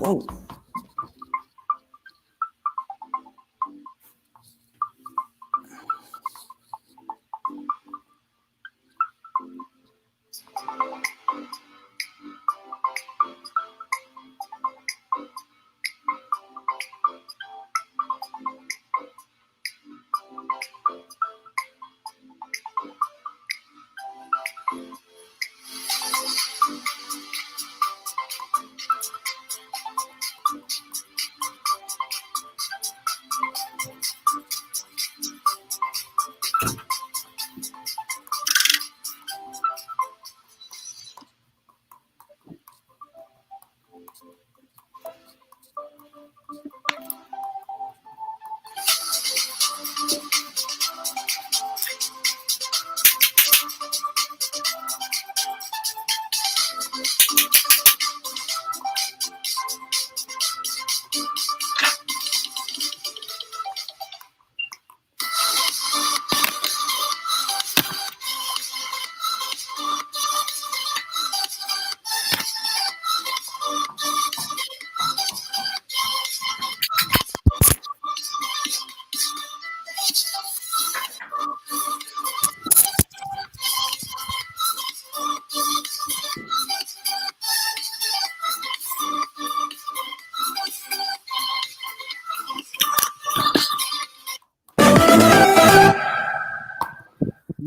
Whoa.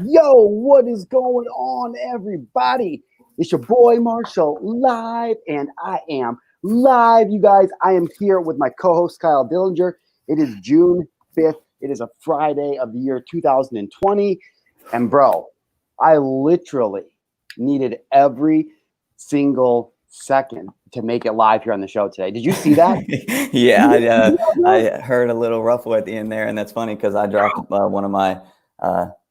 Yo, what is going on, everybody? It's your boy Marshall live, and I am live, you guys. I am here with my co-host Kyle Dillinger. It is June 5th. It is a Friday of the year 2020. And bro, I literally needed every single second to make it live here on the show today. Did you see that? Yeah, I heard a little ruffle at the end there, and that's funny because I dropped one of my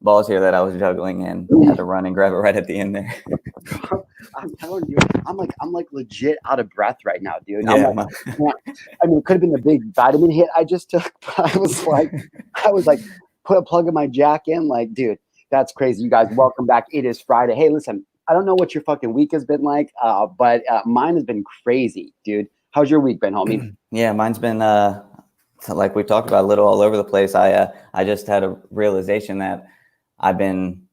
balls here that I was juggling and had to run and grab it right at the end there. I'm telling you, I'm like legit out of breath right now, dude. Yeah, I'm like, I mean, it could have been the big vitamin hit I just took, but I was like, put a plug in my jack in, like, dude, that's crazy. You guys, welcome back. It is Friday. Hey, listen, I don't know what your fucking week has been like, but mine has been crazy, dude. How's your week been, homie? Yeah, mine's been like we talked about, a little all over the place. I just had a realization that I've been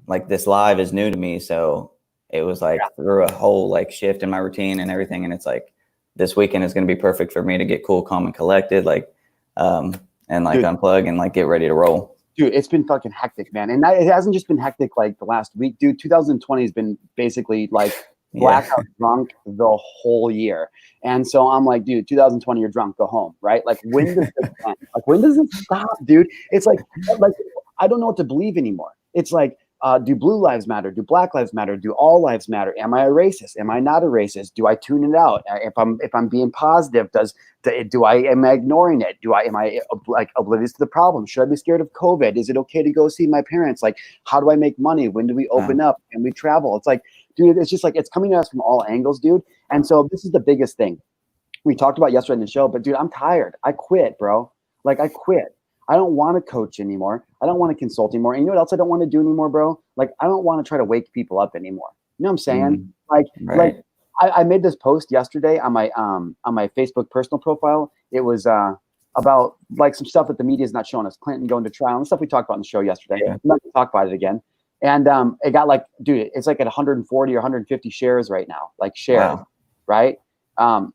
like, this live is new to me, so it was like through a whole like shift in my routine and everything, and it's like this weekend is going to be perfect for me to get cool, calm, and collected, like and like, dude, unplug and like get ready to roll. Dude, it's been fucking hectic, man. And it hasn't just been hectic like the last week, dude. 2020 has been basically like blackout drunk the whole year. And so I'm like, dude, 2020, you're drunk, go home, right? Like, when does this end? Like, when does it stop, dude? It's like I don't know what to believe anymore. It's like, do blue lives matter? Do black lives matter? Do all lives matter? Am I a racist? Am I not a racist? Do I tune it out? If I'm being positive, am I ignoring it? Am I like oblivious to the problem? Should I be scared of COVID? Is it okay to go see my parents? Like, how do I make money? When do we open up and we travel? It's like, dude, it's just like, it's coming at us from all angles, dude. And so this is the biggest thing we talked about yesterday in the show. But dude, I'm tired. I quit, bro. Like, I quit. I don't want to coach anymore. I don't want to consult anymore. And you know what else I don't want to do anymore, bro? Like, I don't want to try to wake people up anymore. You know what I'm saying? Like I made this post yesterday on my Facebook personal profile. It was about like some stuff that the media is not showing us. Clinton going to trial and stuff we talked about on the show yesterday. I'm not gonna talk about it again. And it got like, dude, it's like at 140 or 150 shares right now. Like, shares, right? And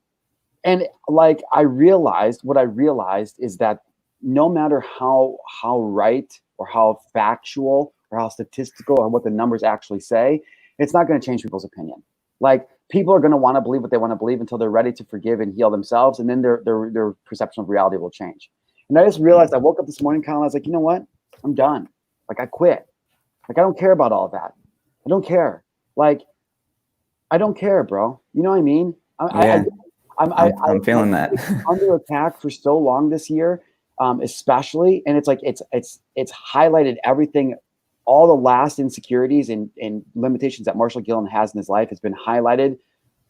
like, what I realized is that no matter how right or how factual or how statistical or what the numbers actually say, it's not going to change people's opinion. Like, people are going to want to believe what they want to believe until they're ready to forgive and heal themselves, and then their perception of reality will change. And I just realized, I woke up this morning, Kyle, and I was like, you know what? I'm done. Like, I quit. Like, I don't care about all that. I don't care. Like, I don't care, bro. You know what I mean? I'm feeling that. Under attack for so long this year, especially, and it's like it's highlighted everything. All the last insecurities and limitations that Marshal Gillen has in his life has been highlighted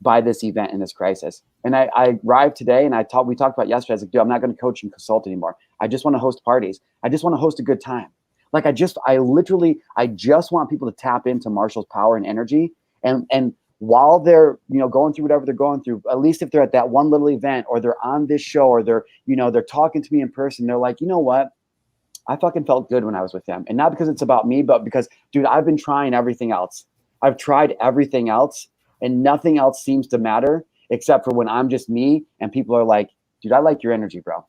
by this event and this crisis. And I arrived today, and we talked about yesterday. I was like, dude, I'm not going to coach and consult anymore. I just want to host parties. I just want to host a good time. Like, I just want people to tap into Marshal's power and energy. And while they're, going through whatever they're going through, at least if they're at that one little event, or they're on this show, or they're talking to me in person, they're like, you know what? I fucking felt good when I was with them. And not because it's about me, but because, dude, I've been trying everything else. I've tried everything else, and nothing else seems to matter except for when I'm just me and people are like, dude, I like your energy, bro.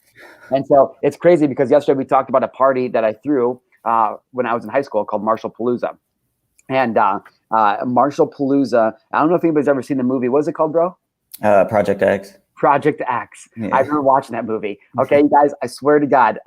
And so it's crazy because yesterday we talked about a party that I threw when I was in high school called Marshal Palooza. And Marshal Palooza, I don't know if anybody's ever seen the movie. What is it called, bro? Project X. Project X. Yeah. I remember watching that movie. Okay, you guys, I swear to God,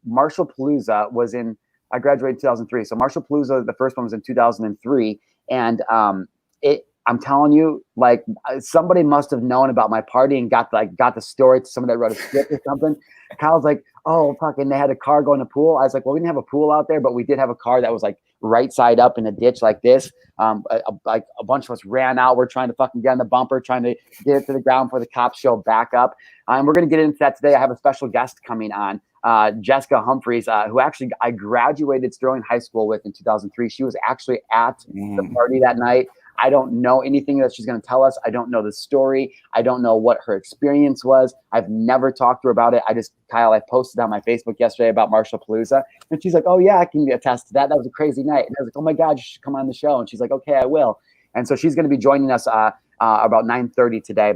Marshal Palooza was I graduated in 2003. So Marshal Palooza, the first one was in 2003. And I'm telling you, like, somebody must have known about my party and got the story to someone that wrote a script or something. Kyle's like, oh, fucking, they had a car going to pool. I was like, well, we didn't have a pool out there, but we did have a car that was like right side up in a ditch like this. Like a bunch of us ran out. We're trying to fucking get on the bumper, trying to get it to the ground before the cops show back up. And we're going to get into that today. I have a special guest coming on, Jessica Humphreys, who actually I graduated Sterling High School with in 2003. She was actually at the party that night. I don't know anything that she's going to tell us. I don't know the story. I don't know what her experience was. I've never talked to her about it. I posted on my Facebook yesterday about Marshal Palooza, and she's like, oh yeah, I can attest to that. That was a crazy night. And I was like, oh my God, you should come on the show. And she's like, okay, I will. And so she's going to be joining us about 9:30 today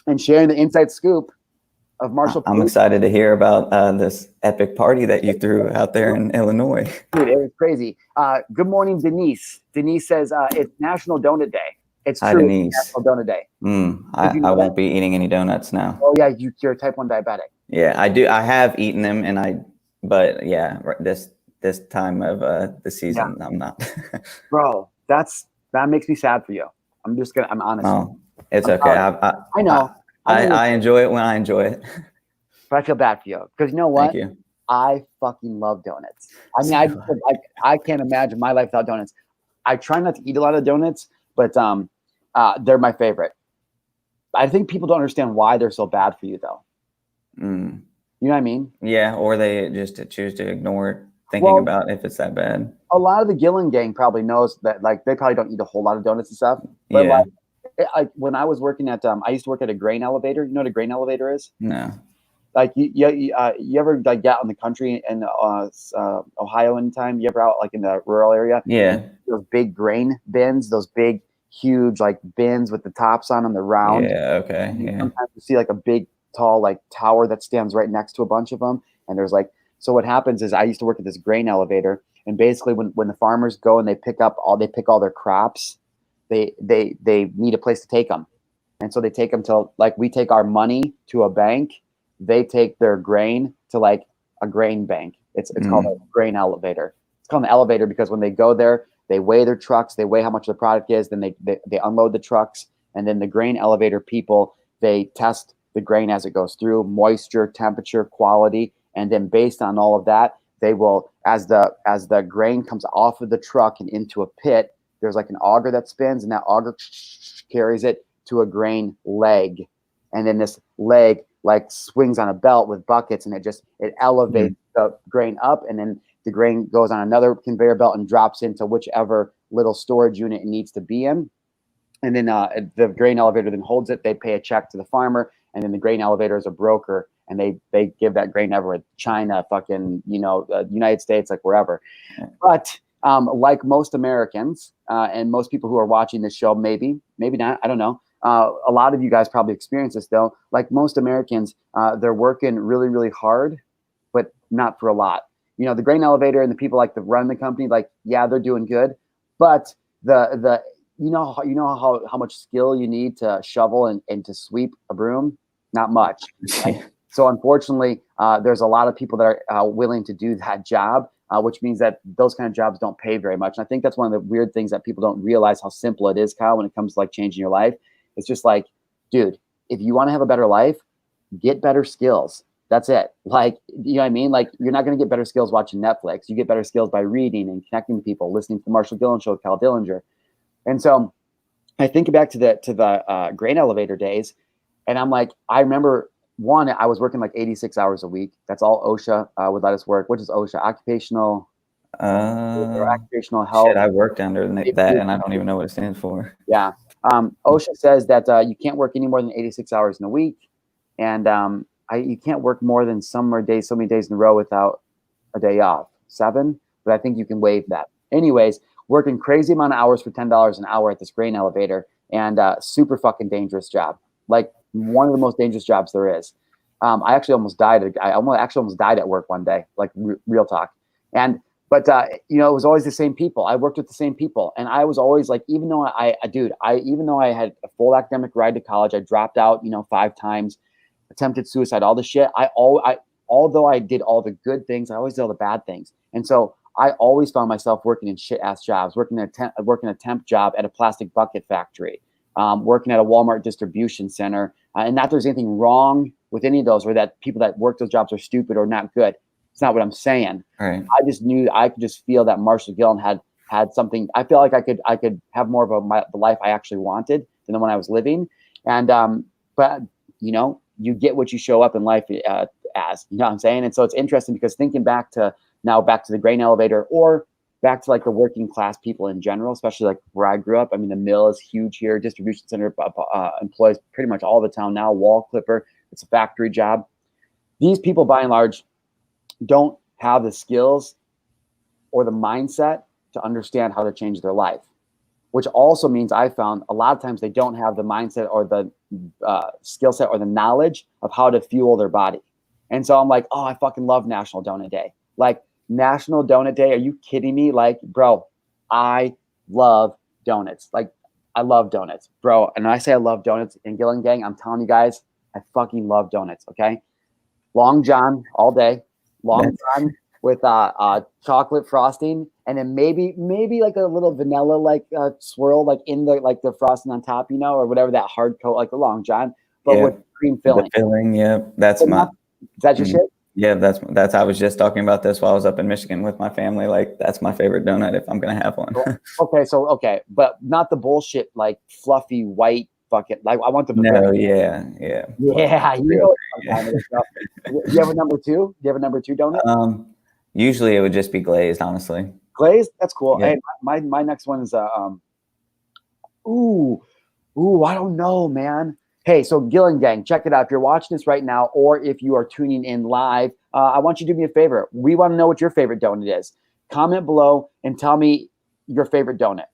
and sharing the inside scoop of Marshal Palooza. I'm excited to hear about this epic party that you threw out there in Illinois. Dude, it was crazy. Good morning, Denise. Denise says it's National Donut Day. It's true. Hi, Denise. It's National Donut Day. I won't be eating any donuts now. Oh yeah, you're a type 1 diabetic. Yeah, I do. I have eaten them, but yeah, this time of the season, I'm not. Bro, that makes me sad for you. I'm honest. Oh, it's okay. I know. I enjoy it when I enjoy it. But I feel bad for you because you know what? Thank you. I fucking love donuts. I mean, I can't imagine my life without donuts. I try not to eat a lot of donuts, but they're my favorite. I think people don't understand why they're so bad for you, though. You know what I mean? Yeah, or they just choose to ignore it, thinking about if it's that bad. A lot of the Gillen gang probably knows that, like, they probably don't eat a whole lot of donuts and stuff. But like when I was working at, I used to work at a grain elevator. You know what a grain elevator is? No. Like you ever like get out in the country in Ohio anytime? You ever out like in the rural area? Yeah. Those big grain bins, those big, huge like bins with the tops on them, they're round. Yeah. Okay. Yeah. Sometimes you see like a big, tall like tower that stands right next to a bunch of them, and there's like. So what happens is I used to work at this grain elevator, and basically when the farmers go and they pick all their crops, they need a place to take them, and so they take them to like we take our money to a bank. They take their grain to like a grain bank. It's called a grain elevator. It's called an elevator because when they go there, they weigh their trucks, they weigh how much the product is, then they unload the trucks, and then the grain elevator people, they test the grain as it goes through, moisture, temperature, quality, and then based on all of that, they will, as the grain comes off of the truck and into a pit, there's like an auger that spins, and that auger carries it to a grain leg, and then this leg like swings on a belt with buckets, and it elevates the grain up, and then the grain goes on another conveyor belt and drops into whichever little storage unit it needs to be in. And then the grain elevator then holds it. They pay a check to the farmer, and then the grain elevator is a broker, and they give that grain everywhere, China, fucking, United States, like wherever. But like most Americans and most people who are watching this show, maybe not, I don't know. A lot of you guys probably experience this though. Like most Americans, they're working really, really hard, but not for a lot. you know, the grain elevator and the people like that run the company, like, yeah, they're doing good, but you know how much skill you need to shovel and to sweep a broom? Not much. Right? So unfortunately, there's a lot of people that are willing to do that job, which means that those kind of jobs don't pay very much. And I think that's one of the weird things that people don't realize how simple it is, Kyle, when it comes to like changing your life. It's just like, dude, if you want to have a better life, get better skills. That's it. Like, you know what I mean? Like, you're not going to get better skills watching Netflix. You get better skills by reading and connecting with people, listening to the Marshall Gillen show with Cal Dillinger. And so I think back to the grain elevator days, and I'm like, I remember I was working like 86 hours a week. That's all OSHA would let us work. Which is OSHA? Occupational health. Shit, I worked under that, and I don't even know what it stands for. Yeah. OSHA says that you can't work any more than 86 hours in a week, and you can't work more than so many days in a row without a day off. 7, but I think you can waive that. Anyways, working crazy amount of hours for $10 an hour at this grain elevator, and super fucking dangerous job. Like one of the most dangerous jobs there is. I actually almost died. I almost died at work one day, like real talk. But you know, it was always the same people. I worked with the same people, and I was always like, even though even though I had a full academic ride to college, I dropped out, you know, 5 times, attempted suicide, all the shit. Although I did all the good things, I always did all the bad things, and so I always found myself working in shit ass jobs, working a temp job at a plastic bucket factory, working at a Walmart distribution center, and not there's anything wrong with any of those, or that people that work those jobs are stupid or not good. It's not what I'm saying. Right. I just knew, I could just feel that Marshall Gillen had something. I feel like I could have more of the life I actually wanted than the one I was living. And but you know, you get what you show up in life as. You know what I'm saying? And so it's interesting because thinking back to the grain elevator, or back to like the working class people in general, especially like where I grew up. I mean, the mill is huge here. Distribution center employs pretty much all of the town now. Wall clipper, it's a factory job. These people, by and large, don't have the skills or the mindset to understand how to change their life, which also means I found a lot of times they don't have the mindset or the skill set or the knowledge of how to fuel their body. And so I'm like, oh, I fucking love National Donut Day. Like, National Donut Day, are you kidding me? Like, bro, I love donuts. Like, I love donuts, bro. And when I say I love donuts in Gillen Gang, I'm telling you guys, I fucking love donuts, okay? Long John all day. Long John with chocolate frosting, and then maybe like a little vanilla like swirl like in the frosting on top, you know, or whatever, that hard coat like the Long John, but with cream filling. The filling, yeah, that's is that your shit? Yeah, that's. I was just talking about this while I was up in Michigan with my family. Like, that's my favorite donut if I'm gonna have one. Okay, but not the bullshit like fluffy white bucket. Like, I want the yeah. You know, you have a number 2? Do you have a number 2 donut? Usually it would just be glazed, honestly. Glazed? That's cool. Yeah. Hey, my next one is I don't know, man. Hey, so Gillen Gang, check it out. If you're watching this right now, or if you are tuning in live, I want you to do me a favor. We want to know what your favorite donut is. Comment below and tell me your favorite donut.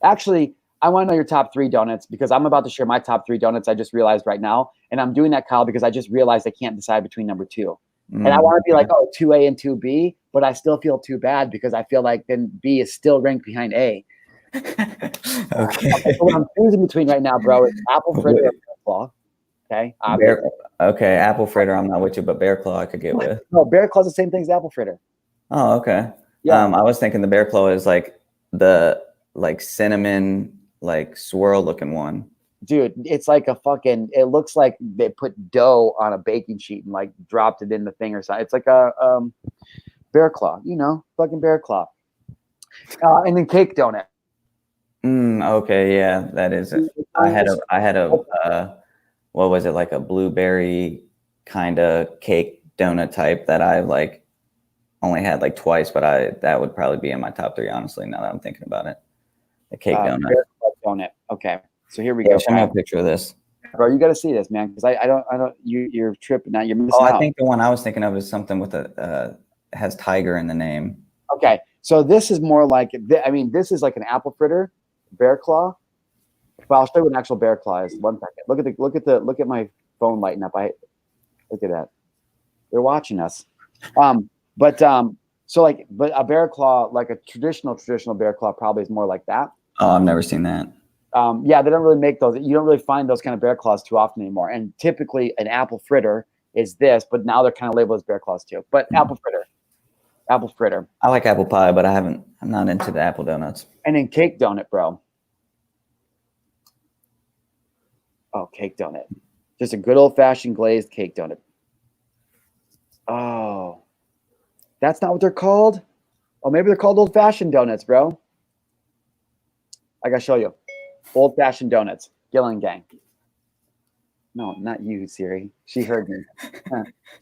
Actually, I want to know your top 3 donuts, because I'm about to share my top 3 donuts I just realized right now. And I'm doing that, Kyle, because I just realized I can't decide between number 2. And I want to be like, oh, 2A and 2B, but I still feel too bad because I feel like then B is still ranked behind A. Okay. So what I'm choosing between right now, bro, is apple fritter or bear claw. Okay. Okay, apple fritter, I'm not with you, but bear claw I could get with. No, bear claw is the same thing as apple fritter. Oh, okay. Yeah. I was thinking the bear claw is like the cinnamon swirl looking one. Dude, it's like it looks like they put dough on a baking sheet and like dropped it in the thing or something. It's like a bear claw, you know, fucking bear claw. And then cake donut. Okay, yeah, that is it. I had a what was it, like a blueberry kind of cake donut type that I like only had like twice, but that would probably be in my top 3, honestly, now that I'm thinking about it. The cake donut. Bear claw donut. Okay. So here we go. Show me a picture of this. Bro, you got to see this, man, because I don't, you're tripping now. You're missing out. I think the one I was thinking of is something with has tiger in the name. Okay. So this is more like, this is like an apple fritter, bear claw. Well, I'll show you what an actual bear claw is. 1 second. Look at my phone lighting up. Look at that. They're watching us. So like, but a bear claw, like a traditional bear claw, probably is more like that. Oh, I've never seen that. Yeah, they don't really make those. You don't really find those kind of bear claws too often anymore. And typically, an apple fritter is this, but now they're kind of labeled as bear claws too. But apple fritter. I like apple pie, but I'm not into the apple donuts. And then cake donut, bro. Oh, cake donut. Just a good old-fashioned glazed cake donut. Oh, that's not what they're called? Oh, maybe they're called old-fashioned donuts, bro. I gotta show you. Old-fashioned donuts. Gillen Gang. No, not you, Siri. She heard me.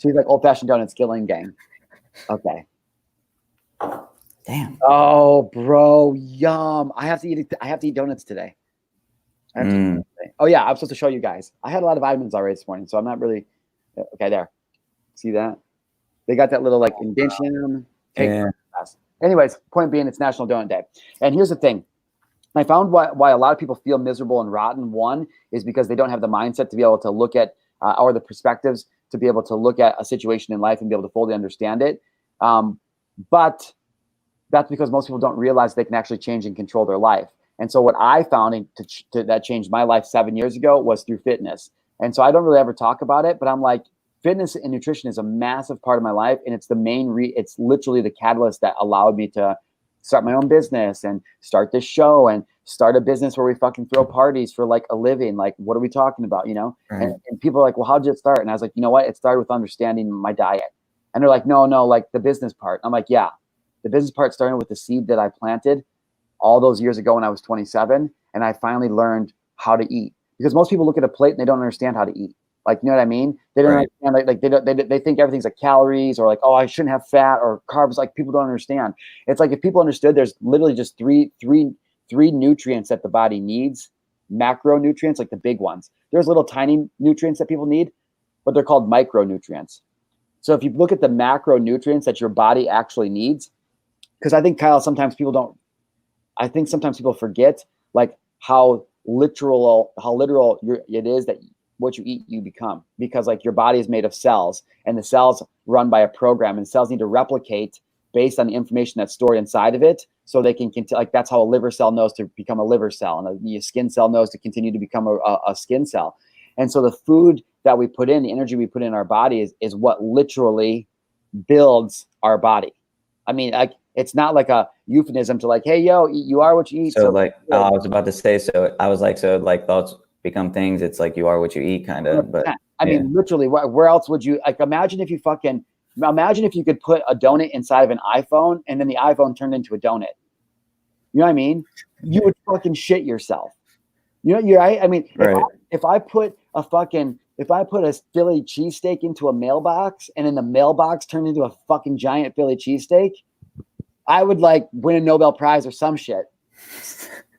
She's like, old-fashioned donuts, Gillen Gang. Okay. Damn. Oh, bro, yum. I have to eat donuts today. Oh yeah, I'm supposed to show you guys. I had a lot of vitamins already this morning, so I'm not really okay. There, see that? They got that little like indentation. Yeah. Anyways, point being, it's National Donut Day, and here's the thing. I found why a lot of people feel miserable and rotten. One is because they don't have the mindset to be able to look at or the perspectives to be able to look at a situation in life and be able to fully understand it. But that's because most people don't realize they can actually change and control their life. And so what I found that changed my life 7 years ago was through fitness. And so I don't really ever talk about it, but I'm like, fitness and nutrition is a massive part of my life. And it's the it's literally the catalyst that allowed me to start my own business and start this show and start a business where we fucking throw parties for like a living. Like, what are we talking about? You know? Right. And people are like, well, how did it start? And I was like, you know what? It started with understanding my diet. And they're like, no, like the business part. I'm like, yeah, the business part started with the seed that I planted all those years ago when I was 27, and I finally learned how to eat. Because most people look at a plate and they don't understand how to eat. Like, you know what I mean? They don't understand. They think everything's like calories or like, oh, I shouldn't have fat or carbs. Like, people don't understand. It's like if people understood, there's literally just three nutrients that the body needs, macronutrients, like the big ones. There's little tiny nutrients that people need, but they're called micronutrients. So if you look at the macronutrients that your body actually needs, because I think, Kyle, sometimes people forget like how literal it is that what you eat, you become, because like your body is made of cells, and the cells run by a program, and cells need to replicate based on the information that's stored inside of it. So they can continue, like that's how a liver cell knows to become a liver cell, and the skin cell knows to continue to become a skin cell. And so the food that we put in, the energy we put in our body is what literally builds our body. I mean, like, it's not like a euphemism to like, hey, yo, you are what you eat. So like, I was about to say, so I was like, so like thoughts become things. It's like you are what you eat, kind of. But I mean, literally, where else would you like? Imagine if you could put a donut inside of an iPhone, and then the iPhone turned into a donut. You know what I mean? You would fucking shit yourself. You know, you're right. I mean, right. If I put a Philly cheesesteak into a mailbox, and then the mailbox turned into a fucking giant Philly cheesesteak, I would like win a Nobel Prize or some shit.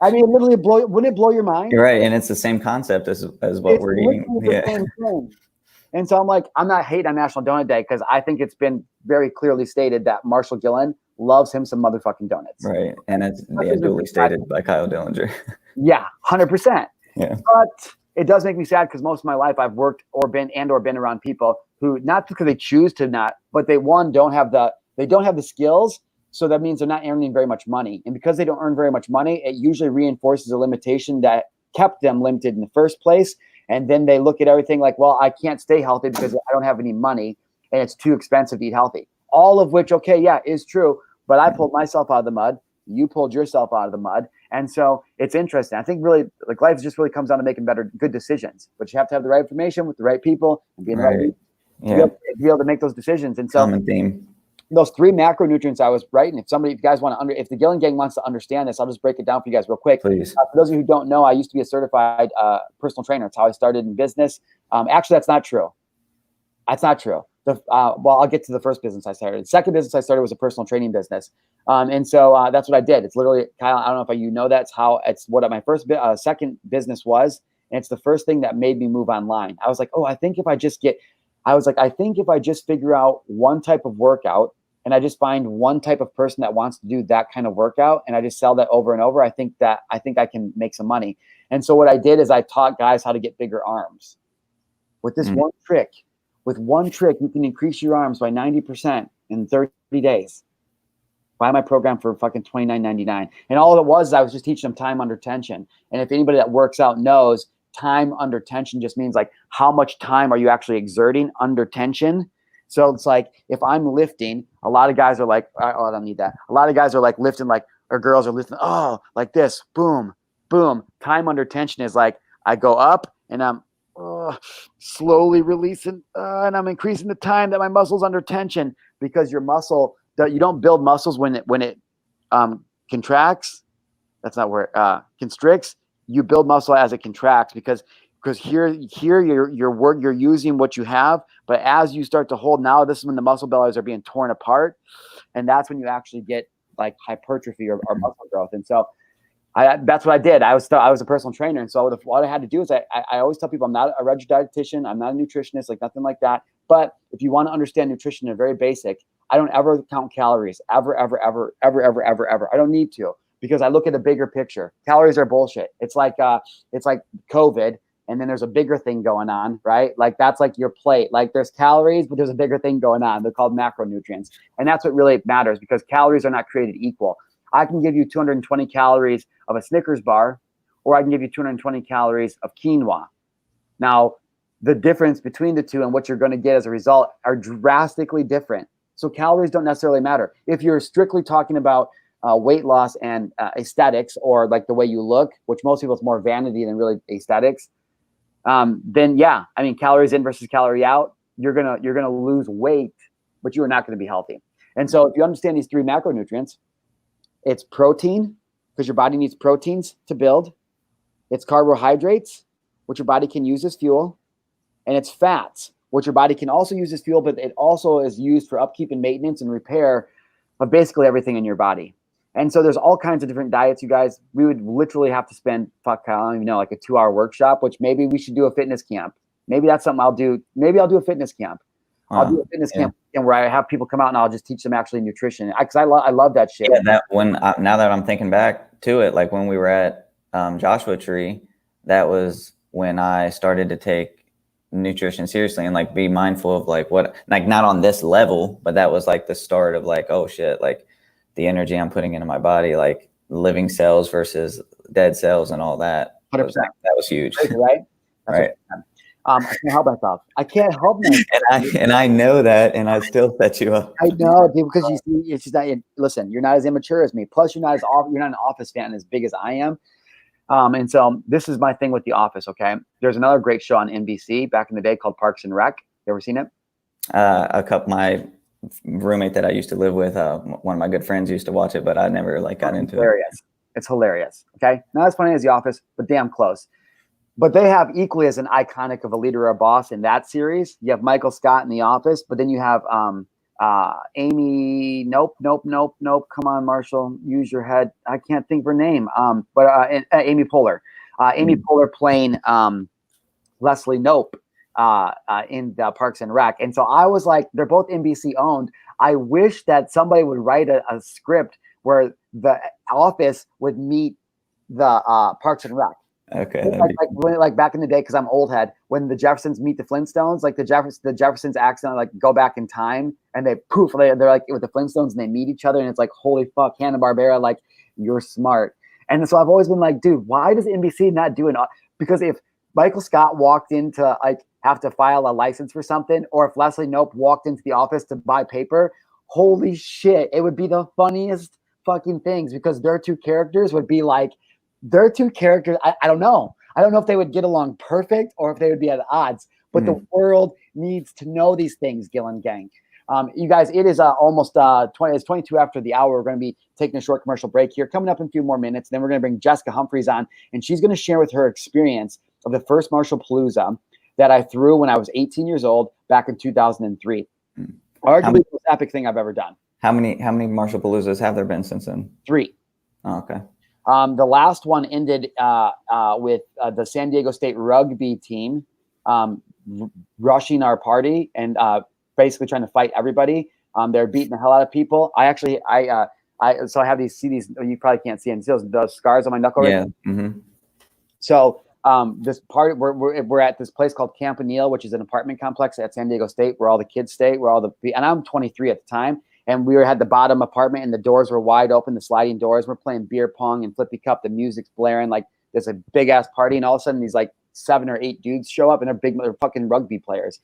I mean, literally wouldn't it blow your mind? You're right. And it's the same concept as what we're eating. Yeah. Same thing. And so I'm like, I'm not hating on National Donut Day, because I think it's been very clearly stated that Marshal Gillen loves him some motherfucking donuts. Right. And it's duly stated by Kyle Dillinger. Yeah, 100%. Yeah. But it does make me sad, because most of my life I've worked or been around people who, not because they choose to not, but they don't have the skills. So that means they're not earning very much money. And because they don't earn very much money, it usually reinforces a limitation that kept them limited in the first place. And then they look at everything like, well, I can't stay healthy because I don't have any money and it's too expensive to eat healthy. All of which, okay, yeah, is true. But I pulled myself out of the mud. You pulled yourself out of the mud. And so it's interesting. I think really, like, life just really comes down to making good decisions. But you have to have the right information with the right people and be in the right people to be able to make those decisions. And so common theme. Those 3 macronutrients I was writing. If you guys want to if the Gillen Gang wants to understand this, I'll just break it down for you guys real quick. Please. For those of you who don't know, I used to be a certified personal trainer. It's how I started in business. Actually, that's not true. That's not true. Well, I'll get to the first business I started. The second business I started was a personal training business. And so that's what I did. It's literally, Kyle, I don't know if you know that's what my second business was. And it's the first thing that made me move online. I was like, I think if I just figure out one type of workout, and I just find one type of person that wants to do that kind of workout, and I just sell that over and over, I think I can make some money. And so what I did is I taught guys how to get bigger arms. With this one trick, you can increase your arms by 90% in 30 days. Buy my program for fucking $29.99. And all it was, I was just teaching them time under tension. And if anybody that works out knows, time under tension just means like how much time are you actually exerting under tension. So it's like if I'm lifting, a lot of guys are like, oh, I don't need that. A lot of guys are like lifting like, or girls are lifting, oh, like this, boom, boom. Time under tension is like I go up and I'm slowly releasing and I'm increasing the time that my muscle's under tension, because your muscle, you don't build muscles when it contracts. That's not where it constricts. You build muscle as it contracts, because here you're using what you have, but as you start to hold, now this is when the muscle bellies are being torn apart, and that's when you actually get like hypertrophy or muscle growth. And so that's what I did. I was a personal trainer, and so what I had to do is I always tell people I'm not a registered dietitian, I'm not a nutritionist, like nothing like that. But if you want to understand nutrition in a very basic, I don't ever count calories, ever. I don't need to, because I look at a bigger picture. Calories are bullshit. It's like COVID, and then there's a bigger thing going on, right? Like that's like your plate. Like there's calories, but there's a bigger thing going on. They're called macronutrients, and that's what really matters, because calories are not created equal. I can give you 220 calories of a Snickers bar, or I can give you 220 calories of quinoa. Now, the difference between the two and what you're going to get as a result are drastically different. So calories don't necessarily matter. If you're strictly talking about weight loss and aesthetics, or like the way you look, which most people, it's more vanity than really aesthetics, then yeah, I mean, calories in versus calorie out, you're gonna lose weight, but you are not going to be healthy. And so if you understand these three macronutrients, it's protein, because your body needs proteins to build. It's carbohydrates, which your body can use as fuel. And it's fats, which your body can also use as fuel, but it also is used for upkeep and maintenance and repair of basically everything in your body. And so there's all kinds of different diets, you guys. We would literally have to spend, I don't even know, like a 2-hour workshop, which maybe we should do a fitness camp. Maybe that's something I'll do. Maybe I'll do a fitness camp. I'll do a fitness camp and where I have people come out and I'll just teach them actually nutrition, because I love that shit. Yeah, now that I'm thinking back to it, like when we were at Joshua Tree, that was when I started to take nutrition seriously and like be mindful of like what, like not on this level, but that was like the start of like, oh shit, like the energy I'm putting into my body, like living cells versus dead cells and all that. 100%. That was huge. Right? Right. I can't help myself. I can't help myself. and I know that, and I still set you up. I know, dude, because you see, it's just not. Listen, you're not as immature as me. Plus, you're not an Office fan as big as I am. And so this is my thing with The Office. Okay, there's another great show on NBC back in the day called Parks and Rec. You ever seen it? My roommate that I used to live with, one of my good friends used to watch it, but I never like got into it. It's hilarious. Okay, not as funny as The Office, but damn close. But they have equally as an iconic of a leader or a boss in that series. You have Michael Scott in The Office, but then you have Amy. Nope. Come on, Marshall, use your head. I can't think of her name. But Amy Poehler. Amy Poehler playing Leslie Knope in the Parks and Rec. And so I was like, they're both NBC owned. I wish that somebody would write a script where the Office would meet the Parks and Rec. Okay. Like back in the day, because I'm old head, when the Jeffersons meet the Flintstones, like the Jeffersons accidentally like go back in time and they poof, they're like with the Flintstones and they meet each other and it's like, holy fuck, Hanna-Barbera, like you're smart. And so I've always been like, dude, why does NBC not do it? Because if Michael Scott walked into like have to file a license for something, or if Leslie Knope walked into the office to buy paper, holy shit, it would be the funniest fucking things, because their two characters would be like, I don't know. I don't know if they would get along perfect or if they would be at odds, but the world needs to know these things, Gillen Gang. You guys, it is almost 22 after the hour. We're going to be taking a short commercial break here. Coming up in a few more minutes, then we're going to bring Jessica Humphreys on, and she's going to share with her experience of the first Marshall Palooza that I threw when I was 18 years old back in 2003. Arguably the most epic thing I've ever done. How many Marshall Paloozas have there been since then? 3. Oh, okay. The last one ended with the San Diego State rugby team rushing our party and basically trying to fight everybody. They're beating the hell out of people. So I have these you probably can't see them. See those scars on my knuckle? Yeah. Right? Mm-hmm. So this part we're at this place called Campanile, which is an apartment complex at San Diego State where all the kids stay, and I'm 23 at the time. and we had the bottom apartment, and the doors were wide open, the sliding doors. We're playing beer pong and flippy cup. The music's blaring, like there's a big ass party, and all of a sudden these like 7 or 8 dudes show up, and they're fucking rugby players,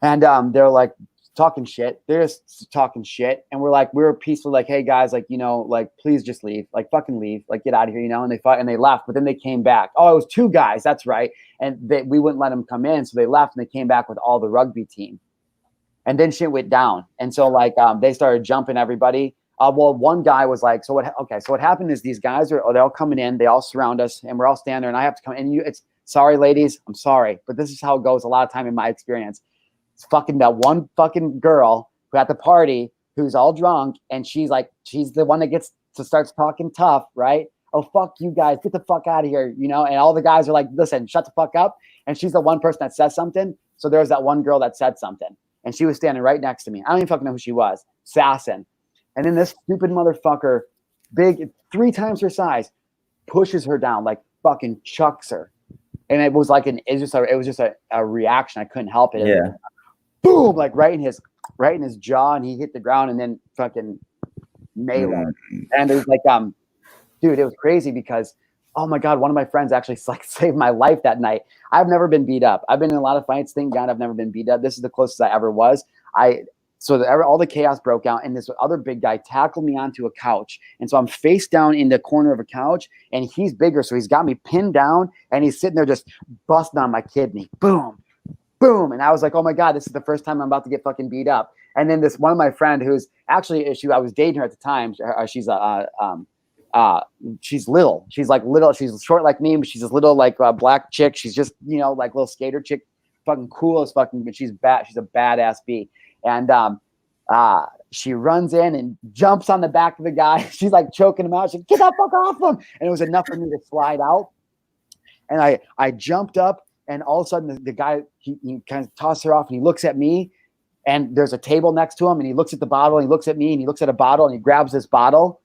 and they're like talking shit. They're just talking shit, and we're peaceful, like, hey guys, like, you know, like please just leave, like fucking leave, like get out of here, you know. And they fought and they left, but then they came back. Oh, it was 2 guys, that's right, and we wouldn't let them come in, so they left, and they came back with all the rugby team. And then shit went down. And so like they started jumping everybody. Well, one guy was like, so what happened is these guys they're all coming in, they all surround us, and we're all standing there, and I have to come and it's sorry, ladies, I'm sorry, but this is how it goes a lot of time in my experience. It's fucking that one fucking girl who at the party who's all drunk, and she's the one that gets to starts talking tough, right? Oh, fuck you guys, get the fuck out of here, you know? And all the guys are like, listen, shut the fuck up. And she's the one person that says something. So there's that one girl that said something. And she was standing right next to me. I don't even fucking know who she was. Sassing. And then this stupid motherfucker, big, 3 times her size, pushes her down, like fucking chucks her. And it was like it was just a reaction. I couldn't help it. Yeah. Boom, like right in his jaw, and he hit the ground, and then fucking melee. And it was like, dude, it was crazy because, oh my God, one of my friends actually like saved my life that night. I've never been beat up. I've been in a lot of fights. Thank God I've never been beat up. This is the closest I ever was. All the chaos broke out, and this other big guy tackled me onto a couch. And so I'm face down in the corner of a couch, and he's bigger. So he's got me pinned down, and he's sitting there just busting on my kidney. Boom, boom. And I was like, oh my God, this is the first time I'm about to get fucking beat up. And then this one of my friend who's actually, I was dating her at the time. She's little. She's like little. She's short like me, but she's this little like black chick. She's just, you know, like little skater chick, fucking cool as fucking. But she's bad. She's a badass bee. And she runs in and jumps on the back of the guy. She's like choking him out. She's like, get the fuck off him! And it was enough for me to slide out. And I jumped up, and all of a sudden the guy he kind of tosses her off, and he looks at me. And there's a table next to him, and he looks at the bottle, and he looks at me, and he looks at a bottle, and he grabs this bottle.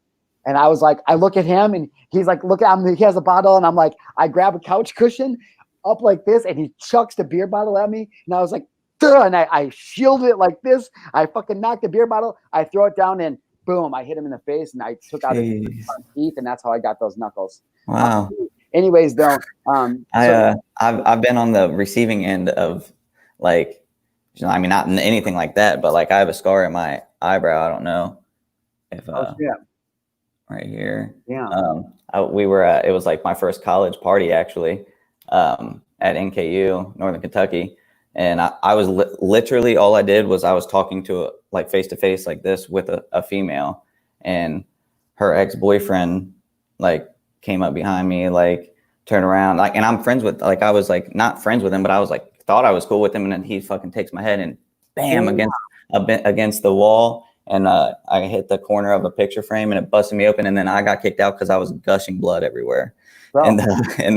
And I was like, I look at him, and he's like, look at him. He has a bottle, and I'm like, I grab a couch cushion up like this, and he chucks the beer bottle at me. And I was like, duh, and I shielded it like this. I fucking knocked the beer bottle. I throw it down, and boom, I hit him in the face, and I took out his teeth, and that's how I got those knuckles. Wow. Anyways, though, I've been on the receiving end of like, you know, I mean, not anything like that, but like I have a scar in my eyebrow. I don't know if right here. Yeah. We were at, it was like my first college party actually, at NKU, Northern Kentucky. And I was literally, all I did was I was talking to like face to face like this with a female, and her ex-boyfriend like came up behind me, like turned around, like, and I'm friends with, like, I was like not friends with him, but I was like, thought I was cool with him. And then he fucking takes my head and bam, against the wall. And I hit the corner of a picture frame, and it busted me open. And then I got kicked out because I was gushing blood everywhere. Bro. And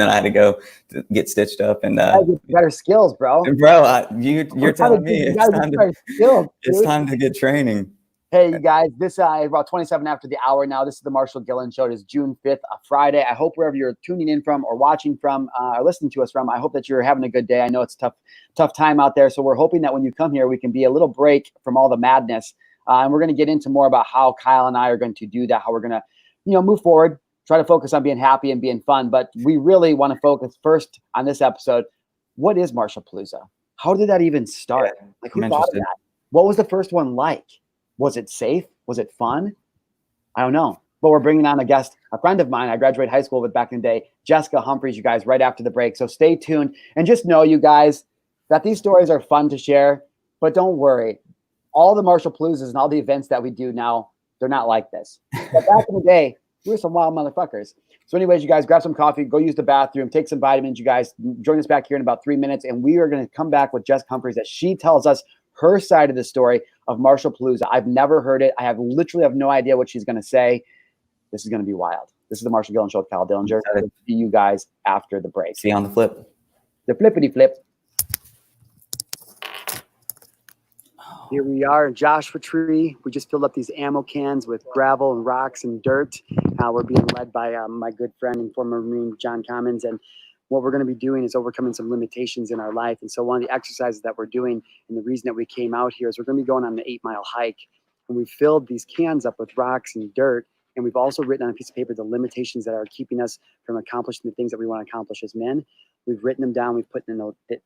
then I had to go to get stitched up. And get better skills, bro. You're telling me it's time to get training. Hey, you guys, this is about 27 after the hour now. This is the Marshal Gillen Show. It is June 5th, a Friday. I hope wherever you're tuning in from or watching from or listening to us from, I hope that you're having a good day. I know it's a tough time out there. So we're hoping that when you come here, we can be a little break from all the madness. And we're going to get into more about how Kyle and I are going to do that, how we're going to, move forward, try to focus on being happy and being fun. But we really want to focus first on this episode. What is Marshallpalooza? How did that even start? Yeah, like, who thought of that? What was the first one like? Was it safe? Was it fun? I don't know. But we're bringing on a friend of mine I graduated high school with back in the day, Jessica Humphreys, you guys, right after the break. So stay tuned. And just know, you guys, that these stories are fun to share. But don't worry. All the Marshallpaloozas and all the events that we do now, they're not like this. But back in the day, we were some wild motherfuckers. So anyways, you guys, grab some coffee, go use the bathroom, take some vitamins. You guys, join us back here in about 3 minutes. And we are going to come back with Jessica Humphreys as she tells us her side of the story of Marshallpalooza. I've never heard it. I literally have no idea what she's going to say. This is going to be wild. This is the Marshal Gillen Show with Kyle Dillinger. We'll see you guys after the break. See you on the flip. The flippity flip. Here we are in Joshua Tree. We just filled up these ammo cans with gravel and rocks and dirt. We're being led by my good friend and former Marine, John Commons. And what we're going to be doing is overcoming some limitations in our life. And so one of the exercises that we're doing, and the reason that we came out here, is we're going to be going on an 8-mile hike. and we filled these cans up with rocks and dirt. And we've also written on a piece of paper the limitations that are keeping us from accomplishing the things that we want to accomplish as men. We've written them down. We've put them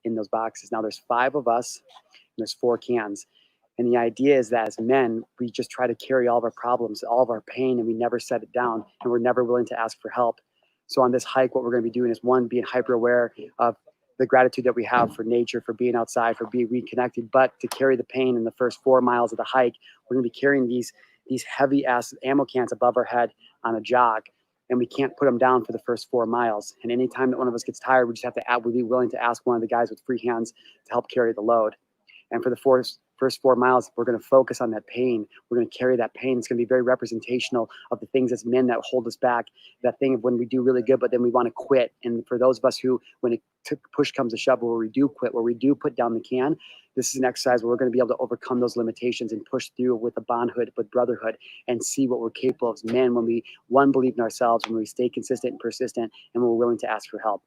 in those boxes. Now there's 5 of us, and there's 4 cans. And the idea is that as men, we just try to carry all of our problems, all of our pain, and we never set it down, and we're never willing to ask for help. So on this hike, what we're going to be doing is, one, being hyper aware of the gratitude that we have for nature, for being outside, for being reconnected, but to carry the pain in the first 4 miles of the hike, we're going to be carrying these heavy ass ammo cans above our head on a jog, and we can't put them down for the first 4 miles. And anytime that one of us gets tired, we just have to we'll be willing to ask one of the guys with free hands to help carry the load. And for the first 4 miles, we're going to focus on that pain. We're going to carry that pain. It's going to be very representational of the things as men that hold us back. That thing of when we do really good, but then we want to quit. And for those of us who, when push comes to shove, where we do quit, where we do put down the can, this is an exercise where we're going to be able to overcome those limitations and push through with a bondhood, with brotherhood, and see what we're capable of as men when we, one, believe in ourselves, when we stay consistent and persistent, and we're willing to ask for help.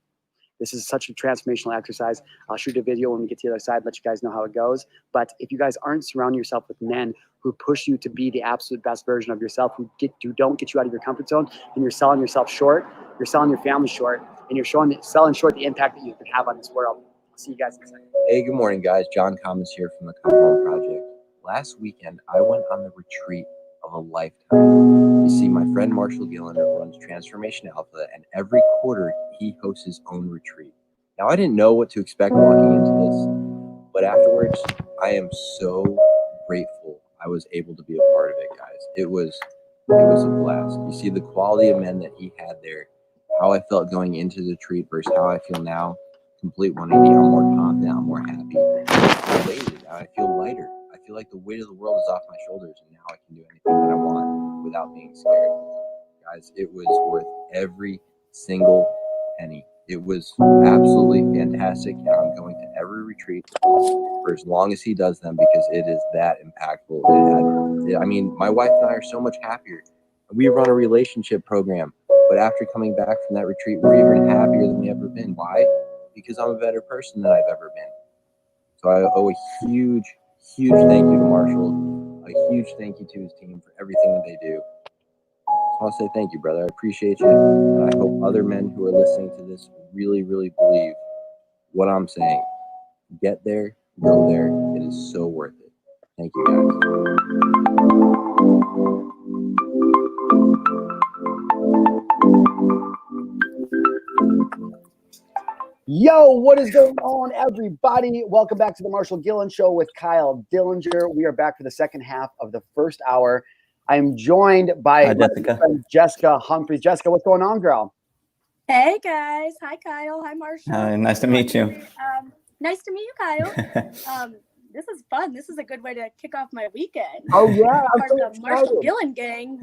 This is such a transformational exercise. I'll shoot a video when we get to the other side, let you guys know how it goes. But if you guys aren't surrounding yourself with men who push you to be the absolute best version of yourself, who don't get you out of your comfort zone, then you're selling yourself short, you're selling your family short, and you're selling short the impact that you can have on this world. I'll see you guys in a second. Hey, good morning, guys. John Commons here from the Compound Project. Last weekend, I went on the retreat of a lifetime. You see, my friend Marshal Gillen runs Transformation Alpha, and every quarter he hosts his own retreat. Now, I didn't know what to expect walking into this, but afterwards, I am so grateful I was able to be a part of it, guys. It was a blast. You see the quality of men that he had there, how I felt going into the retreat versus how I feel now. Complete 180. I'm more confident. I'm more happy. I'm elated. I feel lighter. I feel like the weight of the world is off my shoulders, and now I can do anything that I want without being scared. Guys, it was worth every single penny. It was absolutely fantastic, and I'm going to every retreat for as long as he does them because it is that impactful. My wife and I are so much happier. We run a relationship program, but after coming back from that retreat, we're even happier than we ever been. Why? Because I'm a better person than I've ever been. So I owe a huge thank you to Marshall, a huge thank you to his team for everything that they do. So I'll say thank you, brother. I appreciate you, and I hope other men who are listening to this really believe what I'm saying. Get there, go there. It is so worth it. Thank you, guys. Yo, what is going on, everybody? Welcome back to the Marshal Gillen Show with Kyle Dillinger. We are back for the second half of the first hour. I'm joined by Jessica Humphreys. Jessica, what's going on, girl? Hey, guys. Hi, Kyle. Hi, Marshall. Hi, nice to meet you. Nice to meet you, Kyle. This is fun. This is a good way to kick off my weekend. Oh yeah, I'm part so of the Marshal Gillen Gang.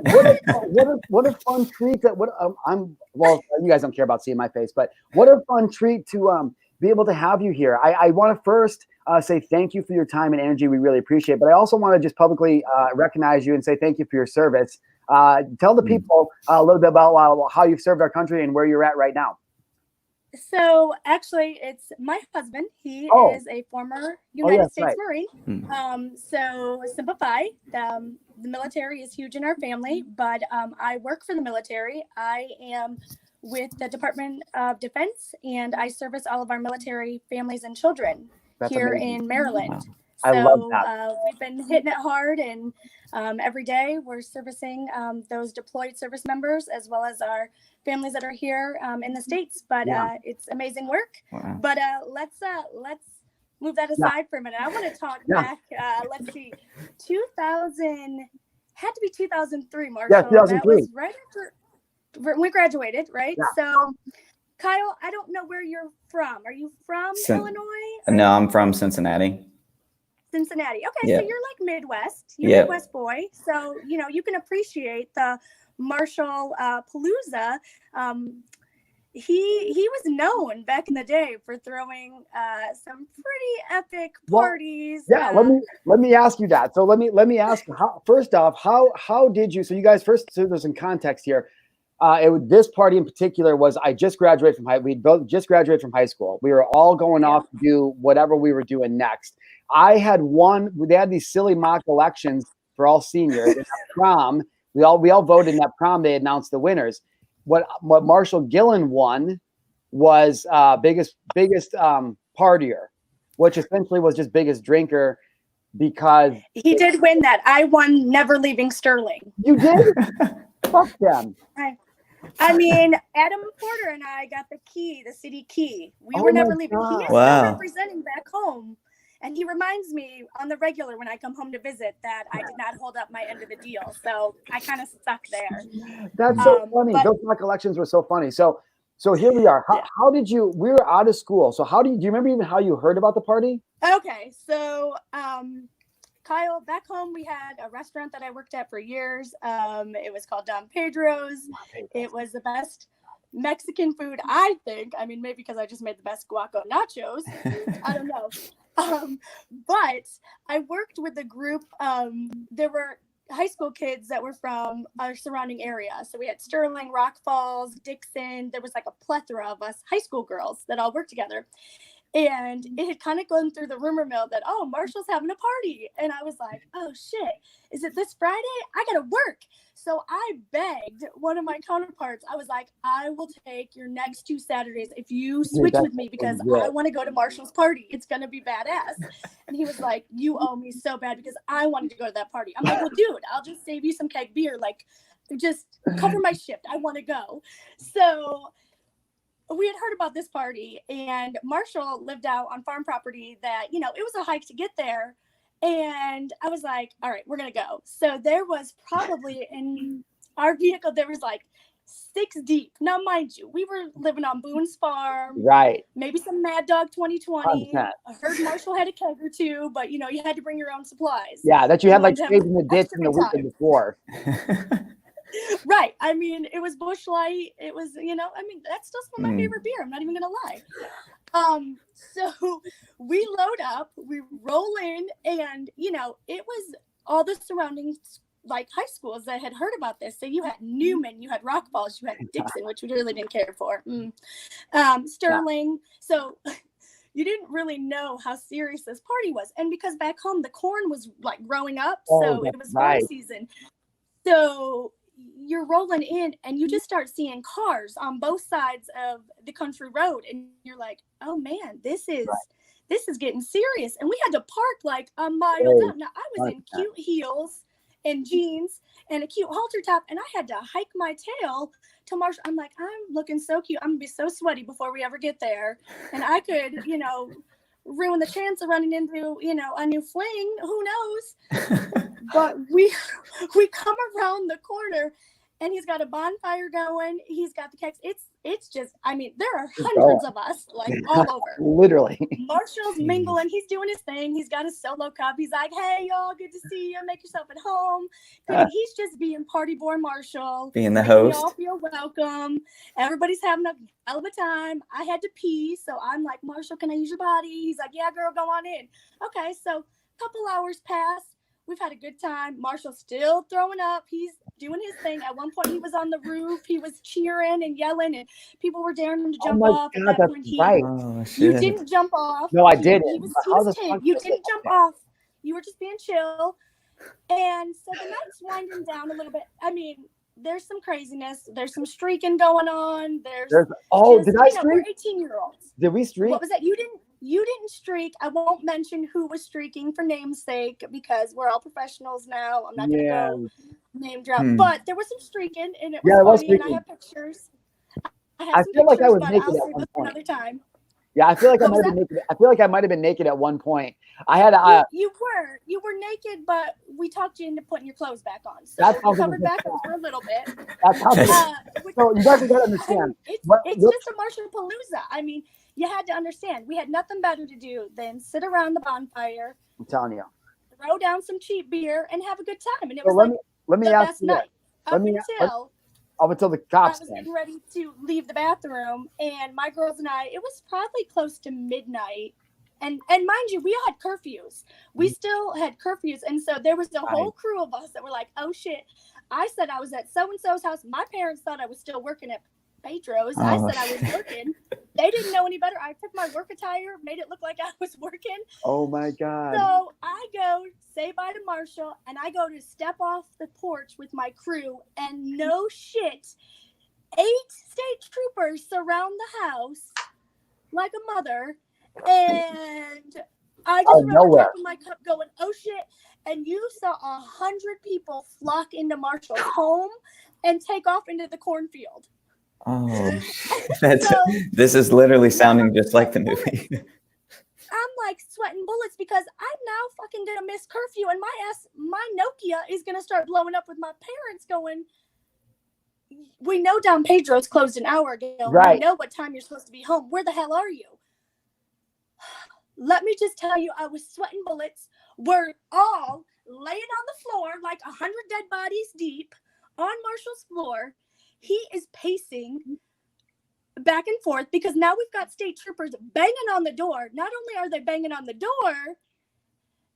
What a fun treat that you guys don't care about seeing my face, but what a fun treat to be able to have you here. I want to first say thank you for your time and energy. We really appreciate it, but I also want to just publicly recognize you and say thank you for your service. Tell the people a little bit about how you've served our country and where you're at right now. So actually, it's my husband. He is a former United States Marine. So simplify, the military is huge in our family, but I work for the military. I am with the Department of Defense, and I service all of our military families and children here in Maryland. Wow. I love that. We've been hitting it hard, and every day we're servicing those deployed service members as well as our families that are here in the States. But it's amazing work. Wow. But let's move that aside for a minute. I want to talk back. Let's see, 2000 had to be 2003, Marshall. Yeah, 2003. That was right after we graduated, right? Yeah. So, Kyle, I don't know where you're from. Are you from Illinois? No, I'm from Cincinnati. Cincinnati. Okay, so you're like Midwest. You're a Midwest boy. So, you can appreciate the Marshall Palooza. He was known back in the day for throwing some pretty epic parties. Let me ask you that. So let me ask, first off, how did you? So you guys, first, so there's some context here. This party in particular was we just graduated from high school. We were all going off to do whatever we were doing next. They had these silly mock elections for all seniors. In that prom, we all voted in that prom. They announced the winners. What Marshal Gillen won was biggest partier, which essentially was just biggest drinker, because he did win that. I won never leaving Sterling. You did? Fuck them. I mean, Adam Porter and I got the city key. We were never leaving. He is still representing back home. And he reminds me on the regular when I come home to visit that I did not hold up my end of the deal. So I kind of stuck there. That's so funny. Those recollections were so funny. So here we are. How did you, we were out of school. So do you remember even how you heard about the party? Okay. So, Kyle, back home, we had a restaurant that I worked at for years. It was called Don Pedro's. It was the best Mexican food, I think. I mean, maybe because I just made the best guaco nachos. I don't know. But I worked with a group. There were high school kids that were from our surrounding area. So we had Sterling, Rock Falls, Dixon. There was like a plethora of us high school girls that all worked together. And it had kind of gone through the rumor mill that, oh, Marshall's having a party. And I was like, oh, shit, is it this Friday? I got to work. So I begged one of my counterparts. I was like, I will take your next 2 Saturdays if you switch with me, because I want to go to Marshall's party. It's going to be badass. And he was like, you owe me so bad because I wanted to go to that party. I'm like, well, dude, I'll just save you some keg beer. Like, just cover my shift. I want to go. So we had heard about this party, and Marshall lived out on farm property that, it was a hike to get there. And I was like, all right, we're going to go. So there was probably in our vehicle, there was like 6 deep. Now, mind you, we were living on Boone's farm. Right. Maybe some Mad Dog 2020. 100%. I heard Marshall had a keg or 2, but, you had to bring your own supplies. Yeah, that you had like saved in the ditch in the weekend before. Right. I mean, it was Busch Light. It was, that's still some of my favorite beer. I'm not even going to lie. So we load up, we roll in, and, it was all the surroundings, like high schools that had heard about this. So you had Newman, you had Rock Falls, you had Dixon, which we really didn't care for. Sterling. So you didn't really know how serious this party was. And because back home, the corn was like growing up. So it was fall season. So you're rolling in and you just start seeing cars on both sides of the country road. And you're like, oh man, this is getting serious. And we had to park like a mile down. Now I was in cute heels and jeans and a cute halter top, and I had to hike my tail to Marshall. I'm like, I'm looking so cute. I'm gonna be so sweaty before we ever get there. And I could, ruin the chance of running into, a new fling. Who knows? But we come around the corner, and he's got a bonfire going. He's got the kegs. It's just, I mean, there are hundreds of us, like all over. Literally. Marshall's mingling. He's doing his thing. He's got his solo cup. He's like, hey, y'all, good to see you. Make yourself at home. He's just being party boy Marshall. Being the host. Y'all feel welcome. Everybody's having a hell of a time. I had to pee, so I'm like, Marshall, can I use your body? He's like, yeah, girl, go on in. Okay, so a couple hours pass. We've had a good time. Marshall's still throwing up. He's doing his thing. At one point, he was on the roof. He was cheering and yelling, and people were daring him to jump off. God, that's right. You didn't jump off. No, I didn't. He was you didn't jump off. You were just being chill. And so the night's winding down a little bit. I mean, there's some craziness. There's some streaking going on. Did I streak? We're 18-year-olds. Did we streak? What was that? You didn't streak. I won't mention who was streaking for name's sake because we're all professionals now. I'm not going to go name drop. But there was some streaking, and it was funny, and I have pictures. I feel like I was naked at one point. Another time. Yeah, I feel like I might have been naked. I feel like I might have been naked at one point. I had you were naked, but we talked you into putting your clothes back on. So we covered back up for a little bit. That's how so you guys got to understand. It's just a Marshall Palooza. I mean, you had to understand. We had nothing better to do than sit around the bonfire. I'm telling you. Throw down some cheap beer and have a good time. And it was let me the ask best you night. Up until the cops I was getting ready to leave the bathroom, and my girls and I, it was probably close to midnight. And mind you, we had curfews. We still had curfews. And so there was a whole crew of us that were like, oh shit. I said I was at so-and-so's house. My parents thought I was still working at Pedro's. I said I was working. They didn't know any better. I took my work attire, made it look like I was working. Oh my God. So I go say bye to Marshall, and I go to step off the porch with my crew, and no shit, 8 state troopers surround the house like a mother, and I just remember dropping my cup going, oh shit, and you saw 100 people flock into Marshall's home and take off into the cornfield. Oh, this is literally sounding just like the movie. I'm like sweating bullets because I'm now fucking gonna miss curfew, and my Nokia is gonna start blowing up with my parents going, we know Don Pedro's closed an hour ago. Right. We know what time you're supposed to be home. Where the hell are you? Let me just tell you, I was sweating bullets. We're all laying on the floor like 100 dead bodies deep on Marshall's floor. He is pacing back and forth because now we've got state troopers banging on the door. Not only are they banging on the door,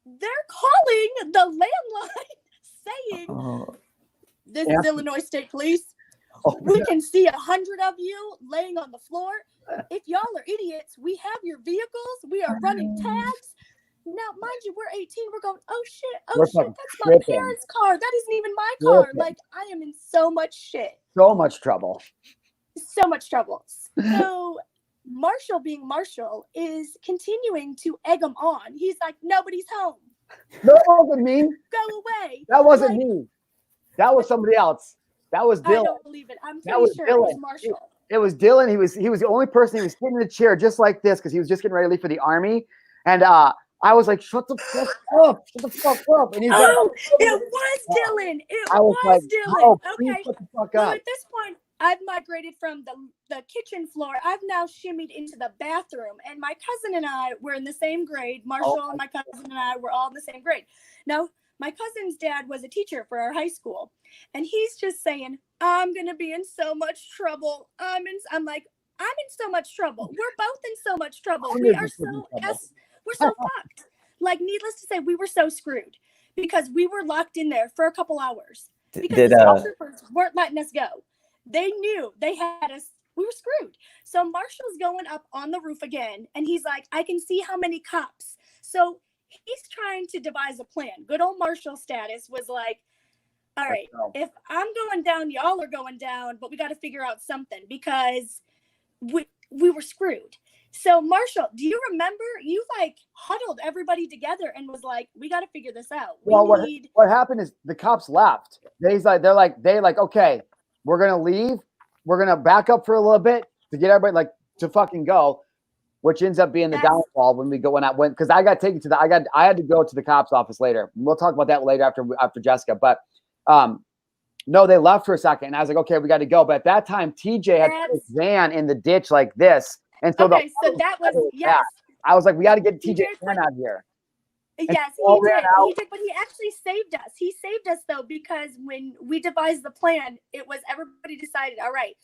they're calling the landline saying, this is Illinois State Police. We can see 100 of you laying on the floor. If y'all are idiots, we have your vehicles. We are running tags. Now, mind you, we're 18. We're going, oh shit, that's my parents' car. That isn't even my car. Like, I am in so much shit. So much trouble. So much trouble. So Marshall, being Marshall, is continuing to egg them on. He's like, nobody's home. That wasn't me. Go away. That wasn't me. That was somebody else. That was Dylan. I don't believe it. I'm pretty sure it was Marshall. It was Dylan. He was the only person. He was sitting in a chair just like this because he was just getting ready to leave for the army. And I was like, shut the fuck up. Shut the fuck up. And he's like, it was Dylan. It was Dylan. Oh, okay. Shut the fuck well, up. at this point, I've migrated from the kitchen floor. I've now shimmied into the bathroom. And my cousin and I were in the same grade. Marshall and my cousin and I were all in the same grade. Now, my cousin's dad was a teacher for our high school. And he's just saying, I'm going to be in so much trouble. I'm like, I'm in so much trouble. We're both in so much trouble. We're so fucked. Like, needless to say, we were so screwed because we were locked in there for a couple hours because the troopers weren't letting us go. They knew they had us. We were screwed. So Marshall's going up on the roof again. And he's like, I can see how many cops. So he's trying to devise a plan. Good old Marshall status was like, all right, if I'm going down, y'all are going down, but we got to figure out something because we were screwed. So Marshall, do you remember you like huddled everybody together and was like, we got to figure this out. What happened is the cops left. They're like, okay, we're going to leave. We're going to back up for a little bit to get everybody like to fucking go, which ends up being the downfall because I got taken to I had to go to the cops office later. We'll talk about that later after Jessica, but no, they left for a second. And I was like, okay, we got to go. But at that time, TJ had put his van in the ditch like this. And so, so that was, yes. I was like, we got to get TJ van out here. Yes, he did. But he actually saved us. He saved us, though, because when we devised the plan, it was everybody decided, all right,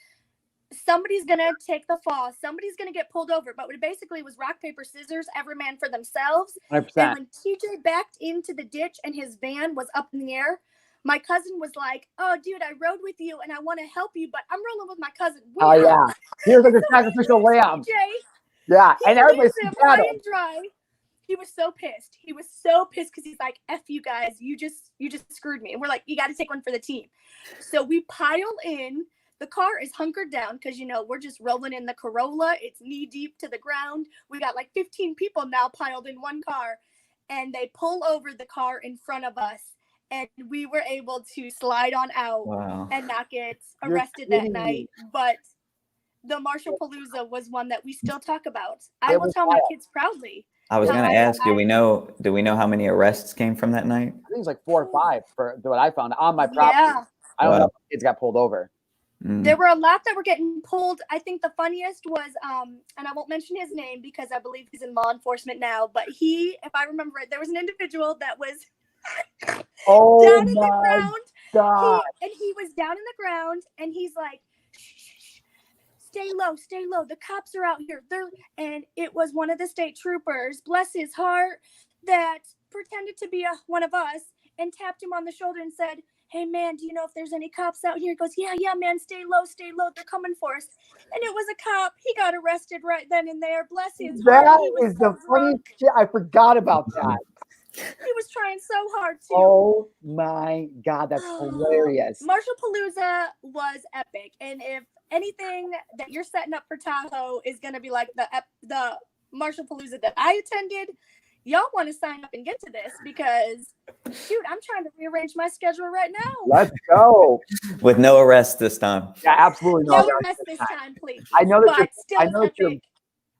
somebody's going to take the fall. Somebody's going to get pulled over. But it basically was rock, paper, scissors, every man for themselves. 100%. And when TJ backed into the ditch and his van was up in the air, my cousin was like, oh, dude, I rode with you and I want to help you, but I'm rolling with my cousin. Yeah. Here's like a sacrificial lamb. Yeah. And everybody's high and dry. He was so pissed. He was so pissed because he's like, F you guys. You just screwed me. And we're like, you got to take one for the team. So we pile in. The car is hunkered down because, we're just rolling in the Corolla. It's knee deep to the ground. We got like 15 people now piled in one car. And they pull over the car in front of us. And we were able to slide on out and not get arrested that night. But the Marshall Palooza was one that we still talk about. I will tell my kids proudly. I was going to ask, do we know how many arrests came from that night? I think it was like 4 or 5 for what I found on my property. Yeah. I don't know if kids got pulled over. There were a lot that were getting pulled. I think the funniest was, and I won't mention his name because I believe he's in law enforcement now, but if I remember right, there was an individual that was down in the ground. God. He was down in the ground and he's like, shh, stay low. The cops are out here. And it was one of the state troopers, bless his heart, that pretended to be one of us and tapped him on the shoulder and said, hey man, do you know if there's any cops out here? He goes, yeah, man, stay low, they're coming for us. And it was a cop. He got arrested right then and there. Bless his heart. That is the funny shit. I forgot about that. He was trying so hard too. Oh my God, that's hilarious. Marshall Palooza was epic. And if anything that you're setting up for Tahoe is going to be like the Marshall Palooza that I attended, y'all want to sign up and get to this because, shoot, I'm trying to rearrange my schedule right now. Let's go. With no arrest this time. Yeah, absolutely no arrest this time, please. I know that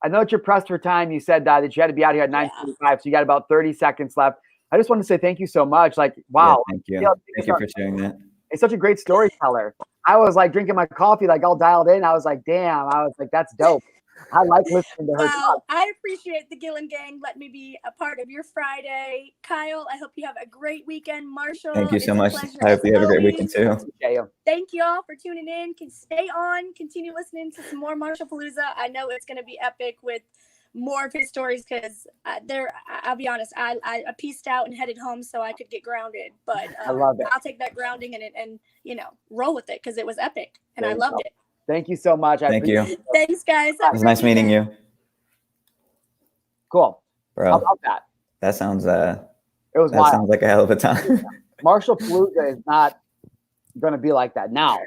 I know that you're pressed for time. You said that you had to be out here at 9:45, so you got about 30 seconds left. I just want to say thank you so much. Like, wow. Yeah, thank you for sharing that. It's such a great storyteller. I was like drinking my coffee, like all dialed in. I was like, damn. I was like, that's dope. I like listening to her talk. I appreciate the Gillen Gang. Let me be a part of your Friday. Kyle, I hope you have a great weekend. Marshall, thank you so much. I hope you have a great weekend too. Thank you all for tuning in. Stay on. Continue listening to some more Marshall Palooza. I know it's going to be epic with more of his stories because I'll be honest, I pieced out and headed home so I could get grounded. But I love it. I'll take that grounding and roll with it because it was epic and I loved it. Thank you so much. Thank you. Thanks, guys. It was nice meeting you. Cool. Bro, how about that? That sounds sounds like a hell of a time. Marshall Palooza is not going to be like that now.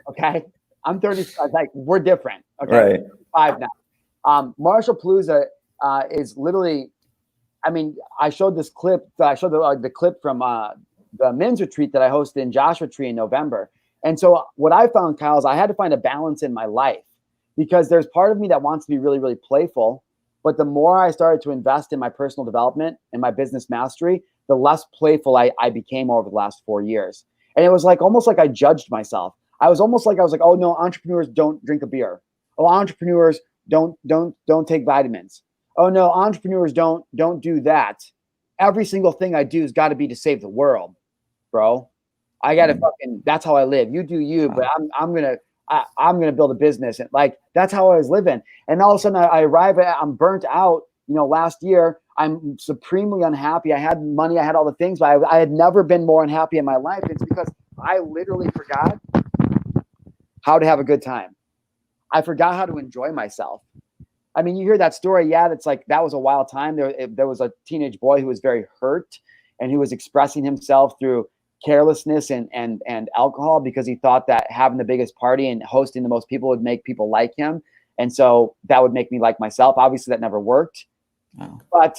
Okay. I'm 30. Like, we're different. Okay. Right. 5 now. Marshall Palooza is literally, I mean, I showed this clip. I showed the clip from the men's retreat that I hosted in Joshua Tree in November. And so what I found, Kyle, is I had to find a balance in my life because there's part of me that wants to be really, really playful. But the more I started to invest in my personal development and my business mastery, the less playful I became over the last 4 years. And it was like almost like I judged myself. I was like, oh no, entrepreneurs don't drink a beer. Oh, entrepreneurs don't take vitamins. Oh no, entrepreneurs don't do that. Every single thing I do has got to be to save the world, bro. I gotta fucking. That's how I live. You do you, but I'm gonna build a business, and like that's how I was living. And all of a sudden, I arrive at. I'm burnt out. Last year I'm supremely unhappy. I had money, I had all the things, but I had never been more unhappy in my life. It's because I literally forgot how to have a good time. I forgot how to enjoy myself. I mean, you hear that story, yeah, that's like that was a wild time. There was a teenage boy who was very hurt, and who was expressing himself through carelessness and alcohol because he thought that having the biggest party and hosting the most people would make people like him. And so that would make me like myself. Obviously that never worked. Oh. But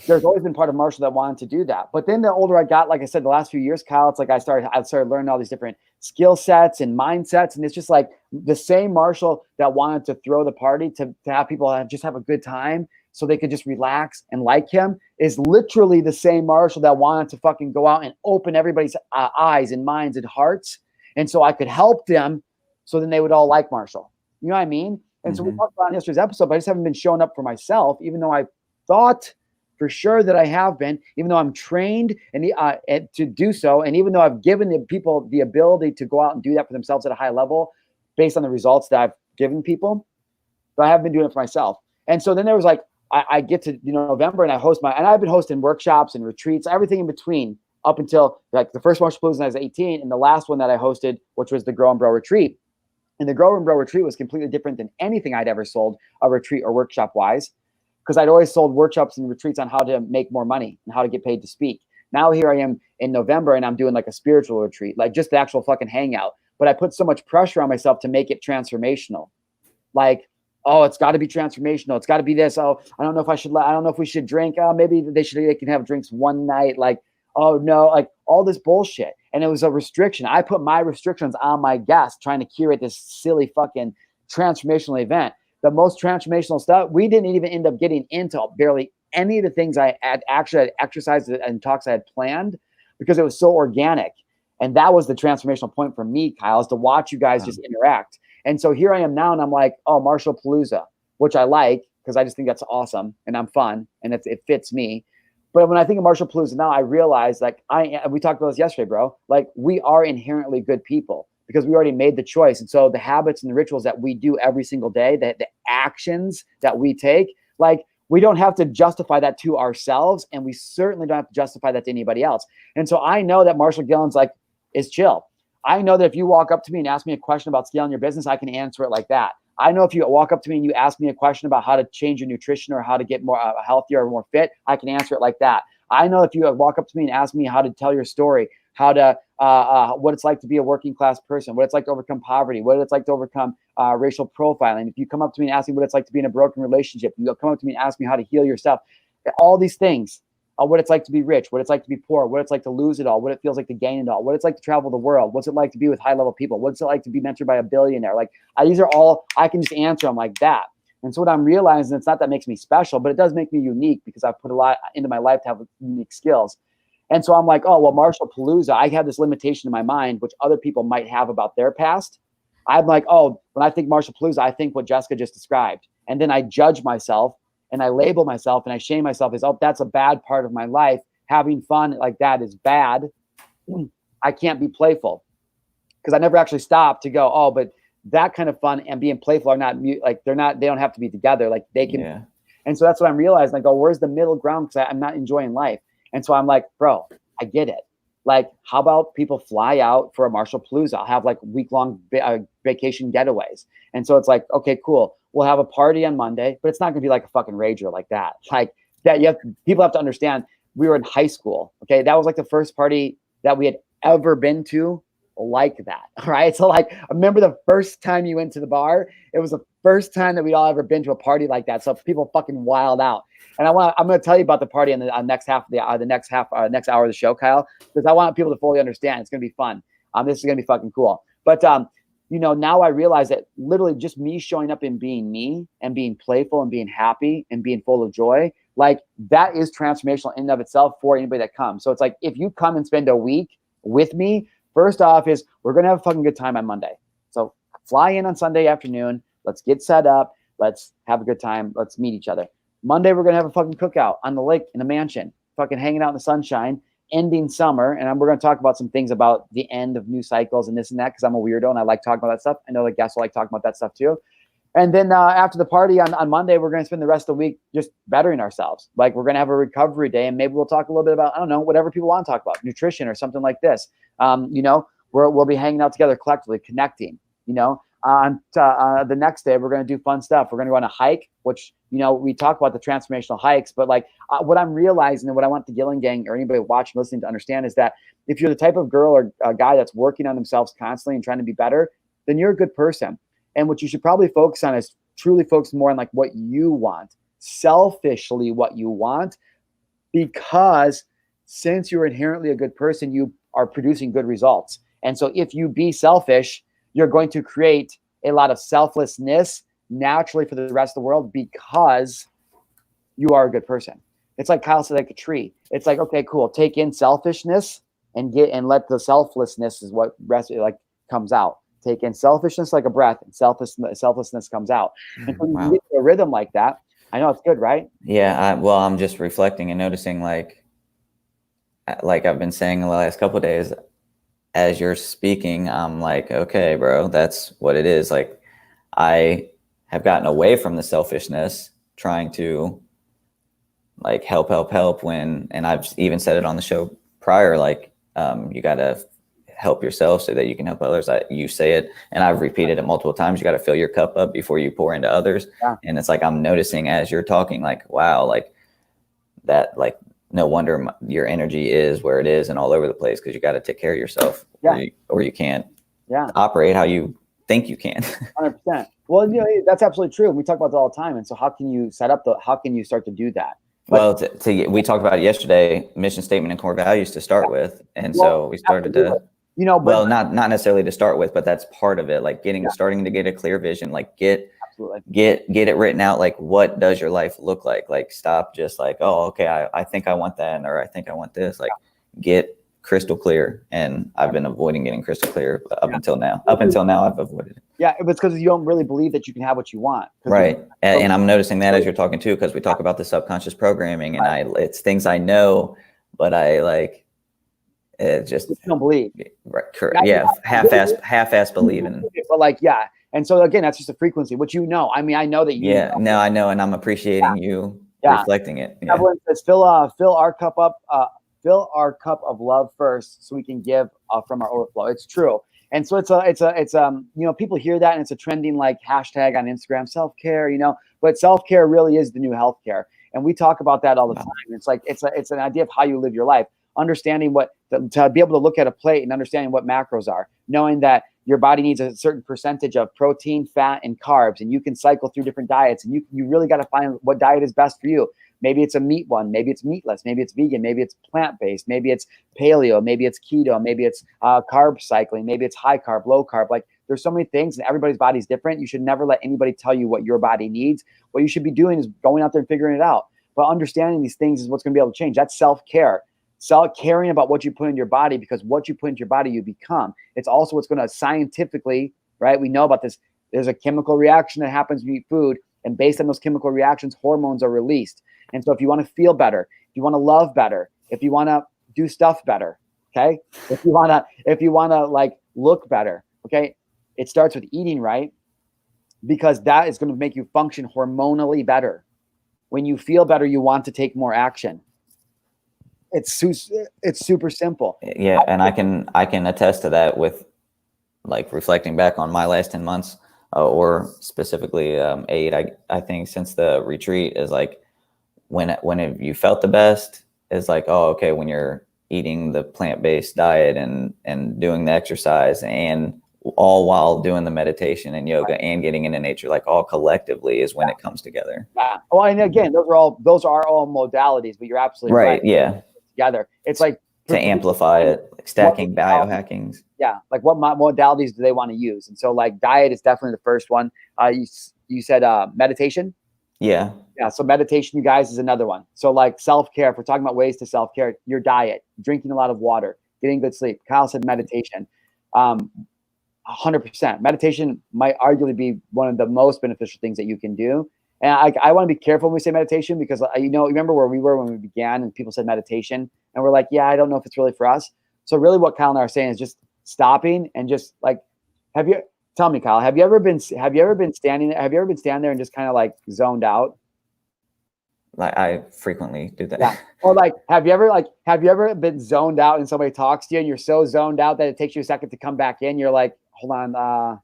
there's always been part of Marshall that wanted to do that. But then the older I got, like I said, the last few years, Kyle, it's like I started learning all these different skill sets and mindsets. And it's just like the same Marshall that wanted to throw the party to have people just have a good time so they could just relax and like him is literally the same Marshall that wanted to fucking go out and open everybody's eyes and minds and hearts. And so I could help them so then they would all like Marshall. You know what I mean? And so we talked about in yesterday's episode, but I just haven't been showing up for myself, even though I thought for sure that I have been, even though I'm trained and to do so. And even though I've given the people the ability to go out and do that for themselves at a high level based on the results that I've given people, but I haven't been doing it for myself. And so then there was like, I get to November and I've been hosting workshops and retreats, everything in between up until like the first Marshall Palooza when I was 18 and the last one that I hosted, which was the Grow and Bro retreat. And the Grow and Bro retreat was completely different than anything I'd ever sold a retreat or workshop wise, because I'd always sold workshops and retreats on how to make more money and how to get paid to speak. Now here I am in November and I'm doing like a spiritual retreat, like just the actual fucking hangout. But I put so much pressure on myself to make it transformational. Like, oh, it's got to be transformational. It's got to be this. Oh, I don't know if we should drink. Oh, maybe they can have drinks one night. Like, oh no, like all this bullshit. And it was a restriction. I put my restrictions on my guests trying to curate this silly fucking transformational event. The most transformational stuff, we didn't even end up getting into barely any of the things I had actually exercised and talks I had planned because it was so organic. And that was the transformational point for me, Kyle, is to watch you guys just interact. And so here I am now, and I'm like, oh, Marshall Palooza, which I like because I just think that's awesome and I'm fun and it fits me. But when I think of Marshall Palooza now, I realize like we talked about this yesterday, bro. Like we are inherently good people because we already made the choice. And so the habits and the rituals that we do every single day, the actions that we take, like we don't have to justify that to ourselves, and we certainly don't have to justify that to anybody else. And so I know that Marshall Gillen's like is chill. I know that if you walk up to me and ask me a question about scaling your business, I can answer it like that. I know if you walk up to me and you ask me a question about how to change your nutrition or how to get more healthier or more fit, I can answer it like that. I know if you walk up to me and ask me how to tell your story, how to what it's like to be a working class person, what it's like to overcome poverty, what it's like to overcome racial profiling. If you come up to me and ask me what it's like to be in a broken relationship, you come up to me and ask me how to heal yourself, all these things. What it's like to be rich, what it's like to be poor, what it's like to lose it all, what it feels like to gain it all, what it's like to travel the world, what's it like to be with high level people, what's it like to be mentored by a billionaire. Like these are all, I can just answer them like that. And so what I'm realizing, it's not that makes me special, but it does make me unique because I've put a lot into my life to have unique skills. And so I'm like, oh, well, Marshall Palooza, I have this limitation in my mind, which other people might have about their past. I'm like, oh, when I think Marshall Palooza, I think what Jessica just described. And then I judge myself and I label myself and I shame myself as, oh, that's a bad part of my life. Having fun like that is bad. I can't be playful because I never actually stopped to go, oh, but that kind of fun and being playful are not like, they don't have to be together. Like they can. Yeah. And so that's what I'm realizing. I go, where's the middle ground? Because I'm not enjoying life. And so I'm like, bro, I get it. Like, how about people fly out for a Marshall Palooza? I'll have like week-long vacation getaways. And so it's like, okay, cool. We'll have a party on Monday, but it's not going to be like a fucking rager like that. Like that, people have to understand we were in high school. Okay. That was like the first party that we had ever been to like that. Right. So like, I remember the first time you went to the bar, it was the first time that we'd all ever been to a party like that. So people fucking wild out. And I'm going to tell you about the party in the next half of the next hour of the show, Kyle, because I want people to fully understand. It's going to be fun. This is going to be fucking cool. But, now I realize that literally just me showing up and being me and being playful and being happy and being full of joy, like that is transformational in and of itself for anybody that comes. So it's like, if you come and spend a week with me, first off is we're going to have a fucking good time on Monday. So fly in on Sunday afternoon. Let's get set up. Let's have a good time. Let's meet each other. Monday, we're going to have a fucking cookout on the lake in a mansion, fucking hanging out in the sunshine, ending summer. And we're going to talk about some things about the end of new cycles and this and that, because I'm a weirdo and I like talking about that stuff. I know the guests will like talking about that stuff too. And then after the party on Monday, we're going to spend the rest of the week just bettering ourselves. Like we're going to have a recovery day and maybe we'll talk a little bit about, I don't know, whatever people want to talk about, nutrition or something like this. We'll be hanging out together collectively, connecting, on the next day, we're going to do fun stuff. We're going to go on a hike, which, we talk about the transformational hikes, but like what I'm realizing and what I want the Gillen Gang or anybody watching, listening to understand is that if you're the type of girl or a guy that's working on themselves constantly and trying to be better, then you're a good person. And what you should probably focus on is truly focus more on like what you want, selfishly what you want, because since you're inherently a good person, you are producing good results. And so if you be selfish, you're going to create a lot of selflessness naturally for the rest of the world because you are a good person. It's like Kyle said, like a tree. It's like, okay, cool. Take in selfishness and let the selflessness is what rest like comes out. Take in selfishness like a breath, and selflessness comes out. And when you get a rhythm like that, I know it's good, right? Yeah. I'm just reflecting and noticing, like I've been saying the last couple of days, as you're speaking, I'm like, okay, bro, that's what it is. Like, I have gotten away from the selfishness, trying to like help when, and I've even said it on the show prior, like, you got to help yourself so that you can help others. You say it, and I've repeated it multiple times. You got to fill your cup up before you pour into others. Yeah. And it's like, I'm noticing as you're talking, like, wow, like that, like, no wonder your energy is where it is and all over the place, because you got to take care of yourself, or you can't operate how you think you can. 100%. Well, that's absolutely true. We talk about that all the time. And so how can you how can you start to do that? Well, we talked about it yesterday, mission statement and core values to start with. And so we started to, not necessarily to start with, but that's part of it. Like starting to get a clear vision, like get it written out. Like, what does your life look like? Like, stop just like, oh, okay, I think I want that, or I think I want this. Like, get crystal clear. And I've been avoiding getting crystal clear until now. Up until now, I've avoided it. Yeah, it's because you don't really believe that you can have what you want. Right. And I'm noticing that as you're talking too, because we talk about the subconscious programming, and it's things I know, but I like it just don't believe. Right. Correct. Yeah. Half-ass believing. But like, yeah. And so again, that's just a frequency, which I mean, I know that you know. No, I know, and I'm appreciating you reflecting it. Yeah. Evelyn says, fill our cup up, fill our cup of love first, so we can give from our overflow. It's true. And so it's you know, people hear that and it's a trending like hashtag on Instagram, self-care, you know, but self-care really is the new healthcare. And we talk about that all the time. It's like, it's an idea of how you live your life, understanding to be able to look at a plate and understanding what macros are, knowing that your body needs a certain percentage of protein, fat, and carbs, and you can cycle through different diets, and you really got to find what diet is best for you. Maybe it's a meat one, maybe it's meatless, maybe it's vegan, maybe it's plant-based, maybe it's paleo, maybe it's keto, maybe it's carb cycling, maybe it's high carb, low carb. Like there's so many things and everybody's body is different. You should never let anybody tell you what your body needs. What you should be doing is going out there and figuring it out. But understanding these things is what's going to be able to change. That's self-care. Caring about what you put in your body, because what you put into your body, you become. It's also what's going to scientifically, right? We know about this. There's a chemical reaction that happens when you eat food. And based on those chemical reactions, hormones are released. And so if you want to feel better, if you want to love better, if you want to do stuff better, okay? If you want to like look better, okay? It starts with eating right, because that is going to make you function hormonally better. When you feel better, you want to take more action. It's super simple. Yeah, and I can attest to that with like reflecting back on my last 10 months or specifically 8. I think since the retreat is like when you felt the best is like, oh, okay, when you're eating the plant-based diet and doing the exercise and all while doing the meditation and yoga and getting into nature, like all collectively is when it comes together. Yeah. Well, and again, those are all modalities, but you're absolutely right. Yeah. Together. It's like to amplify it, like stacking biohackings. Yeah. Like what modalities do they want to use? And so like diet is definitely the first one. You said meditation. Yeah. Yeah. So meditation, you guys, is another one. So like self-care, if we're talking about ways to self-care, your diet, drinking a lot of water, getting good sleep. Kyle said meditation. 100%. Meditation might arguably be one of the most beneficial things that you can do. And I want to be careful when we say meditation, because you know, remember where we were when we began and people said meditation and we're like, yeah, I don't know if it's really for us. So really what Kyle and I are saying is just stopping and just like, tell me, Kyle, have you ever been standing there and just kind of like zoned out? Like I frequently do that. Yeah. Or like, have you ever been zoned out and somebody talks to you and you're so zoned out that it takes you a second to come back in? You're like, hold on,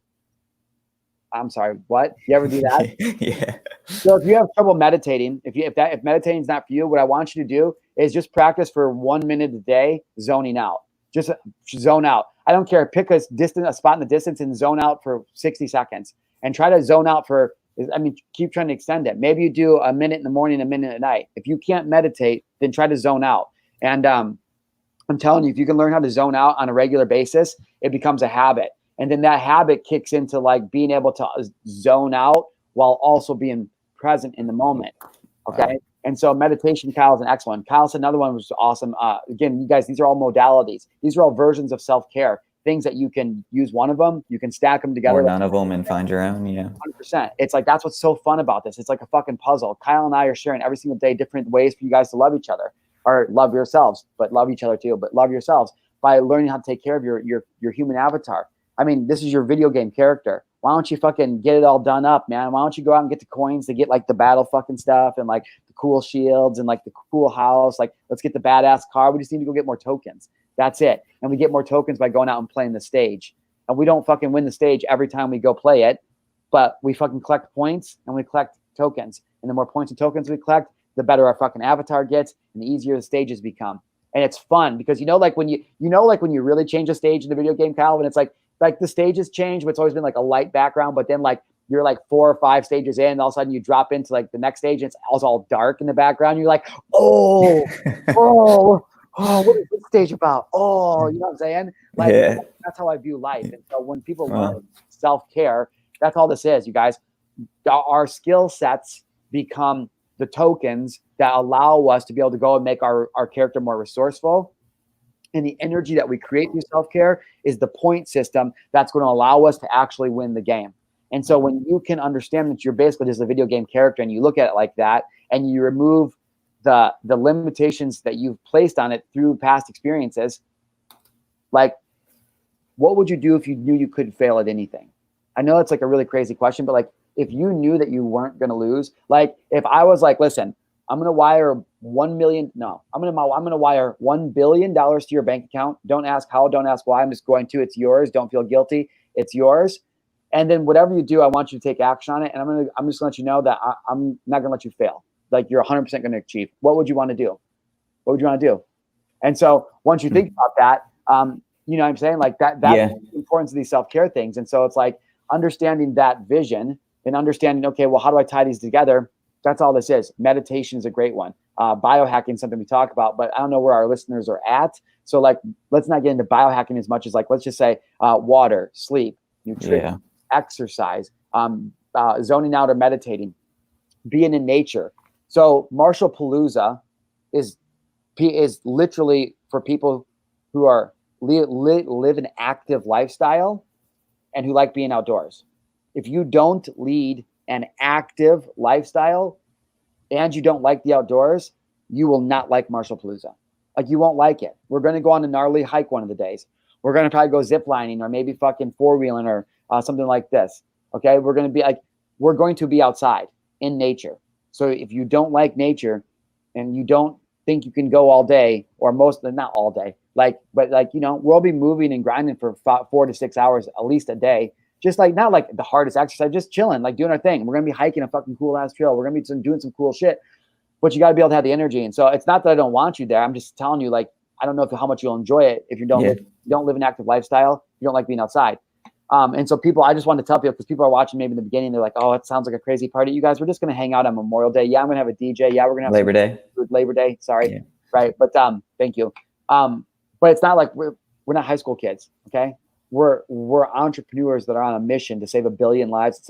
I'm sorry, what? You ever do that? Yeah. So if you have trouble meditating, if meditating is not for you, what I want you to do is just practice for 1 minute a day, zoning out. Just zone out. I don't care. Pick a spot in the distance and zone out for 60 seconds and try to zone out for, keep trying to extend it. Maybe you do a minute in the morning, a minute at night. If you can't meditate, then try to zone out. And I'm telling you, if you can learn how to zone out on a regular basis, it becomes a habit. And then that habit kicks into like being able to zone out while also being present in the moment. Okay. Wow. And so meditation, Kyle, is an excellent. Kyle said another one, which was awesome. Again, you guys, these are all modalities. These are all versions of self-care, things that you can use one of them, you can stack them together. Or none of them and find your own. Yeah. 100%. It's like, that's what's so fun about this. It's like a fucking puzzle. Kyle and I are sharing every single day different ways for you guys to love each other, or love yourselves, but love each other too, but love yourselves by learning how to take care of your human avatar. I mean, this is your video game character. Why don't you fucking get it all done up, man? Why don't you go out and get the coins to get like the battle fucking stuff and like the cool shields and like the cool house? Like, let's get the badass car. We just need to go get more tokens. That's it. And we get more tokens by going out and playing the stage. And we don't fucking win the stage every time we go play it, but we fucking collect points and we collect tokens. And the more points and tokens we collect, the better our fucking avatar gets and the easier the stages become. And it's fun because like when you really change a stage in the video game, Calvin, it's like the stages change, but it's always been like a light background. But then like you're like 4 or 5 stages in, and all of a sudden you drop into like the next stage, and it's all dark in the background. You're like, what is this stage about? Oh, you know what I'm saying? Like, yeah. That's how I view life. And so when people learn self-care, that's all this is, you guys. Our skill sets become the tokens that allow us to be able to go and make our character more resourceful. And the energy that we create through self-care is the point system that's going to allow us to actually win the game. And so when you can understand that you're basically just a video game character and you look at it like that and you remove the limitations that you've placed on it through past experiences, like what would you do if you knew you couldn't fail at anything? I know it's like a really crazy question, but like if you knew that you weren't going to lose, like if I was like, listen, I'm going to wire $1 million. No, I'm going to wire $1 billion to your bank account. Don't ask how, don't ask why. I'm just going to, it's yours. Don't feel guilty. It's yours. And then whatever you do, I want you to take action on it. And I'm just going to let you know that I'm not going to let you fail. Like you're 100% going to achieve. What would you want to do? What would you want to do? And so once you think about that, you know what I'm saying? Like that's the importance of these self-care things. And so it's like understanding that vision and understanding, okay, well, how do I tie these together? That's all this is. Meditation is a great one. Biohacking is something we talk about, but I don't know where our listeners are at. So like, let's not get into biohacking as much as like, let's just say water, sleep, nutrition, exercise, zoning out or meditating, being in nature. So Marshall Palooza is literally for people who are live an active lifestyle and who like being outdoors. If you don't lead an active lifestyle and you don't like the outdoors, you will not like Marshall Palooza. Like you won't like it. We're going to go on a gnarly hike one of the days. We're going to probably go zip lining or maybe fucking four-wheeling or something like this. Okay. We're going to be outside in nature. So if you don't like nature and you don't think you can go all day or not all day, but we'll be moving and grinding for 4 to 6 hours, at least a day. Just like, not like the hardest exercise, just chilling, like doing our thing. We're going to be hiking a fucking cool ass trail. We're going to be doing some cool shit, but you got to be able to have the energy. And so it's not that I don't want you there. I'm just telling you, like, I don't know how much you'll enjoy it if you don't live an active lifestyle. You don't like being outside. And so I just want to tell people, because people are watching maybe in the beginning, they're like, oh, it sounds like a crazy party. You guys, we're just going to hang out on Memorial Day. Yeah, I'm going to have a DJ. Yeah, we're going to have Labor Day. Sorry. Yeah. Right. But thank you. But it's not like we're not high school kids. Okay. We're entrepreneurs that are on a mission to save 1 billion lives,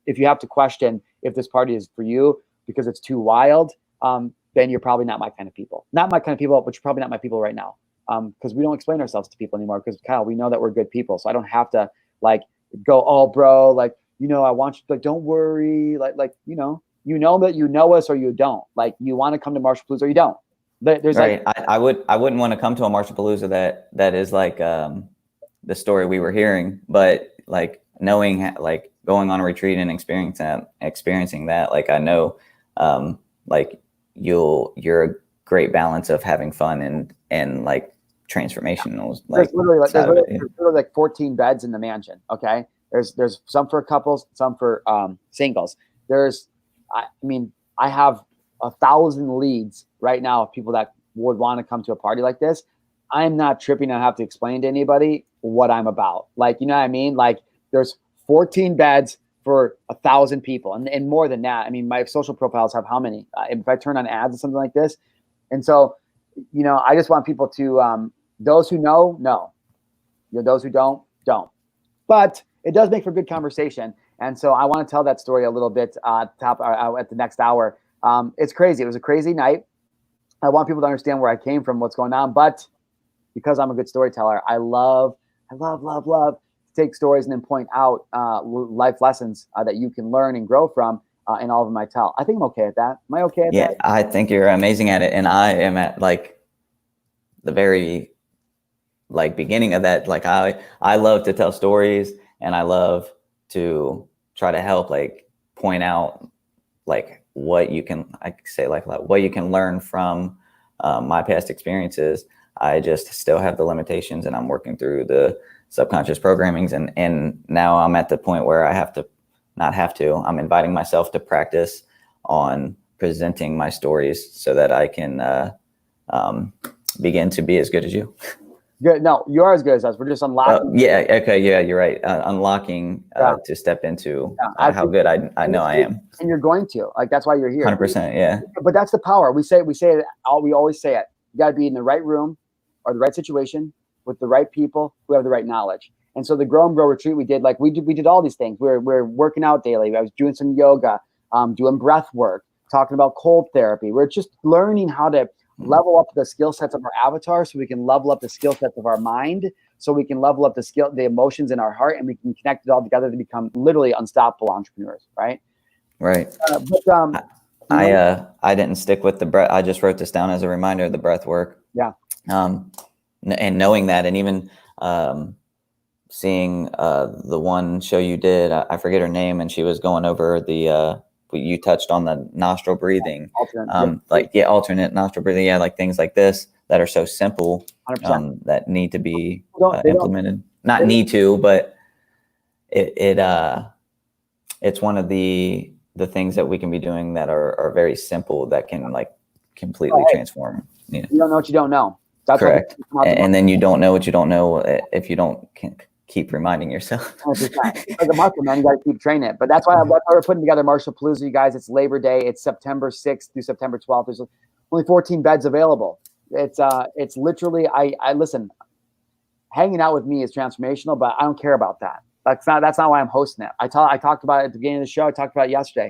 If you have to question if this party is for you because it's too wild, then you're probably not my kind of people. Not my kind of people, but you're probably not my people right now. Because we don't explain ourselves to people anymore. Because Kyle, we know that we're good people, so I don't have to like go, oh, bro, like I want you to, like, don't worry, like that you know us or you don't. Like you want to come to Marshall Palooza or you don't. There's right. I wouldn't want to come to a Marshall Palooza that is like the story we were hearing, but like knowing, like going on a retreat and experiencing that, like I know, like you're a great balance of having fun and like transformational. Like there's literally like 14 beds in the mansion. Okay, there's some for couples, some for singles. I have 1,000 leads right now of people that would want to come to a party like this. I'm not tripping. I have to explain to anybody what I'm about. Like, you know what I mean? Like there's 14 beds for 1,000 people and more than that. I mean, my social profiles have how many? If I turn on ads or something like this. And so, I just want people to, those who know. Those who don't. But it does make for good conversation. And so I want to tell that story a little bit at the next hour. It's crazy. It was a crazy night. I want people to understand where I came from, what's going on. But because I'm a good storyteller, I love to take stories and then point out life lessons that you can learn and grow from in all of them I tell. I think I'm okay at that. Am I okay at that? Yeah, I think you're amazing at it. And I am at like the very like beginning of that. Like I love to tell stories and I love to try to help like point out like what you can, I say like what you can learn from my past experiences. I just still have the limitations and I'm working through the subconscious programmings. And now I'm at the point where I I'm inviting myself to practice on presenting my stories so that I can begin to be as good as you. Good. No, you are as good as us. We're just unlocking. Yeah. Okay. Yeah, you're right. Unlocking to step into how good I know I am. And you're going to, like, that's why you're here. 100%. Yeah. But that's the power. We say it. We always say it. You got to be in the right room or the right situation with the right people who have the right knowledge. And so the Grow and Grow retreat we did all these things. We're working out daily. I was doing some yoga, doing breath work, talking about cold therapy. We're just learning how to level up the skill sets of our avatar so we can level up the skill sets of our mind, so we can level up the emotions in our heart, and we can connect it all together to become literally unstoppable entrepreneurs, right? Right. I didn't stick with the breath. I just wrote this down as a reminder of the breath work. Yeah. And knowing that, and even seeing the one show you did, I forget her name, and she was going over the you touched on the nostril breathing, alternate, alternate nostril breathing. Yeah. Like things like this that are so simple, 100%. that need to be They implemented. Not need to, but it's one of the things that we can be doing that are very simple that can like completely transform. You don't know what you don't know. That's correct. And then you don't know what you don't know if you don't keep reminding yourself. 100%. As a muscle man, you got to keep training it. But that's why we're putting together Marshal Palooza, you guys. It's Labor Day. It's September 6th through September 12th. There's only 14 beds available. It's literally, I listen, hanging out with me is transformational, but I don't care about that. That's not why I'm hosting it. I talked about it at the beginning of the show. I talked about it yesterday.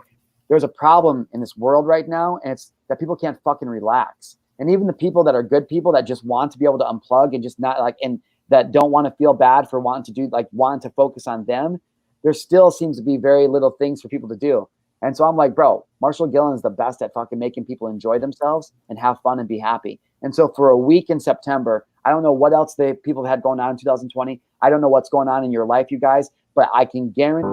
There's a problem in this world right now, and it's that people can't fucking relax. And even the people that are good people that just want to be able to unplug and just not like, and that don't want to feel bad for wanting to focus on them, there still seems to be very little things for people to do. And so I'm like, bro, Marshal Gillen is the best at fucking making people enjoy themselves and have fun and be happy. And so for a week in September, I don't know what else people have had going on in 2020. I don't know what's going on in your life, you guys, but I can guarantee.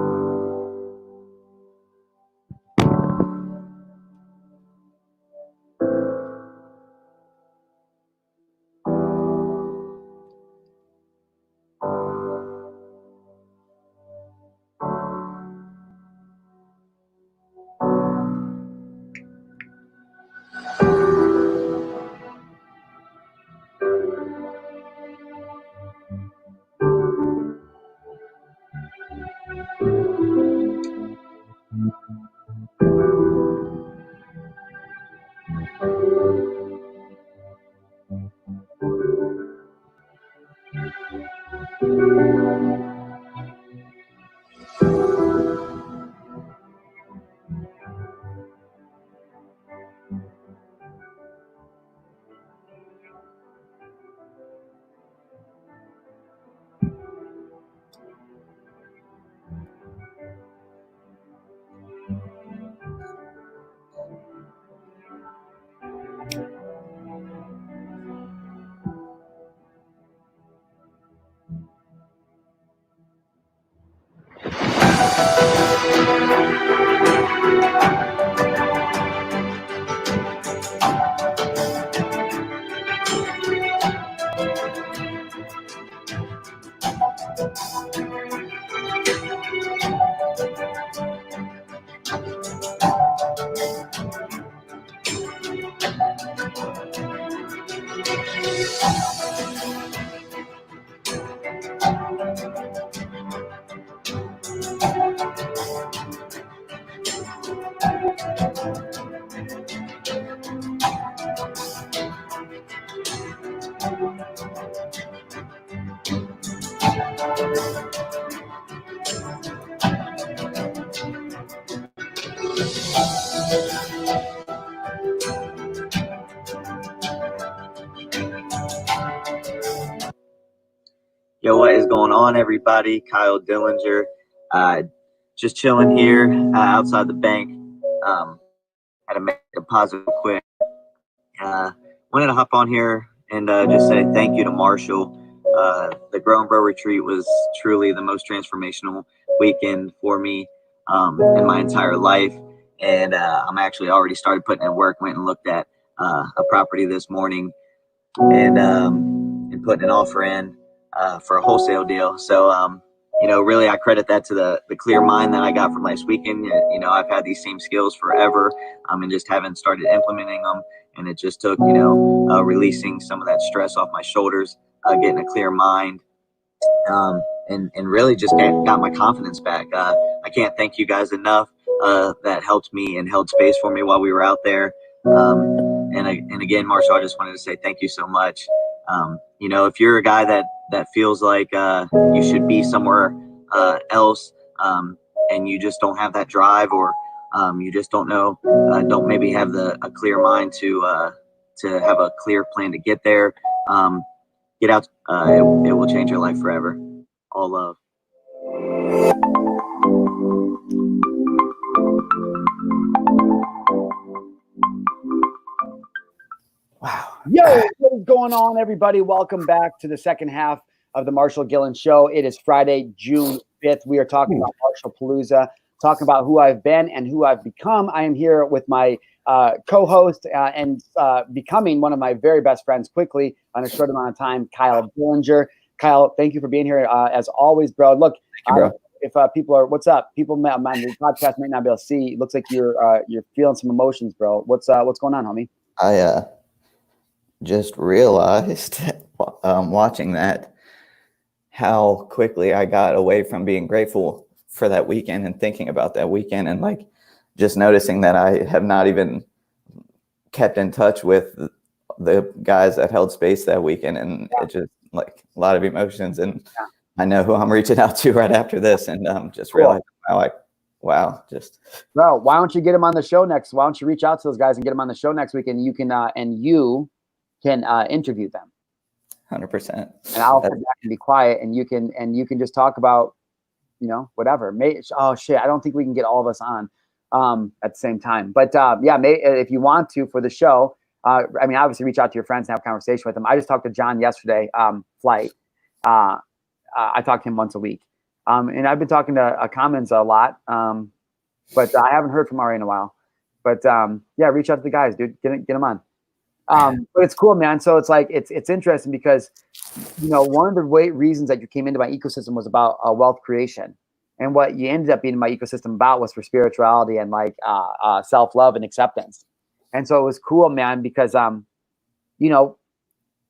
Yo, what is going on, everybody? Kyle Dillinger, just chilling here outside the bank. Had to make a deposit quick. Wanted to hop on here and just say thank you to Marshall. The Grow and Bro retreat was truly the most transformational weekend for me in my entire life. And I'm actually already started putting in work. Went and looked at a property this morning and putting an offer in for a wholesale deal. So, really I credit that to the clear mind that I got from last weekend. I've had these same skills forever and just haven't started implementing them. And it just took, releasing some of that stress off my shoulders, getting a clear mind, and really just got my confidence back. I can't thank you guys enough. That helped me and held space for me while we were out there. And again, Marshall, I just wanted to say thank you so much. If you're a guy that feels like you should be somewhere else, and you just don't have that drive, or you just don't know, don't maybe have a clear mind to have a clear plan to get there, get out. It will change your life forever. All love. Wow. Yo, what is going on, everybody? Welcome back to the second half of the Marshal Gillen Show. It is Friday, June 5th. We are talking about Marshal Palooza. talking about who I've been and who I've become. I am here with my co-host and becoming one of my very best friends quickly on a short amount of time, Kyle Dillinger. Kyle, thank you for being here as always, bro. Look, Thank you, bro. If people are, what's up? People on the podcast might not be able to see. It looks like you're feeling some emotions, bro. What's going on, homie? I just realized watching that how quickly I got away from being grateful for that weekend and thinking about that weekend, and like just noticing that I have not even kept in touch with the guys that held space that weekend, and it just like a lot of emotions, and I know who I'm reaching out to right after this, and just realized how like, wow, just bro, why don't you get him on the show next? Why don't you reach out to those guys and get them on the show next week, and you can interview them. 100%. And I'll sit back and be quiet, and you can just talk about, whatever. Oh shit, I don't think we can get all of us on at the same time. But if you want to for the show, I mean, obviously reach out to your friends and have a conversation with them. I just talked to John yesterday, Flight. I talk to him once a week. And I've been talking to Commons a lot, but I haven't heard from Ari in a while. But reach out to the guys, dude. Get them on. But it's cool, man. So it's like it's interesting because one of the reasons that you came into my ecosystem was about wealth creation, and what you ended up being in my ecosystem about was for spirituality and like self-love and acceptance. And so it was cool, man, because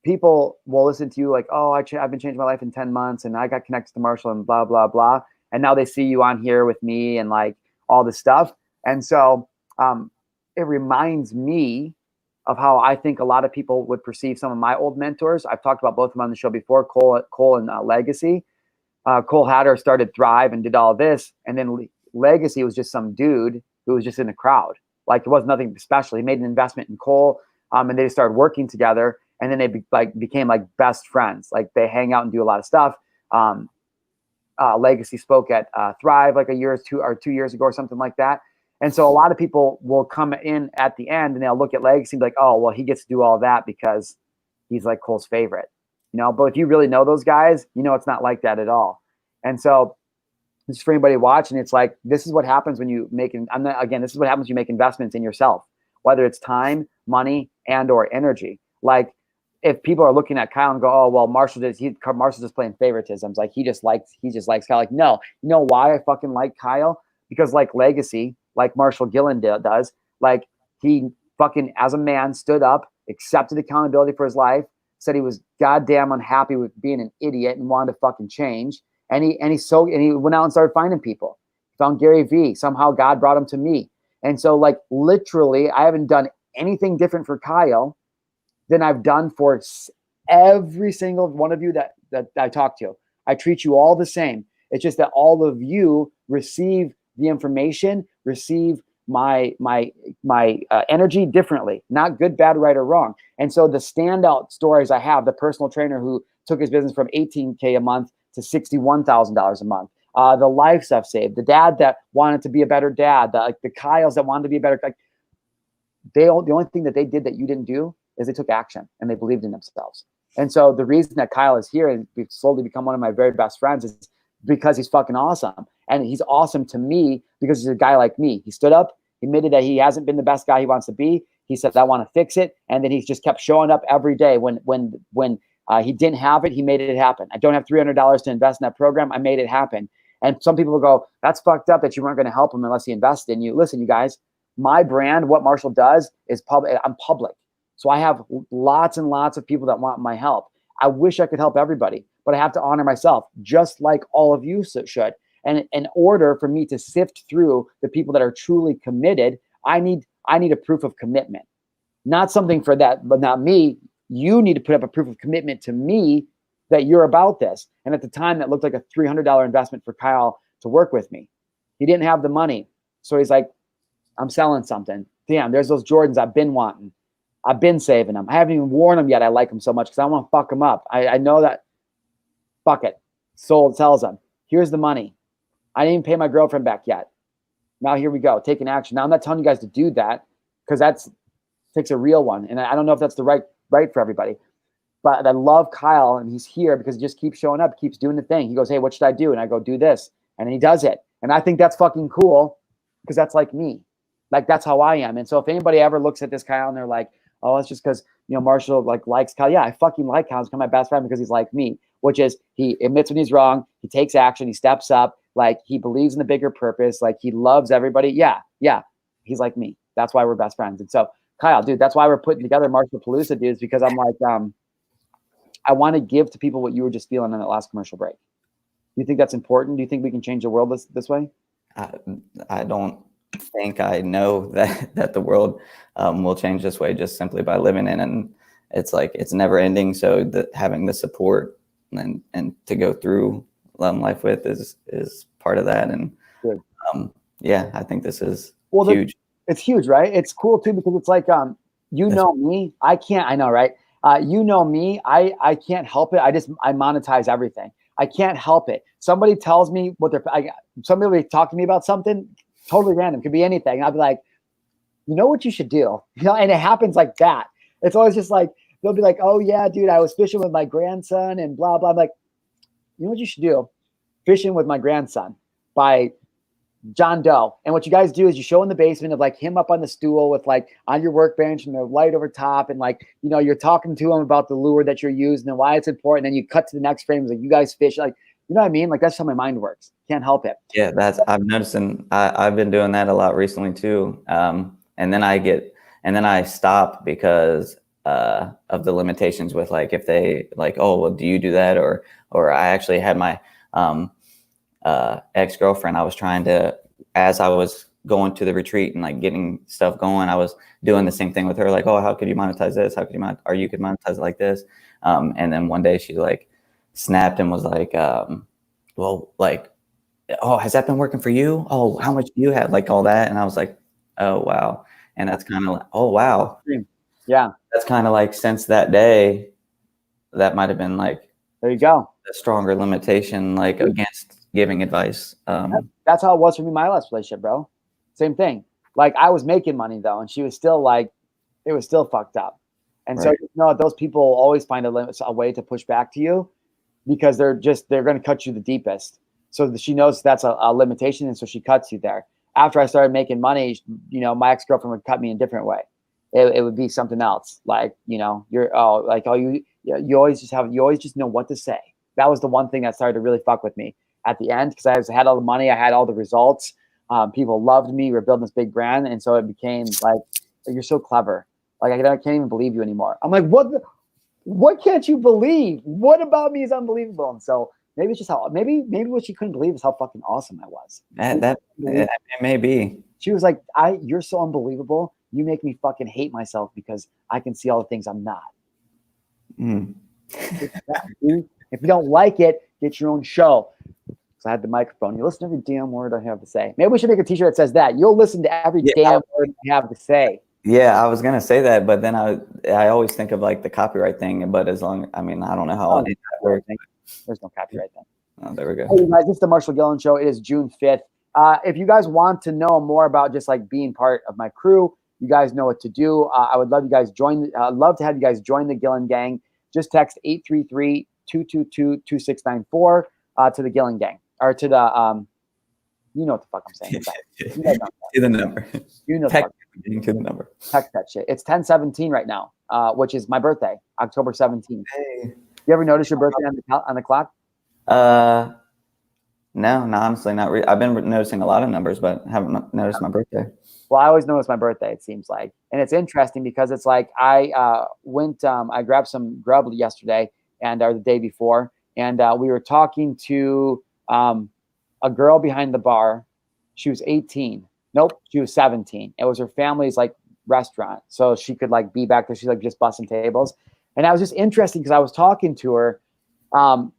people will listen to you like, oh, I've been changing my life in 10 months and I got connected to Marshall and blah, blah, blah. And now they see you on here with me and like all this stuff. And so it reminds me of how I think a lot of people would perceive some of my old mentors. I've talked about both of them on the show before, Cole and Legacy. Cole Hatter started Thrive and did all this. And then Legacy was just some dude who was just in the crowd. Like it was nothing special. He made an investment in Cole and they started working together. And then they became like best friends. Like they hang out and do a lot of stuff. Legacy spoke at Thrive like a year or 2 years ago or something like that. And so a lot of people will come in at the end and they'll look at Legacy and be like, oh, well, he gets to do all that because he's like Cole's favorite, But if you really know those guys, it's not like that at all. And so just for anybody watching, it's like this is what happens when you make. This is what happens when you make investments in yourself, whether it's time, money, and or energy. Like if people are looking at Kyle and go, oh well, Marshall's just playing favoritisms. Like he just likes Kyle. Like no, you know why I fucking like Kyle? Because like Legacy, like Marshal Gillen does, like he fucking as a man stood up, accepted accountability for his life, said he was goddamn unhappy with being an idiot and wanted to fucking change. And he went out and started finding people. He found Gary Vee. Somehow God brought him to me. And so like literally, I haven't done anything different for Kyle than I've done for every single one of you that I talk to. I treat you all the same. It's just that all of you receive the information, receive my energy differently, not good, bad, right, or wrong. And so the standout stories I have, the personal trainer who took his business from $18K a month to $61,000 a month, the lives I've saved, the dad that wanted to be a better dad, the Kyles that wanted to be a better, the only thing that they did that you didn't do is they took action and they believed in themselves. And so the reason that Kyle is here and we've slowly become one of my very best friends is because he's fucking awesome. And he's awesome to me because he's a guy like me. He stood up, he admitted that he hasn't been the best guy he wants to be. He said, I want to fix it. And then he's just kept showing up every day. When he didn't have it, he made it happen. I don't have $300 to invest in that program. I made it happen. And some people will go, that's fucked up that you weren't going to help him unless he invested in you. Listen, you guys, my brand, what Marshall does is public. I'm public. So I have lots and lots of people that want my help. I wish I could help everybody, but I have to honor myself, just like all of you should. And in order for me to sift through the people that are truly committed, I need a proof of commitment, not something for that, but not me. You need to put up a proof of commitment to me that you're about this. And at the time, that looked like a $300 investment for Kyle to work with me. He didn't have the money. So he's like, I'm selling something. Damn, there's those Jordans I've been wanting. I've been saving them. I haven't even worn them yet. I like them so much because I want to fuck them up. I know that. Fuck it. Sold, sells them. Here's the money. I didn't even pay my girlfriend back yet. Now here we go, taking action. Now I'm not telling you guys to do that because that takes a real one. And I don't know if that's the right for everybody. But I love Kyle and he's here because he just keeps showing up, keeps doing the thing. He goes, hey, what should I do? And I go, do this. And he does it. And I think that's fucking cool because that's like me. Like, that's how I am. And so if anybody ever looks at this Kyle and they're like, oh, it's just because, you know, Marshall like likes Kyle. Yeah, I fucking like Kyle. He's my best friend because he's like me, which is he admits when he's wrong. He takes action. He steps up. Like, he believes in the bigger purpose. Like, he loves everybody. Yeah. He's like me. That's why we're best friends. And so, Kyle, dude, that's why we're putting together Marshall Palooza, dudes, because I'm like, I want to give to people what you were just feeling in that last commercial break. Do you think that's important? Do you think we can change the world this way? I don't think I know that the world will change this way just simply by living in, and it's like it's never ending. So having the support and to go through life with is part of that. And yeah, I think this is huge. It's huge, right? It's cool too because it's like you know me. I know, right? You know me. I can't help it. I monetize everything. I can't help it. Somebody tells me somebody will talk to me about something totally random. Could be anything. I'll be like, you know what you should do? You know, and it happens like that. It's always just like, they'll be like, oh yeah, dude, I was fishing with my grandson and blah, blah. I'm like, you know what you should do? Fishing with My Grandson by John Doe. And what you guys do is you show in the basement of like him up on the stool with like on your workbench and the light over top. And like, you know, you're talking to him about the lure that you're using and why it's important. And then you cut to the next frame. It's like, you guys fish. Like, you know what I mean? Like, that's how my mind works. Can't help it. Yeah, I've noticed, and I've been doing that a lot recently too. And then I stop because of the limitations with like, if they like, oh, well, do you do that? Or I actually had my ex-girlfriend, I was trying to, as I was going to the retreat and like getting stuff going, I was doing the same thing with her. Like, oh, how could you monetize this? How could you you could monetize it like this? And then one day she like snapped and was like, well, like, oh, has that been working for you? Oh, how much do you have? Like all that. And I was like, oh, wow. And that's kind of like, oh, wow. Yeah. That's kind of like, since that day, that might've been like, there you go. A stronger limitation, like against giving advice. That's how it was for me, my last relationship, bro. Same thing. Like, I was making money though, and she was still like, it was still fucked up. And right. So, you know, those people always find a way to push back to you because they're going to cut you the deepest. So she knows that's a limitation. And so she cuts you there. After I started making money, you know, my ex-girlfriend would cut me a different way. It would be something else. Like, you know, you always just know what to say. That was the one thing that started to really fuck with me at the end, because I had all the money, I had all the results. People loved me. We were building this big brand. And so it became like, you're so clever. Like, I can't even believe you anymore. I'm like, what can't you believe? What about me is unbelievable? And so maybe it's just maybe what she couldn't believe is how fucking awesome I was. It may be. She was like, you're so unbelievable. You make me fucking hate myself because I can see all the things I'm not. If you don't like it, get your own show. So I had the microphone. You listen to every damn word I have to say. Maybe we should make a t-shirt that says that. You'll listen to every damn word I have to say. Yeah, I was gonna say that, but then I always think of like the copyright thing. But I don't know how that works. There's no copyright thing. Oh, there we go. Hey, you guys, this is the Marshal Gillen Show. It is June 5th. If you guys want to know more about just like being part of my crew, you guys know what to do. I would love you guys love to have you guys join the Gillen Gang. Just text 833-222-2694 to the Gillen Gang, or to the you know what the fuck I'm saying. To the number. You know, text to the number. Text that shit. It's 10/17 right now, which is my birthday, October 17th. Hey. You ever notice your birthday on the clock? No, honestly, not really. I've been noticing a lot of numbers, but haven't noticed my birthday. Well, I always notice my birthday, it seems like. And it's interesting because it's like I grabbed some grub yesterday or the day before, and we were talking to a girl behind the bar. She was 18. Nope, she was 17. It was her family's like restaurant. So she could like be back there. She's like just bussing tables. And that was just interesting because I was talking to her, asking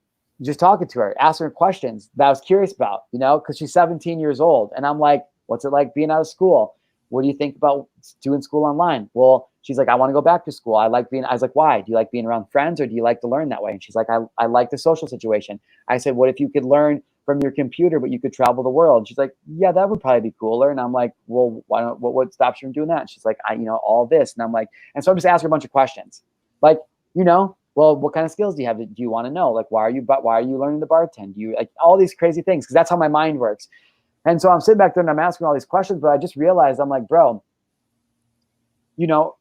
her questions that I was curious about, you know, because she's 17 years old. And I'm like, what's it like being out of school? What do you think about doing school online? Well, she's like, I want to go back to school. I was like, why? Do you like being around friends, or do you like to learn that way? And she's like, I like the social situation. I said, what if you could learn from your computer, but you could travel the world? She's like, yeah, that would probably be cooler. And I'm like, well, what stops you from doing that? And she's like, all this. And I'm like, and so I'm just asking her a bunch of questions. Like, you know, well, what kind of skills do you have? Do you want to know? Like, why are you learning to bartend? Do you like all these crazy things? Because that's how my mind works. And so I'm sitting back there and I'm asking all these questions, but I just realized, I'm like, bro, you know,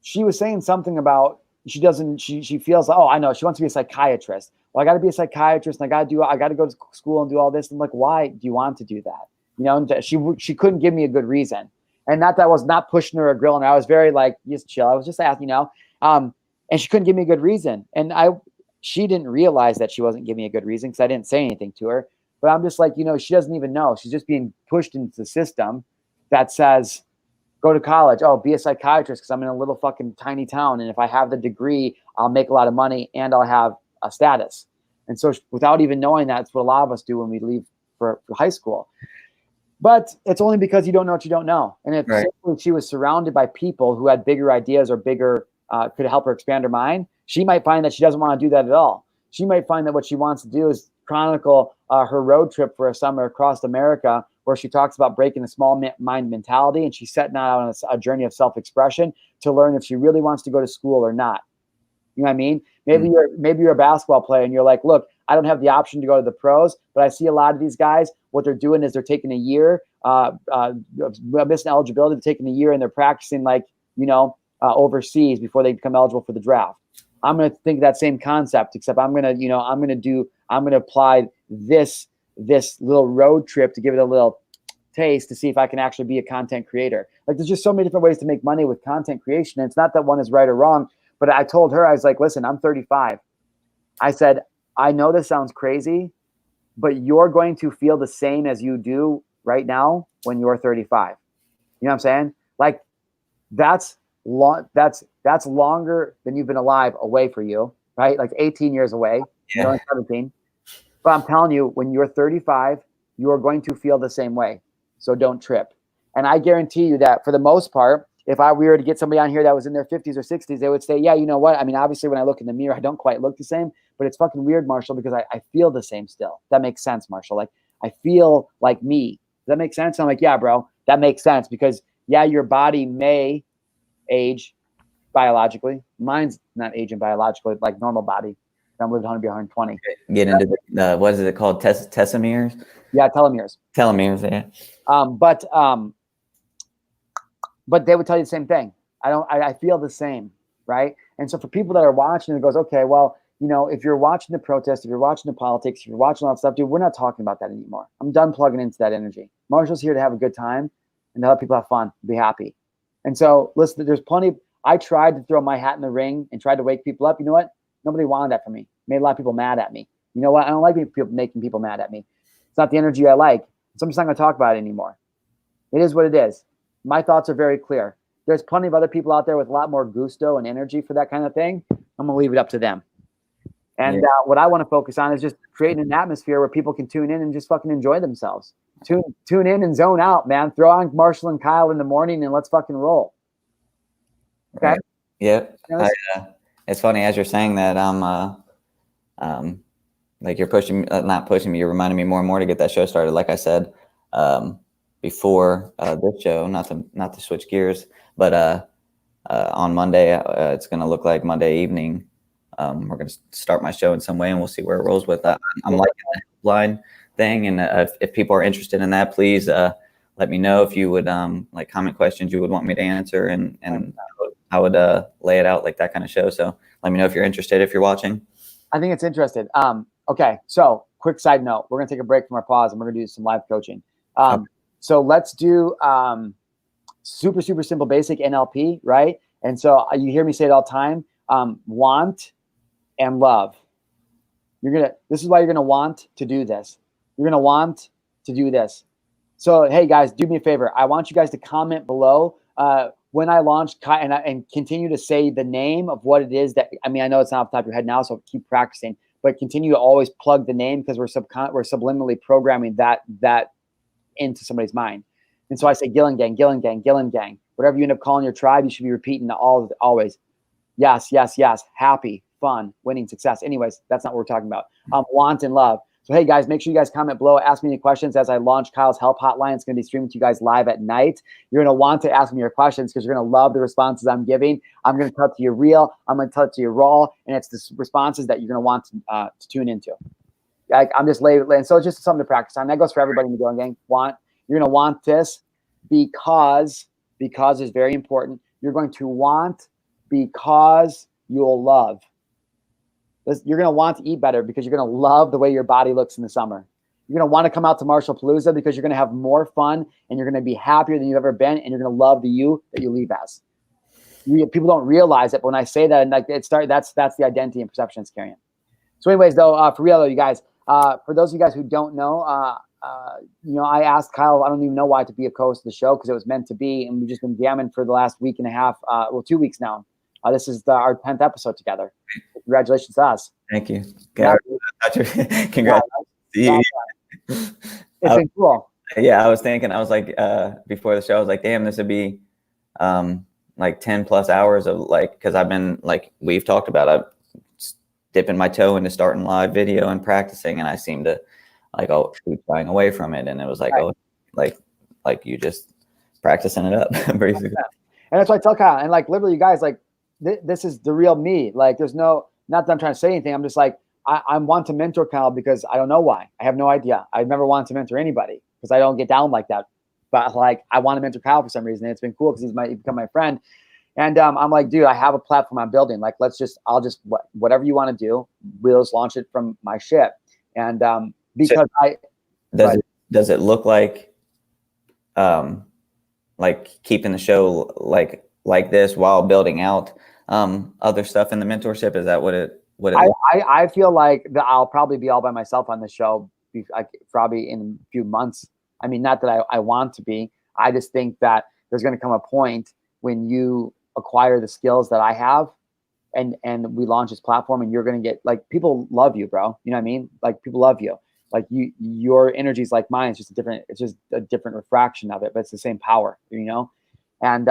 she was saying something about she feels, oh, I know, she wants to be a psychiatrist. Well, I got to be a psychiatrist and I got to go to school and do all this. I'm like, why do you want to do that? You know, and she couldn't give me a good reason. And not that I was not pushing her or grilling her. I was very like, just chill. I was just asking, you know, and she couldn't give me a good reason. And she didn't realize that she wasn't giving me a good reason because I didn't say anything to her. But I'm just like, you know, she doesn't even know. She's just being pushed into the system that says, go to college. Oh, be a psychiatrist because I'm in a little fucking tiny town. And if I have the degree, I'll make a lot of money and I'll have a status. And so without even knowing that, it's what a lot of us do when we leave for high school. But it's only because you don't know what you don't know. And if she was surrounded by people who had bigger ideas or bigger, could help her expand her mind, she might find that she doesn't want to do that at all. She might find that what she wants to do is chronicle her road trip for a summer across America, where she talks about breaking the small mind mentality, and she's setting out on a journey of self-expression to learn if she really wants to go to school or not. You know what I mean? Maybe you're a basketball player and you're like, look, I don't have the option to go to the pros, but I see a lot of these guys, what they're doing is they're taking a year, missing eligibility, they're taking a year and they're practicing like, you know, overseas before they become eligible for the draft. I'm going to think that same concept, except I'm going to apply this little road trip to give it a little taste to see if I can actually be a content creator. Like, there's just so many different ways to make money with content creation. And it's not that one is right or wrong, but I told her, I was like, listen, I'm 35. I said, I know this sounds crazy, but you're going to feel the same as you do right now when you're 35. You know what I'm saying? Like, that's longer than you've been alive away for you, right? Like 18 years away, Yeah. You're 17. But I'm telling you, when you're 35, you are going to feel the same way. So don't trip. And I guarantee you that for the most part, if we were to get somebody on here that was in their 50s or 60s, they would say, yeah, you know what? I mean, obviously when I look in the mirror, I don't quite look the same, but it's fucking weird, Marshall, because I feel the same still. That makes sense, Marshall. Like, I feel like me. Does that make sense? And I'm like, yeah, bro, that makes sense because yeah, your body may age biologically. Mine's not aging biologically like normal body. I'm living 100 to 120. Get into the what is it called? Telomeres? Yeah, telomeres. Telomeres, yeah. But they would tell you the same thing. I feel the same, right? And so for people that are watching, it goes, okay, well, you know, if you're watching the protest, if you're watching the politics, if you're watching all that stuff, dude, we're not talking about that anymore. I'm done plugging into that energy. Marshall's here to have a good time and to let people have fun, be happy. And so, listen, there's plenty. I tried to throw my hat in the ring and tried to wake people up. You know what? Nobody wanted that from me. Made a lot of people mad at me. You know what? I don't like making people mad at me. It's not the energy I like. So I'm just not going to talk about it anymore. It is what it is. My thoughts are very clear. There's plenty of other people out there with a lot more gusto and energy for that kind of thing. I'm going to leave it up to them. And what I want to focus on is just creating an atmosphere where people can tune in and just fucking enjoy themselves. Tune in and zone out, man. Throw on Marshall and Kyle in the morning and let's fucking roll. Okay? Right. Yep. It's funny as you're saying that. Like you're pushing, not pushing me. You're reminding me more and more to get that show started. Like I said before this show, not to switch gears, but on Monday, it's going to look like Monday evening. We're going to start my show in some way, and we'll see where it rolls with that. I'm liking the line thing, and if people are interested in that, please let me know if you would like comment questions you would want me to answer, and I would lay it out like that kind of show. So let me know if you're interested, if you're watching. I think it's interested. Okay, so quick side note, we're going to take a break from our pause, and we're going to do some live coaching. Okay. So let's do super simple basic NLP, right? And so you hear me say it all the time. Want and love. This is why you're gonna want to do this. You're gonna want to do this. So hey guys, do me a favor. I want you guys to comment below when I launch and continue to say the name of what it is that, I mean, I know it's not off the top of your head now, so keep practicing, but continue to always plug the name because we're subliminally programming that into somebody's mind. And so I say Gillen Gang, Gillen Gang, Gillen Gang. Whatever you end up calling your tribe, you should be repeating always. Yes. Happy, fun, winning, success. Anyways, that's not what we're talking about. Want and love. So, hey, guys, make sure you guys comment below. Ask me any questions as I launch Kyle's Help Hotline. It's going to be streaming to you guys live at night. You're going to want to ask me your questions because you're going to love the responses I'm giving. I'm going to tell it to you real. I'm going to tell it to you raw. And it's the responses that you're going to want to tune into. Like I'm just and so it's just something to practice on. That goes for everybody in the Gillen Gang. You're gonna want this because is very important. You're going to want because you'll love. You're gonna want to eat better because you're gonna love the way your body looks in the summer. You're gonna want to come out to Marshall Palooza because you're gonna have more fun and you're gonna be happier than you've ever been, and you're gonna love the you that you leave as. People don't realize it, but when I say that, and like that's the identity and perception it's carrying. So, anyways, though, for real, though, you guys, for those of you guys who don't know, I asked Kyle, I don't even know why, to be a co-host of the show because it was meant to be, and we've just been jamming for the last week and a half, 2 weeks now. This is our 10th episode together. Congratulations to us. Thank you. Congrats. It's been cool. Yeah, I was like, before the show, I was like, damn, this would be like 10 plus hours of like, because I've been like, we've talked about, I'm dipping my toe into starting live video and practicing, and I seem to like, keep shying away from it. And it was like, right. like you just practicing it up, basically. And that's why I tell Kyle, and like literally, you guys, like this is the real me. Like there's not that I'm trying to say anything. I'm just like, I want to mentor Kyle because I don't know why. I have no idea. I've never wanted to mentor anybody because I don't get down like that. But like, I want to mentor Kyle for some reason. And it's been cool because he's become my friend. And I'm like, dude, I have a platform I'm building. Like, whatever you want to do, we'll just launch it from my ship. And because does it look like keeping the show like this while building out other stuff in the mentorship? Is that what it I feel like that I'll probably be all by myself on the show, probably in a few months. I mean, not that I want to be. I just think that there's going to come a point when you acquire the skills that I have, and we launch this platform, and you're going to get like, people love you, bro. You know what I mean? Like people love you. Like your energy is like mine. It's just a different refraction of it, but it's the same power, you know? And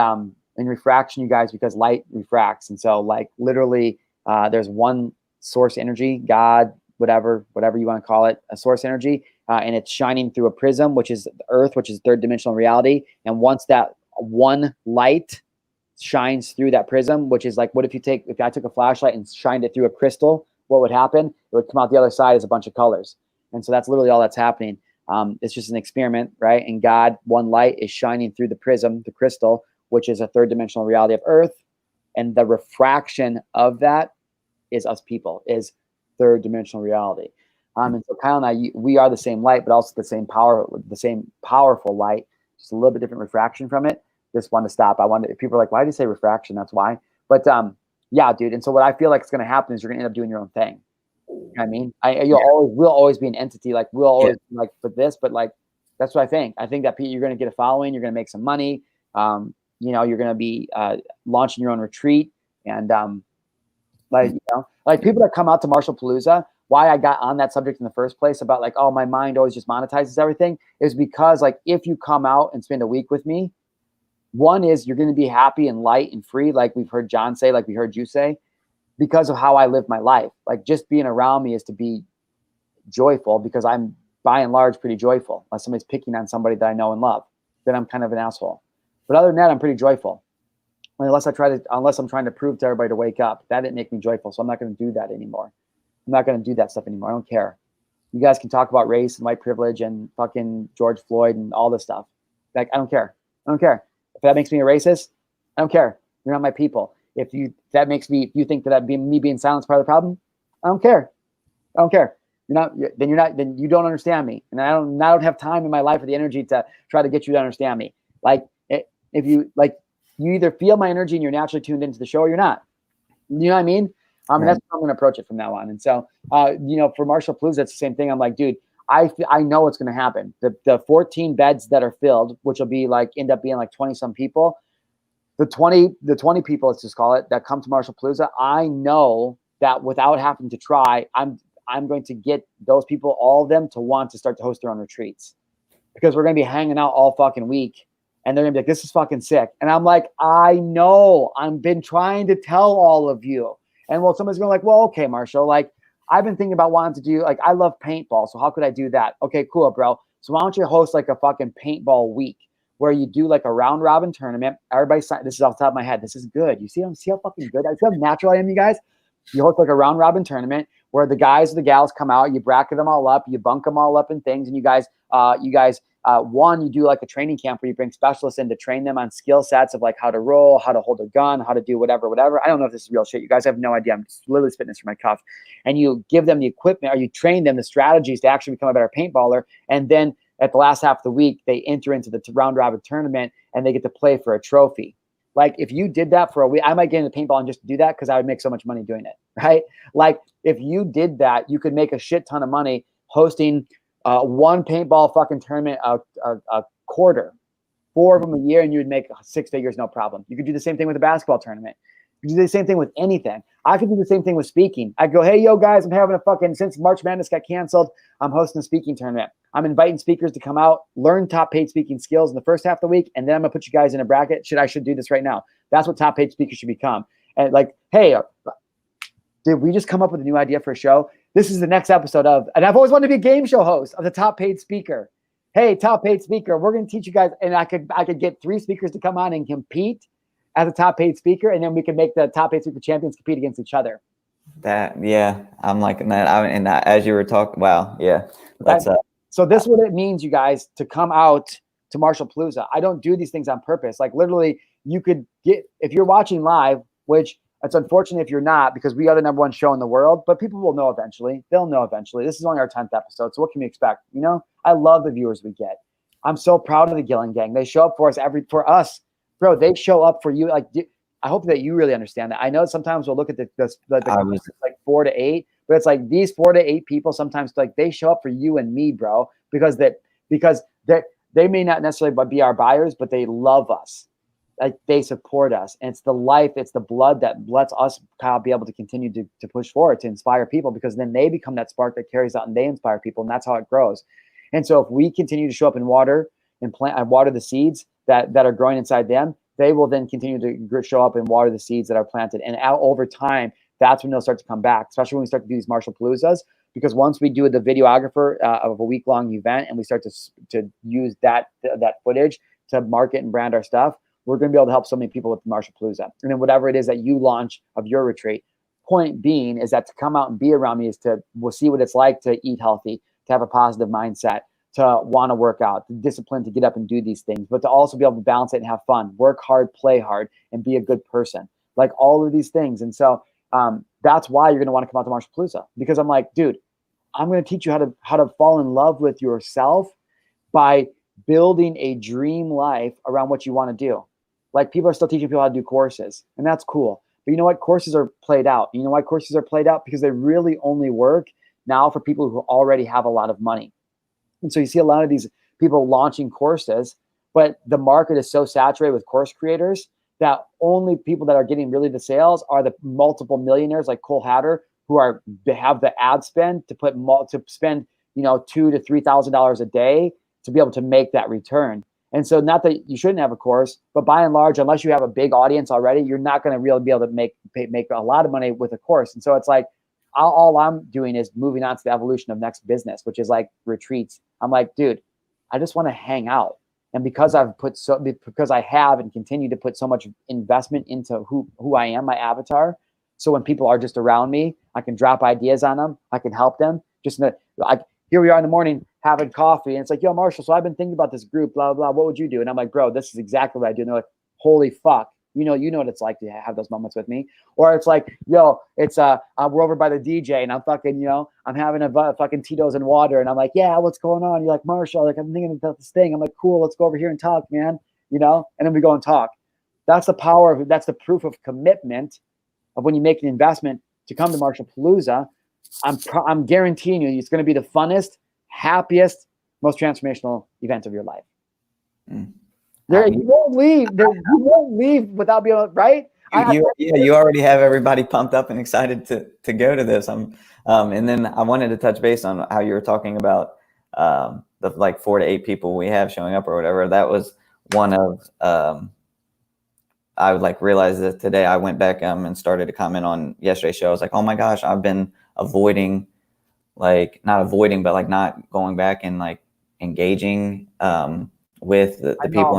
in refraction, you guys, because light refracts. And so like literally there's one source energy, God, whatever you want to call it, a source energy, and it's shining through a prism, which is the earth, which is third dimensional reality. And once that one light shines through that prism, which is like, if I took a flashlight and shined it through a crystal, what would happen? It would come out the other side as a bunch of colors. And so that's literally all that's happening. It's just an experiment, right? And God, one light is shining through the prism, the crystal, which is a third dimensional reality of earth. And the refraction of that is us people, is third dimensional reality. And so Kyle and I, we are the same light, but also the same power, the same powerful light, just a little bit different refraction from it. Just wanted to stop. People are like, why do you say refraction? That's why. But yeah, dude. And so what I feel like is going to happen is you're going to end up doing your own thing. You know what I mean? We'll always be an entity. Like we'll always like for this, but like, that's what I think. I think that you're going to get a following. You're going to make some money. You're going to be launching your own retreat. And like people that come out to Marshall Palooza, why I got on that subject in the first place about like, oh, my mind always just monetizes everything, is because like, if you come out and spend a week with me, one is you're going to be happy and light and free. Like we've heard John say, like we heard you say, because of how I live my life. Like just being around me is to be joyful, because I'm by and large pretty joyful. Unless somebody's picking on somebody that I know and love, then I'm kind of an asshole. But other than that, I'm pretty joyful. Unless I'm trying to prove to everybody to wake up. That didn't make me joyful. So I'm not going to do that anymore. I'm not going to do that stuff anymore. I don't care. You guys can talk about race and white privilege and fucking George Floyd and all this stuff. Like, I don't care. I don't care. If that makes me a racist, I don't care. You're not my people. If you think that me being silent is part of the problem, I don't care. I don't care. Then you don't understand me. And I don't have time in my life or the energy to try to get you to understand me. Like if you either feel my energy and you're naturally tuned into the show, or you're not. You know what I mean? Right. That's how I'm going to approach it from now on. And so, for Marshall Palooza, it's the same thing. I'm like, dude, I know what's going to happen. The 14 beds that are filled, which will be end up being like 20 some people. The 20 people, let's just call it, that come to Marshall Palooza, I know that without having to try, I'm going to get those people, all of them, to want to start to host their own retreats, because we're going to be hanging out all fucking week. And they're going to be like, this is fucking sick. And I'm like, I know. I've been trying to tell all of you. And somebody's going like, well, okay, Marshall, like, I've been thinking about wanting to do, like, I love paintball. So how could I do that? Okay, cool, bro. So why don't you host like a fucking paintball week where you do like a round robin tournament? Everybody sign. This is off the top of my head. This is good. You see how fucking good I feel, how natural I am, you guys? You host like a round robin tournament where the guys or the gals come out, you bracket them all up, you bunk them all up in things, and you guys, you do like a training camp where you bring specialists in to train them on skill sets of like how to roll, how to hold a gun, how to do whatever. I don't know if this is real shit. You guys have no idea. I'm just literally spitting this from my cuff. And you give them the equipment, or you train them the strategies to actually become a better paintballer. And then at the last half of the week, they enter into the round robin tournament and they get to play for a trophy. Like if you did that for a week, I might get into paintball and just do that because I would make so much money doing it, right? Like if you did that, you could make a shit ton of money hosting one paintball fucking tournament a quarter, 4 of them a year, and you would make 6 figures, no problem. You could do the same thing with a basketball tournament. You could do the same thing with anything. I could do the same thing with speaking. I go, hey, yo, guys, I'm having a fucking, since March Madness got canceled, I'm hosting a speaking tournament. I'm inviting speakers to come out, learn top paid speaking skills in the first half of the week, and then I'm gonna put you guys in a bracket. I should do this right now. That's what top paid speakers should become. And like, hey, did we just come up with a new idea for a show? This is the next episode of, and I've always wanted to be a game show host of the top paid speaker. Hey, top paid speaker, we're gonna teach you guys, and I could get 3 speakers to come on and compete as a top paid speaker, and then we can make the top paid speaker champions compete against each other. I'm liking that. As you were talking, wow, yeah. That's so this is what it means, you guys, to come out to Marshall Palooza. I don't do these things on purpose. Like literally, you could get, if you're watching live, which it's unfortunate if you're not, because we are the #1 show in the world, but people will know eventually. They'll know eventually. This is only our 10th episode, so what can we expect? You know, I love the viewers we get. I'm so proud of the Gillen Gang. They show up for us, bro. They show up for you. Like, I hope that you really understand that. I know sometimes we'll look at the like 4 to 8, but it's like these 4 to 8 people sometimes like they show up for you and me, bro, because they may not necessarily be our buyers, but they love us. Like they support us, and it's the life, it's the blood that lets us kind of be able to continue to push forward, to inspire people, because then they become that spark that carries out and they inspire people, and that's how it grows. And so if we continue to show up and water and plant and water the seeds that are growing inside them, they will then continue to show up and water the seeds that are planted. And over time, that's when they'll start to come back, especially when we start to do these Marshall Paloozas, because once we do the videographer of a week-long event and we start to use that footage to market and brand our stuff, we're going to be able to help so many people with the Marshall Palooza. And then whatever it is that you launch of your retreat, point being is that to come out and be around me we'll see what it's like to eat healthy, to have a positive mindset, to want to work out, the discipline to get up and do these things, but to also be able to balance it and have fun, work hard, play hard, and be a good person. Like all of these things. And so that's why you're going to want to come out to Marshall Palooza, because I'm like, dude, I'm going to teach you how to fall in love with yourself by building a dream life around what you want to do. Like people are still teaching people how to do courses, and that's cool. But you know what? Courses are played out. You know why courses are played out? Because they really only work now for people who already have a lot of money. And so you see a lot of these people launching courses, but the market is so saturated with course creators that only people that are getting really the sales are the multiple millionaires like Cole Hatter, who have the ad spend to spend $2,000 to $3,000 a day to be able to make that return. And so not that you shouldn't have a course, but by and large, unless you have a big audience already, you're not going to really be able to make a lot of money with a course. And so it's like, all I'm doing is moving on to the evolution of next business, which is like retreats. I'm like, dude, I just want to hang out. And because I have and continue to put so much investment into who I am, my avatar. So when people are just around me, I can drop ideas on them. I can help them. Here we are in the morning having coffee, and it's like, yo, Marshall, so I've been thinking about this group, blah, blah, blah. What would you do? And I'm like, bro, this is exactly what I do. And they're like, holy fuck. You know what it's like to have those moments with me. Or it's like, yo, it's we're over by the DJ and I'm fucking, I'm having a fucking Tito's and water. And I'm like, yeah, what's going on? You're like, Marshall, like I'm thinking about this thing. I'm like, cool, let's go over here and talk, man. And then we go and talk. That's the power of, that's the proof of commitment of when you make an investment to come to Marshall Palooza. I'm guaranteeing you it's going to be the funnest, happiest, most transformational event of your life. You won't leave. You won't leave without being right. You already have everybody pumped up and excited to go to this. And then I wanted to touch base on how you were talking about the like 4 to 8 people we have showing up or whatever. That was one of I would like realize that today I went back and started to comment on yesterday's show. I was like, oh my gosh, I've been avoiding, like not avoiding, but like not going back and like engaging with the people.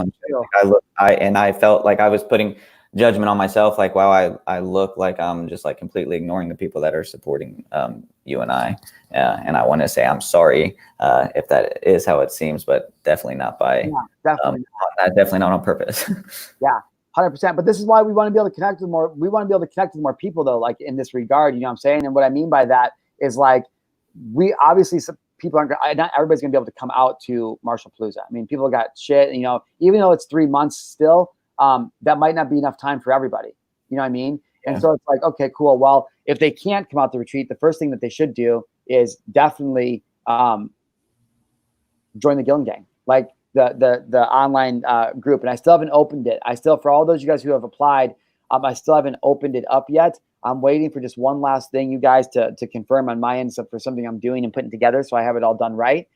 And I felt like I was putting judgment on myself, like, wow, I look like I'm just like completely ignoring the people that are supporting you and I. And I want to say I'm sorry if that is how it seems, but definitely not by definitely not on purpose. Yeah, 100%. But this is why we want to be able to connect with more. We want to be able to connect with more people, though, like in this regard. You know what I'm saying? And what I mean by that is like we obviously some people aren't. Not everybody's gonna be able to come out to Marshall Palooza. I mean, people got shit. You know, even though it's 3 months still, that might not be enough time for everybody. You know what I mean? And so it's like, okay, cool. Well, if they can't come out to retreat, the first thing that they should do is definitely join the Gillen Gang, like the online group. And I still haven't opened it. I still, for all those you guys who have applied, I still haven't opened it up yet. I'm waiting for just one last thing, you guys, to confirm on my end, so for something I'm doing and putting together, so I have it all done right.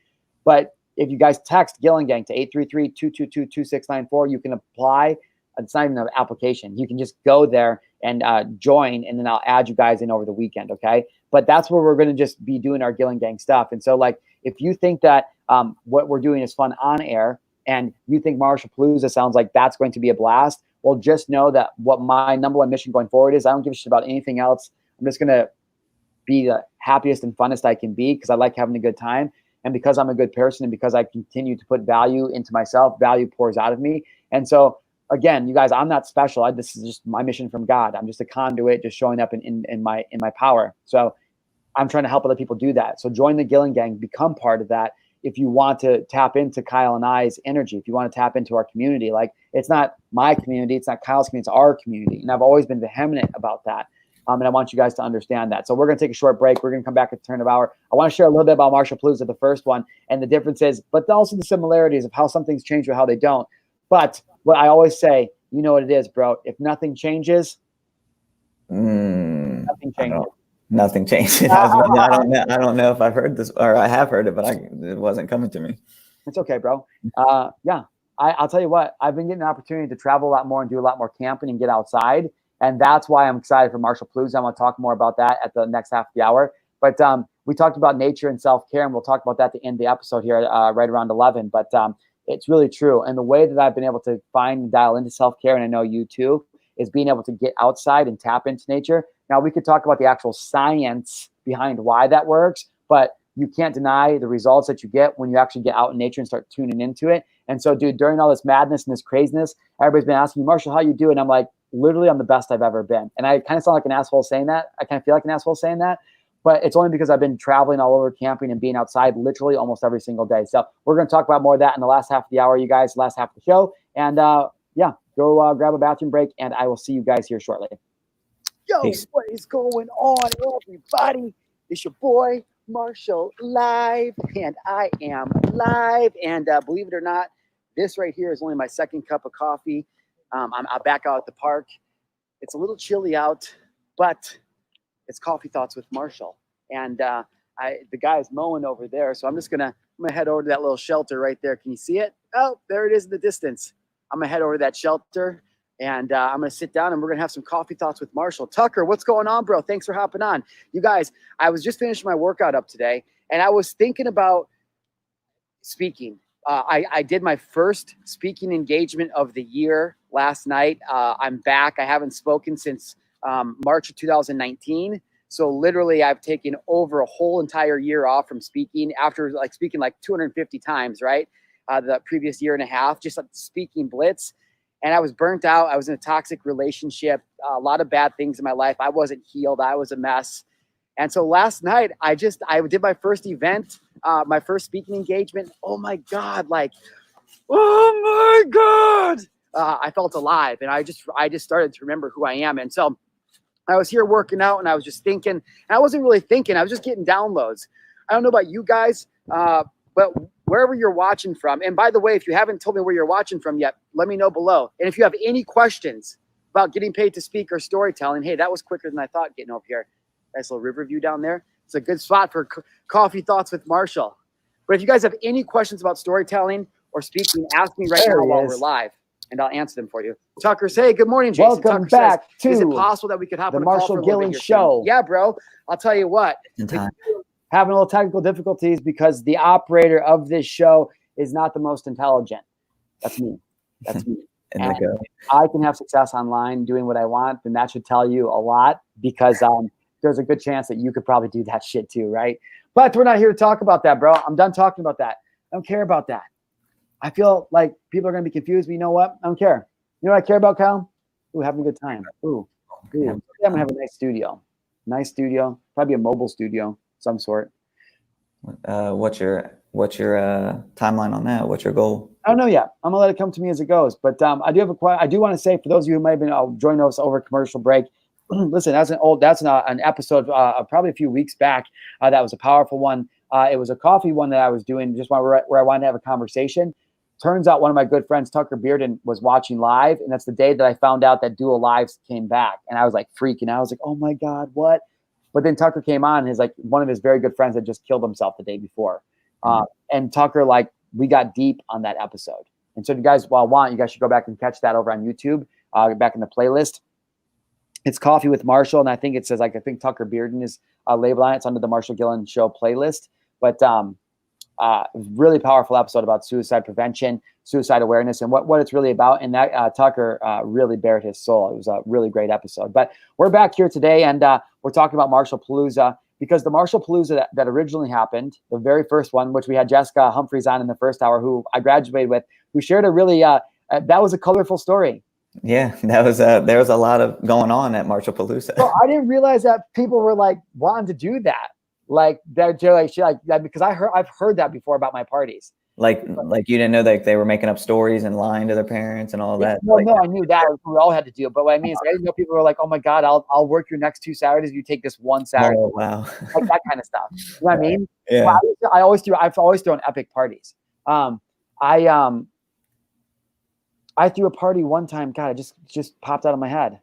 But if you guys text Gillen Gang to 833-222-2694, you can apply. It's not even an application. You can just go there and join, and then I'll add you guys in over the weekend, okay? But that's where we're going to just be doing our Gillen Gang stuff. And so, like, if you think that what we're doing is fun on air, and you think Marshall Palooza sounds like that's going to be a blast, well, just know that what my #1 mission going forward is, I don't give a shit about anything else. I'm just going to be the happiest and funnest I can be, because I like having a good time. And because I'm a good person, and because I continue to put value into myself, value pours out of me. And so, again, you guys, I'm not special. This is just my mission from God. I'm just a conduit, just showing up in my power. So I'm trying to help other people do that. So join the Gillen Gang, become part of that. If you want to tap into Kyle and I's energy, if you want to tap into our community, like, it's not my community, it's not Kyle's community, it's our community. And I've always been vehement about that. And I want you guys to understand that. So we're going to take a short break. We're going to come back at the turn of hour. I want to share a little bit about Marshall Palooza, the first one, and the differences, but also the similarities of how some things change or how they don't. But what I always say, you know what it is, bro. If nothing changes, nothing changes. Nothing changes. I don't know if I've heard this, or I have heard it, but it wasn't coming to me. It's okay, bro. Yeah, I'll tell you what. I've been getting an opportunity to travel a lot more and do a lot more camping and get outside. And that's why I'm excited for Marshall Palooza. I want to talk more about that at the next half of the hour. But we talked about nature and self-care, and we'll talk about that at the end of the episode here, right around 11. But it's really true. And the way that I've been able to find and dial into self-care, and I know you too, is being able to get outside and tap into nature. Now, we could talk about the actual science behind why that works, but you can't deny the results that you get when you actually get out in nature and start tuning into it. And so, dude, during all this madness and this craziness, everybody's been asking me, Marshall, how you doing? And I'm like, literally, I'm the best I've ever been. And I kind of sound like an asshole saying that. I kind of feel like an asshole saying that. But it's only because I've been traveling all over, camping and being outside literally almost every single day. So we're going to talk about more of that in the last half of the hour, you guys, last half of the show. And yeah, go grab a bathroom break, and I will see you guys here shortly. Yo, peace. What is going on, everybody? It's your boy, Marshall, live, and I am live. And believe it or not, this right here is only my second cup of coffee. I'm back out at the park. It's a little chilly out, but it's Coffee Thoughts with Marshall. And the guy is mowing over there. So I'm gonna head over to that little shelter right there. Can you see it? Oh, there it is in the distance. I'm gonna head over to that shelter, and I'm gonna sit down, and we're gonna have some Coffee Thoughts with Marshall. Tucker, what's going on, bro? Thanks for hopping on. You guys, I was just finishing my workout up today, and I was thinking about speaking. I did my first speaking engagement of the year last night. I'm back. I haven't spoken since March of 2019. So literally I've taken over a whole entire year off from speaking after speaking 250 times, right? The previous year and a half, just speaking blitz. And I was burnt out. I was in a toxic relationship, a lot of bad things in my life. I wasn't healed. I was a mess. And so last night I did my first event, my first speaking engagement. Oh my God. Oh my God. I felt alive, and I just started to remember who I am. And so I was here working out, and I was just thinking, and I wasn't really thinking, I was just getting downloads. I don't know about you guys, but wherever you're watching from, and by the way, if you haven't told me where you're watching from yet, let me know below. And if you have any questions about getting paid to speak or storytelling, hey, that was quicker than I thought getting over here. Nice little river view down there. It's a good spot for Coffee Thoughts with Marshall. But if you guys have any questions about storytelling or speaking, ask me right now while we're live, and I'll answer them for you. Tucker, say, good morning, Jason. Welcome Tucker back says, to is it possible that we could hop on the a call Marshall for a little Gillen bit show? Yeah, bro. I'll tell you what. Having a little technical difficulties because the operator of this show is not the most intelligent. That's me. That's me. And and I can have success online doing what I want, then that should tell you a lot, because there's a good chance that you could probably do that shit too, right? But we're not here to talk about that, bro. I'm done talking about that. I don't care about that. I feel like people are going to be confused, but you know what? I don't care. You know what I care about, Kyle? Ooh, having a good time. Ooh. I'm going to have a nice studio. Nice studio. Probably a mobile studio of some sort. What's your timeline on that? What's your goal? I don't know yet. I'm gonna let it come to me as it goes. But I do want to say, for those of you who might have been joining us over a commercial break, listen, that's an episode probably a few weeks back. That was a powerful one. It was a coffee one that I was doing just where I wanted to have a conversation. Turns out one of my good friends, Tucker Bearden, was watching live, and that's the day that I found out that Dual Lives came back, and I was like freaking out. I was like, oh my God, what? But then Tucker came on, and one of his very good friends had just killed himself the day before. And Tucker, we got deep on that episode. And so if you guys you guys should go back and catch that over on YouTube, back in the playlist. It's Coffee with Marshall. And I think it says, I think Tucker Bearden is label on it. It's under the Marshall Gillen Show playlist. But really powerful episode about suicide prevention, suicide awareness, and what it's really about. And that Tucker really bared his soul. It was a really great episode. But we're back here today, and we're talking about Marshall Palooza, because the Marshall Palooza that originally happened, the very first one, which we had Jessica Humphreys on in the first hour, who I graduated with, who shared a really, that was a colorful story. Yeah, that was there was a lot of going on at Marshall Palooza. So I didn't realize that people were wanting to do that. Because I've heard that before about my parties. Like you didn't know they were making up stories and lying to their parents and all that. No, I knew that we all had to do it. But what I mean is, I didn't know people were like, "Oh my God, I'll work your next 2 Saturdays. You take this one Saturday." Oh wow, that kind of stuff. You know what I mean? Yeah. Well, I've always thrown epic parties. I threw a party one time. God, it just popped out of my head.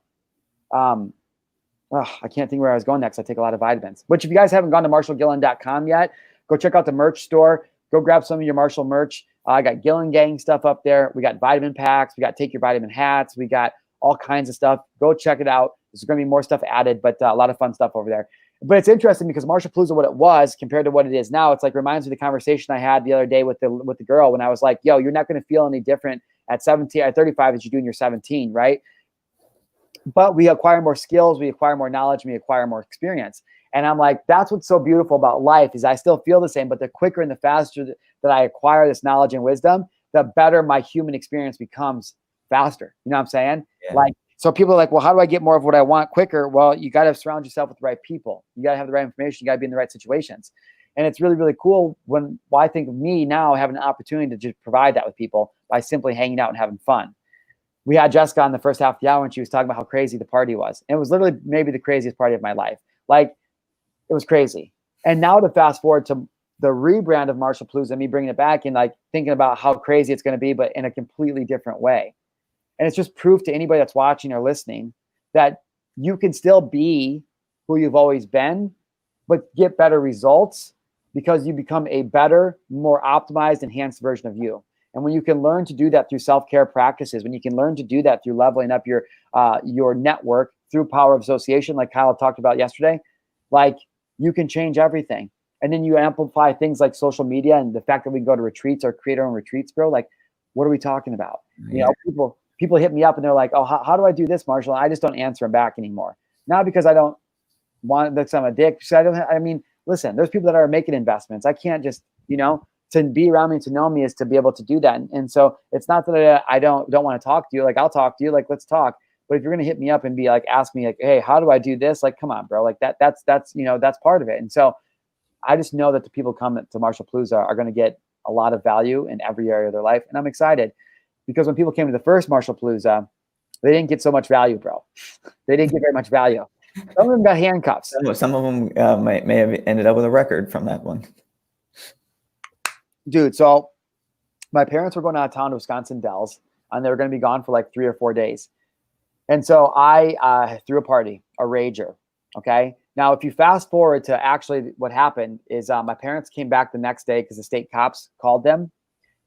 I can't think where I was going next. I take a lot of vitamins. Which, if you guys haven't gone to marshallgillen.com yet, go check out the merch store. Go grab some of your Marshall merch. I got Gillen Gang stuff up there. We got vitamin packs. We got Take Your Vitamin hats. We got all kinds of stuff. Go check it out. There's going to be more stuff added, but a lot of fun stuff over there. But it's interesting because Marshall Palooza, what it was compared to what it is now, it's reminds me of the conversation I had the other day with the girl when I was like, yo, you're not going to feel any different at 35 as you do when you're 17, right? But we acquire more skills, we acquire more knowledge, we acquire more experience. And I'm like, that's what's so beautiful about life, is I still feel the same, but the quicker and the faster that I acquire this knowledge and wisdom, the better my human experience becomes faster. You know what I'm saying? Yeah. So people are like, well, how do I get more of what I want quicker? Well, you got to surround yourself with the right people. You got to have the right information. You got to be in the right situations. And it's really, really cool I think of me now having an opportunity to just provide that with people by simply hanging out and having fun. We had Jessica on the first half of the hour, and she was talking about how crazy the party was. And it was literally maybe the craziest party of my life. It was crazy. And now to fast forward to the rebrand of Marshall Palooza, me bringing it back and thinking about how crazy it's going to be, but in a completely different way. And it's just proof to anybody that's watching or listening that you can still be who you've always been, but get better results because you become a better, more optimized, enhanced version of you. And when you can learn to do that through self-care practices, when you can learn to do that through leveling up your network through power of association, like Kyle talked about yesterday, you can change everything. And then you amplify things like social media and the fact that we can go to retreats or create our own retreats, bro. What are we talking about? Yeah. You know, people hit me up and they're like, oh, how do I do this, Marshall? I just don't answer them back anymore. Not because I don't want, because I'm a dick. Listen, there's people that are making investments. I can't just, to be around me, to know me is to be able to do that. And so it's not that I don't want to talk to you. I'll talk to you. Let's talk. But if you're going to hit me up and be ask me hey, how do I do this? Come on, bro. That's part of it. And so I just know that the people come to Marshall Palooza are going to get a lot of value in every area of their life. And I'm excited because when people came to the first Marshall Palooza, they didn't get so much value, bro. They didn't get very much value. Some of them got handcuffs. Some of them may have ended up with a record from that one. Dude, so my parents were going out of town to Wisconsin Dells, and they were going to be gone for 3 or 4 days. And so I threw a party, a rager. Okay. Now, if you fast forward to actually what happened is my parents came back the next day because the state cops called them.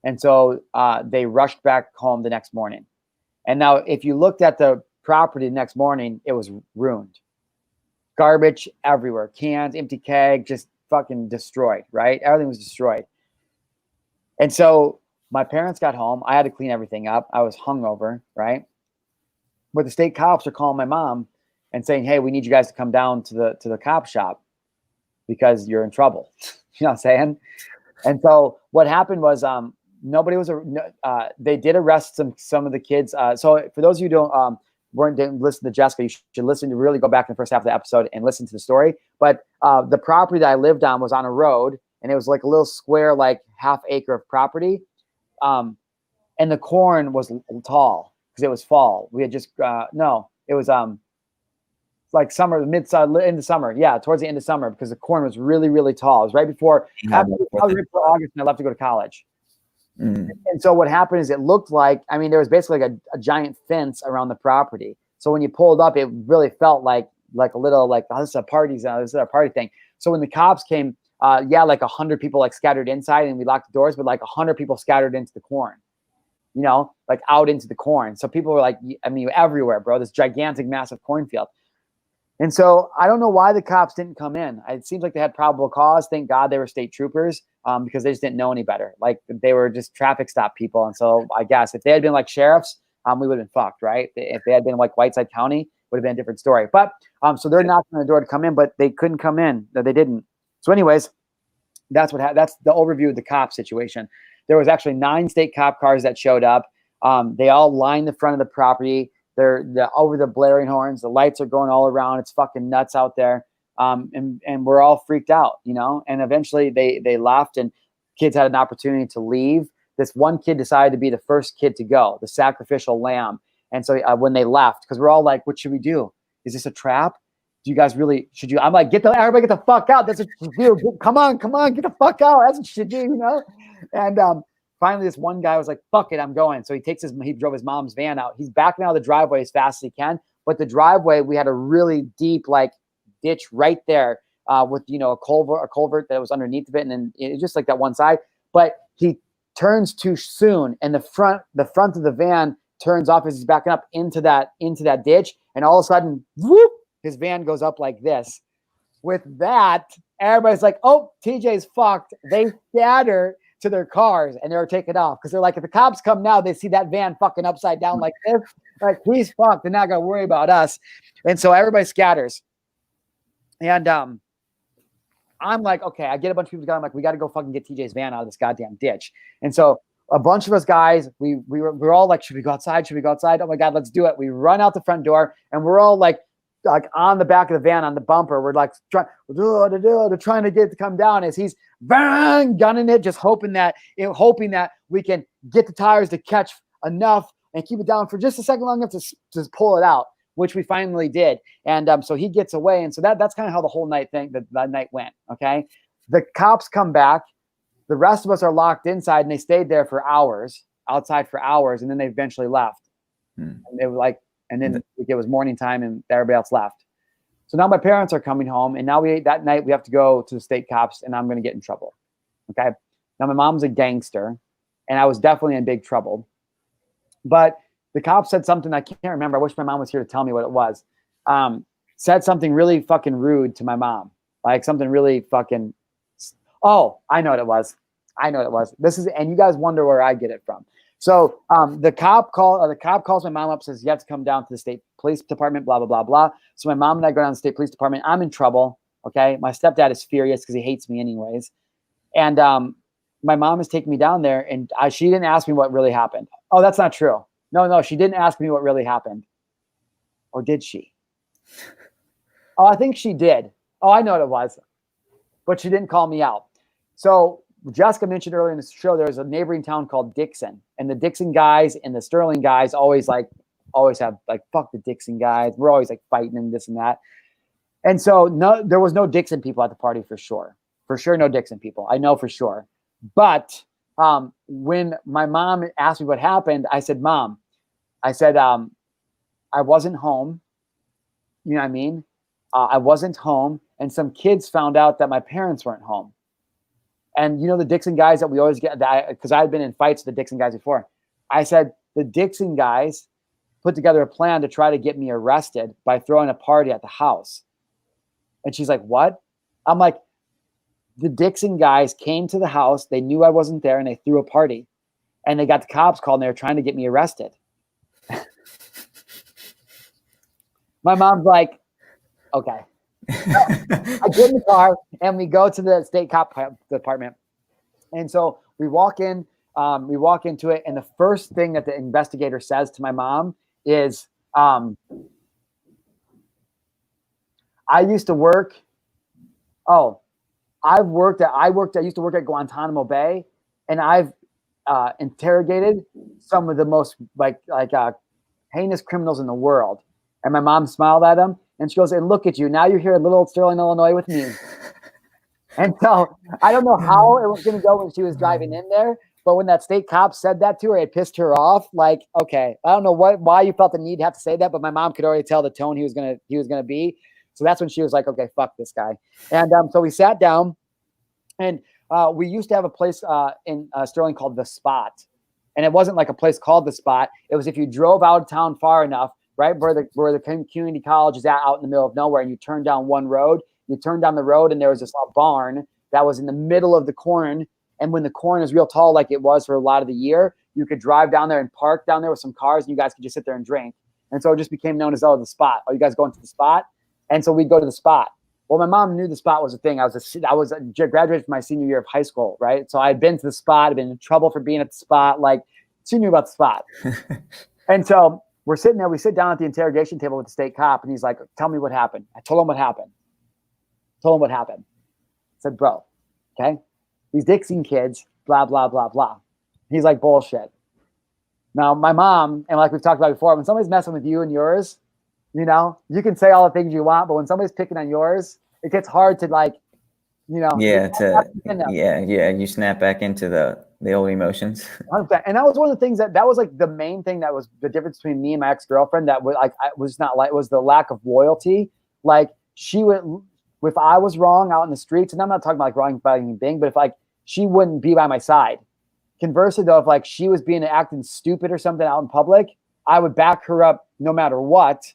And so they rushed back home the next morning. And now if you looked at the property the next morning, it was ruined. Garbage everywhere, cans, empty keg, just fucking destroyed, right? Everything was destroyed. And so My parents got home. I had to clean everything up. I was hungover, right? But the state cops are calling my mom and saying, "Hey, we need you guys to come down to the cop shop because you're in trouble." You know what I'm saying? And so what happened was nobody was they did arrest some of the kids. So for those of you who didn't listen to Jessica, you should listen to really go back in the first half of the episode and listen to the story. But the property that I lived on was on a road, and it was like a little square, like half acre of property. And the corn was tall because it was fall. We had just it was like summer, end of summer. Yeah, towards the end of summer, because the corn was really, really tall. It was right before August, and I left to go to college. And so what happened is it looked like, I mean, there was basically like a giant fence around the property. So when you pulled up, it really felt like a little like, oh, this is a party, this is a party thing. So when the cops came, like 100 people like scattered inside, and we locked the doors, but like 100 people scattered into the corn, you know, like out into the corn. So people were like, I mean, everywhere, bro, this gigantic, massive cornfield. And so I don't know why the cops didn't come in. It seems like they had probable cause. Thank God they were state troopers, because they just didn't know any better. Like they were just traffic stop people. And so I guess if they had been like sheriffs, we would have been fucked, right? If they had been like Whiteside County, it would have been a different story. But so they're knocking on the door to come in, but they couldn't come in. No, they didn't. So anyways, that's that's the overview of the cop situation. There was actually 9 state cop cars that showed up. They all lined the front of the property. They're over the blaring horns. The lights are going all around. It's fucking nuts out there. And we're all freaked out, you know, and eventually they left, and kids had an opportunity to leave. This one kid decided to be the first kid to go, the sacrificial lamb. And so when they left, because we're all like, what should we do? Is this a trap? Do you guys really, should you? I'm like, everybody get the fuck out. That's what you do. Come on, get the fuck out. That's what you should do, you know? And finally, this one guy was like, fuck it, I'm going. So he drove his mom's van out. He's backing out of the driveway as fast as he can. But the driveway, we had a really deep, like, ditch right there with, you know, a culvert that was underneath of it. And then it's just like that one side. But he turns too soon, and the front of the van turns off as he's backing up into that ditch. And all of a sudden, whoop, his van goes up like this. With that, everybody's like, oh, TJ's fucked. They scatter to their cars, and they're taking off because they're like, if the cops come now, they see that van fucking upside down like this, like he's fucked. They're not gonna worry about us. And so everybody scatters. And I'm like, okay, I get a bunch of people together. I'm like, we got to go fucking get TJ's van out of this goddamn ditch. And so a bunch of us guys, we're all like, should we go outside? Should we go outside? Oh my God, let's do it. We run out the front door, and we're all like on the back of the van on the bumper. We're like trying to get it to come down as he's bang gunning it, just hoping that we can get the tires to catch enough and keep it down for just a second long enough to pull it out, which we finally did. And so he gets away. And so that's kind of how the whole night that night went. Okay. The cops come back. The rest of us are locked inside, and they stayed there for hours, outside for hours. And then they eventually left. And they were like, and then it was morning time, and everybody else left. So now my parents are coming home, and now that night we have to go to the state cops, and I'm going to get in trouble. Okay. Now my mom's a gangster, and I was definitely in big trouble. But the cops said something I can't remember. I wish my mom was here to tell me what it was. Said something really fucking rude to my mom, like something really fucking. Oh, I know what it was. And you guys wonder where I get it from. So the cop calls my mom up, says you have to come down to the state police department, blah, blah, blah, blah. So my mom and I go down to the state police department. I'm in trouble. Okay. My stepdad is furious because he hates me anyways. And my mom is taking me down there, and she didn't ask me what really happened. Oh, that's not true. No, she didn't ask me what really happened. Or did she? Oh, I think she did. Oh, I know what it was. But she didn't call me out. So Jessica mentioned earlier in the show, there's a neighboring town called Dixon, and the Dixon guys and the Sterling guys always have like, fuck the Dixon guys. We're always like fighting and this and that. And so there was no Dixon people at the party for sure. For sure, no Dixon people. I know for sure. But when my mom asked me what happened, I said, Mom, I wasn't home. You know what I mean? I wasn't home, and some kids found out that my parents weren't home. And you know the Dixon guys that we always get, because I had been in fights with the Dixon guys before. I said the Dixon guys put together a plan to try to get me arrested by throwing a party at the house. And she's like, what? I'm like, the Dixon guys came to the house. They knew I wasn't there, and they threw a party. and they got the cops called and they were trying to get me arrested. My mom's like, okay. So I get in the car and we go to the state cop department. And so we walk in, into it. And the first thing that the investigator says to my mom is, I used to work. I used to work at Guantanamo Bay, and I've interrogated some of the most heinous criminals in the world. And my mom smiled at him and she goes, and look at you. Now you're here in little old Sterling, Illinois with me. And so I don't know how it was going to go when she was driving in there. But when that state cop said that to her, it pissed her off. Like, okay, I don't know why you felt the need to have to say that, but my mom could already tell the tone he was gonna be. So that's when she was like, okay, fuck this guy. And so we sat down, and we used to have a place in Sterling called The Spot. And it wasn't like a place called The Spot. It was if you drove out of town far enough, right, where the community college is out in the middle of nowhere, and you turn down one road, you turn down the road, and there was this barn that was in the middle of the corn. And when the corn is real tall, like it was for a lot of the year, you could drive down there and park down there with some cars, and you guys could just sit there and drink. And so it just became known as, The Spot. Oh, you guys going to The Spot? And so we'd go to The Spot. Well, my mom knew The Spot was a thing. I graduated from my senior year of high school, right? So I'd been to The Spot. I'd been in trouble for being at The Spot. Like, she knew about The Spot. And so we're sitting there. We sit down at the interrogation table with the state cop, and he's like, tell me what happened. I told him what happened. I said, bro, okay? These Dixie kids, blah, blah, blah, blah. He's like, bullshit. Now, my mom, and like we've talked about before, when somebody's messing with you and yours, you know, you can say all the things you want, but when somebody's picking on yours, it gets hard to you snap back into the old emotions. And that was one of the things that was like the main thing that was the difference between me and my ex-girlfriend that was the lack of loyalty. Like, she would, if I was wrong out in the streets, and I'm not talking about like wrong by anything, but if she wouldn't be by my side. Conversely though, if she was acting stupid or something out in public, I would back her up no matter what.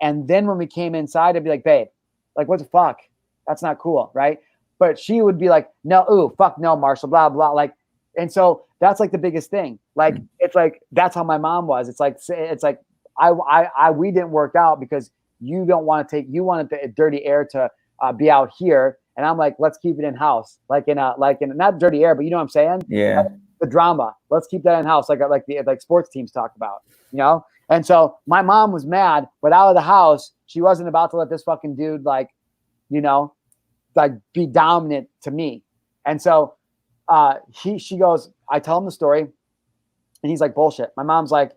And then when we came inside, I'd be like, babe, like, what the fuck? That's not cool, right? But she would be like, no, ooh, fuck no, Marshall, blah, blah. Like, and so that's like the biggest thing. Like, it's like, that's how my mom was. It's like, we didn't work out because you wanted the dirty air to be out here. And I'm like, let's keep it in house. Like in not dirty air, but you know what I'm saying? Yeah. Like the drama. Let's keep that in house. Like sports teams talk about, you know? And so my mom was mad, but out of the house, she wasn't about to let this fucking dude, be dominant to me. And so she goes, I tell him the story, and he's like, bullshit. My mom's like,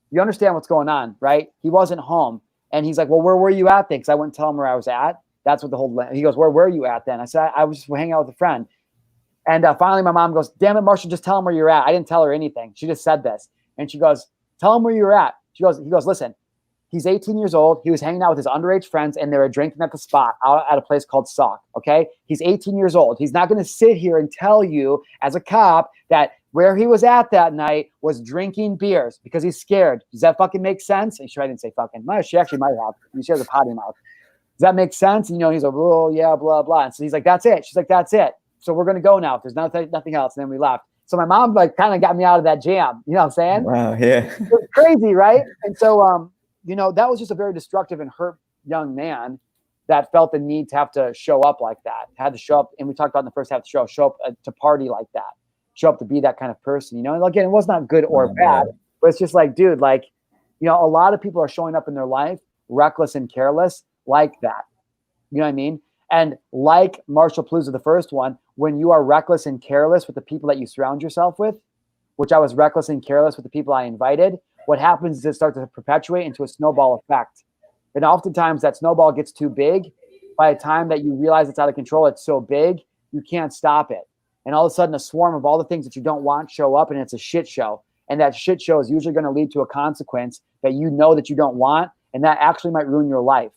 you understand what's going on, right? He wasn't home. And he's like, well, where were you at then? Because I wouldn't tell him where I was at. That's what he goes, where were you at then? I said, I was just hanging out with a friend. And finally, my mom goes, damn it, Marshall, just tell him where you're at. I didn't tell her anything. She just said this. And she goes, tell him where you're at. He goes, listen, he's 18 years old. He was hanging out with his underage friends, and they were drinking at The Spot out at a place called Sauk. Okay. He's 18 years old. He's not going to sit here and tell you as a cop that where he was at that night was drinking beers because he's scared. Does that fucking make sense? And I didn't say fucking. She actually might have. She has a potty mouth. Does that make sense? And, he's like, oh yeah, blah, blah. And so he's like, that's it. She's like, that's it. So we're going to go now. If there's nothing else. And then we left. So my mom kind of got me out of that jam. You know what I'm saying? Wow. Yeah. It was crazy. Right. And so, that was just a very destructive and hurt young man that felt the need to have to show up like that, had to show up. And we talked about in the first half, show up to party like that, show up to be that kind of person, And again, it was not good or bad, but it's just like, dude, a lot of people are showing up in their life reckless and careless like that. You know what I mean? And like Marshall Palooza, the first one, when you are reckless and careless with the people that you surround yourself with, which I was reckless and careless with the people I invited, what happens is it starts to perpetuate into a snowball effect. And oftentimes that snowball gets too big. By the time that you realize it's out of control, it's so big, you can't stop it. And all of a sudden a swarm of all the things that you don't want show up, and it's a shit show. And that shit show is usually going to lead to a consequence that you know that you don't want, and that actually might ruin your life.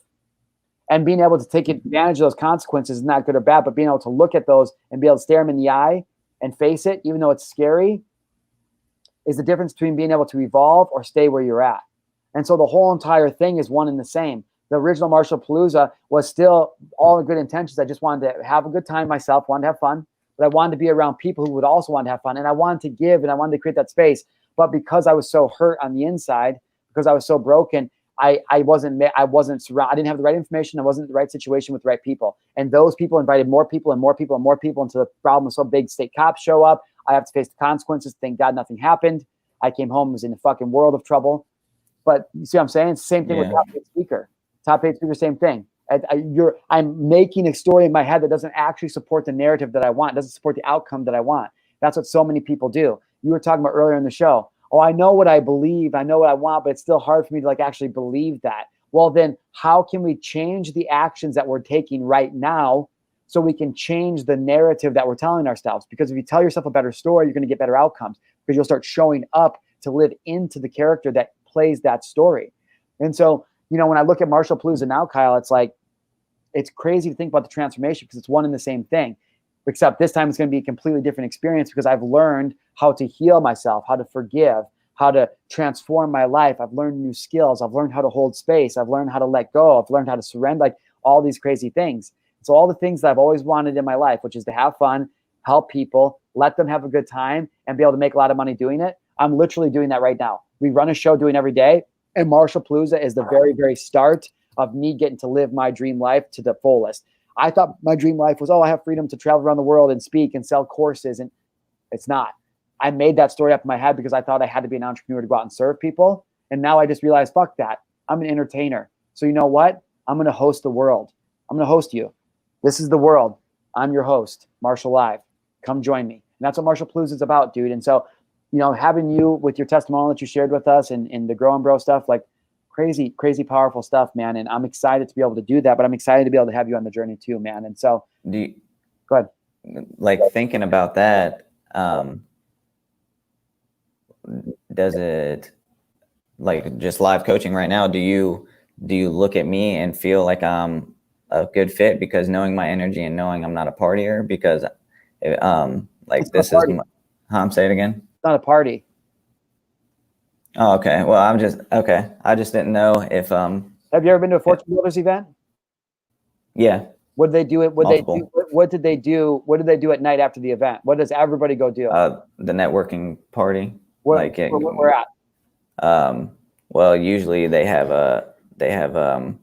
And being able to take advantage of those consequences is not good or bad, but being able to look at those and be able to stare them in the eye and face it, even though it's scary, is the difference between being able to evolve or stay where you're at. And so the whole entire thing is one and the same. The original Marshall Palooza was still all the good intentions. I just wanted to have a good time myself, wanted to have fun, but I wanted to be around people who would also want to have fun. And I wanted to give, and I wanted to create that space. But because I was so hurt on the inside, because I was so broken, I wasn't surrounded. I didn't have the right information. I wasn't in the right situation with the right people. And those people invited more people and more people and more people until the problem was so big. State cops show up. I have to face the consequences. Thank God nothing happened. I came home, was in a fucking world of trouble. But you see what I'm saying? It's the same thing with top paid speaker. Top paid speaker, same thing. I'm making a story in my head that doesn't actually support the narrative that I want, doesn't support the outcome that I want. That's what so many people do. You were talking about earlier in the show. Oh, I know what I believe. I know what I want, but it's still hard for me to like actually believe that. Well, then how can we change the actions that we're taking right now so we can change the narrative that we're telling ourselves? Because if you tell yourself a better story, you're going to get better outcomes because you'll start showing up to live into the character that plays that story. And so, you know, when I look at Marshall Palooza now, Kyle, it's like, it's crazy to think about the transformation because it's one and the same thing, except this time it's going to be a completely different experience because I've learned how to heal myself, how to forgive, how to transform my life. I've learned new skills. I've learned how to hold space. I've learned how to let go. I've learned how to surrender, like all these crazy things. So all the things that I've always wanted in my life, which is to have fun, help people, let them have a good time, and be able to make a lot of money doing it. I'm literally doing that right now. We run a show doing every day, and Marshall Palooza is the very, very start of me getting to live my dream life to the fullest. I thought my dream life was, oh, I have freedom to travel around the world and speak and sell courses, and it's not. I made that story up in my head because I thought I had to be an entrepreneur to go out and serve people. And now I just realized, fuck that. I'm an entertainer. So you know what? I'm going to host the world. I'm going to host you. This is the world. I'm your host, Marshall Live. Come join me. And that's what Marshall Palooza is about, dude. And so, you know, having you with your testimonial that you shared with us and the Grow and Bro stuff, like crazy, crazy powerful stuff, man. And I'm excited to be able to do that, but I'm excited to be able to have you on the journey too, man. And so go ahead. Like thinking about that, does it, like just live coaching right now, do you look at me and feel like I'm a good fit because knowing my energy and knowing I'm not a partier? Because like it's this is my, say it again. It's not a party. Oh, okay. Well, I just didn't know if have you ever been to a Fortune Builders event? Yeah. What did they do? What did they do? What did they do at night after the event? What does everybody go do? The networking party. Where at? Well, usually they have a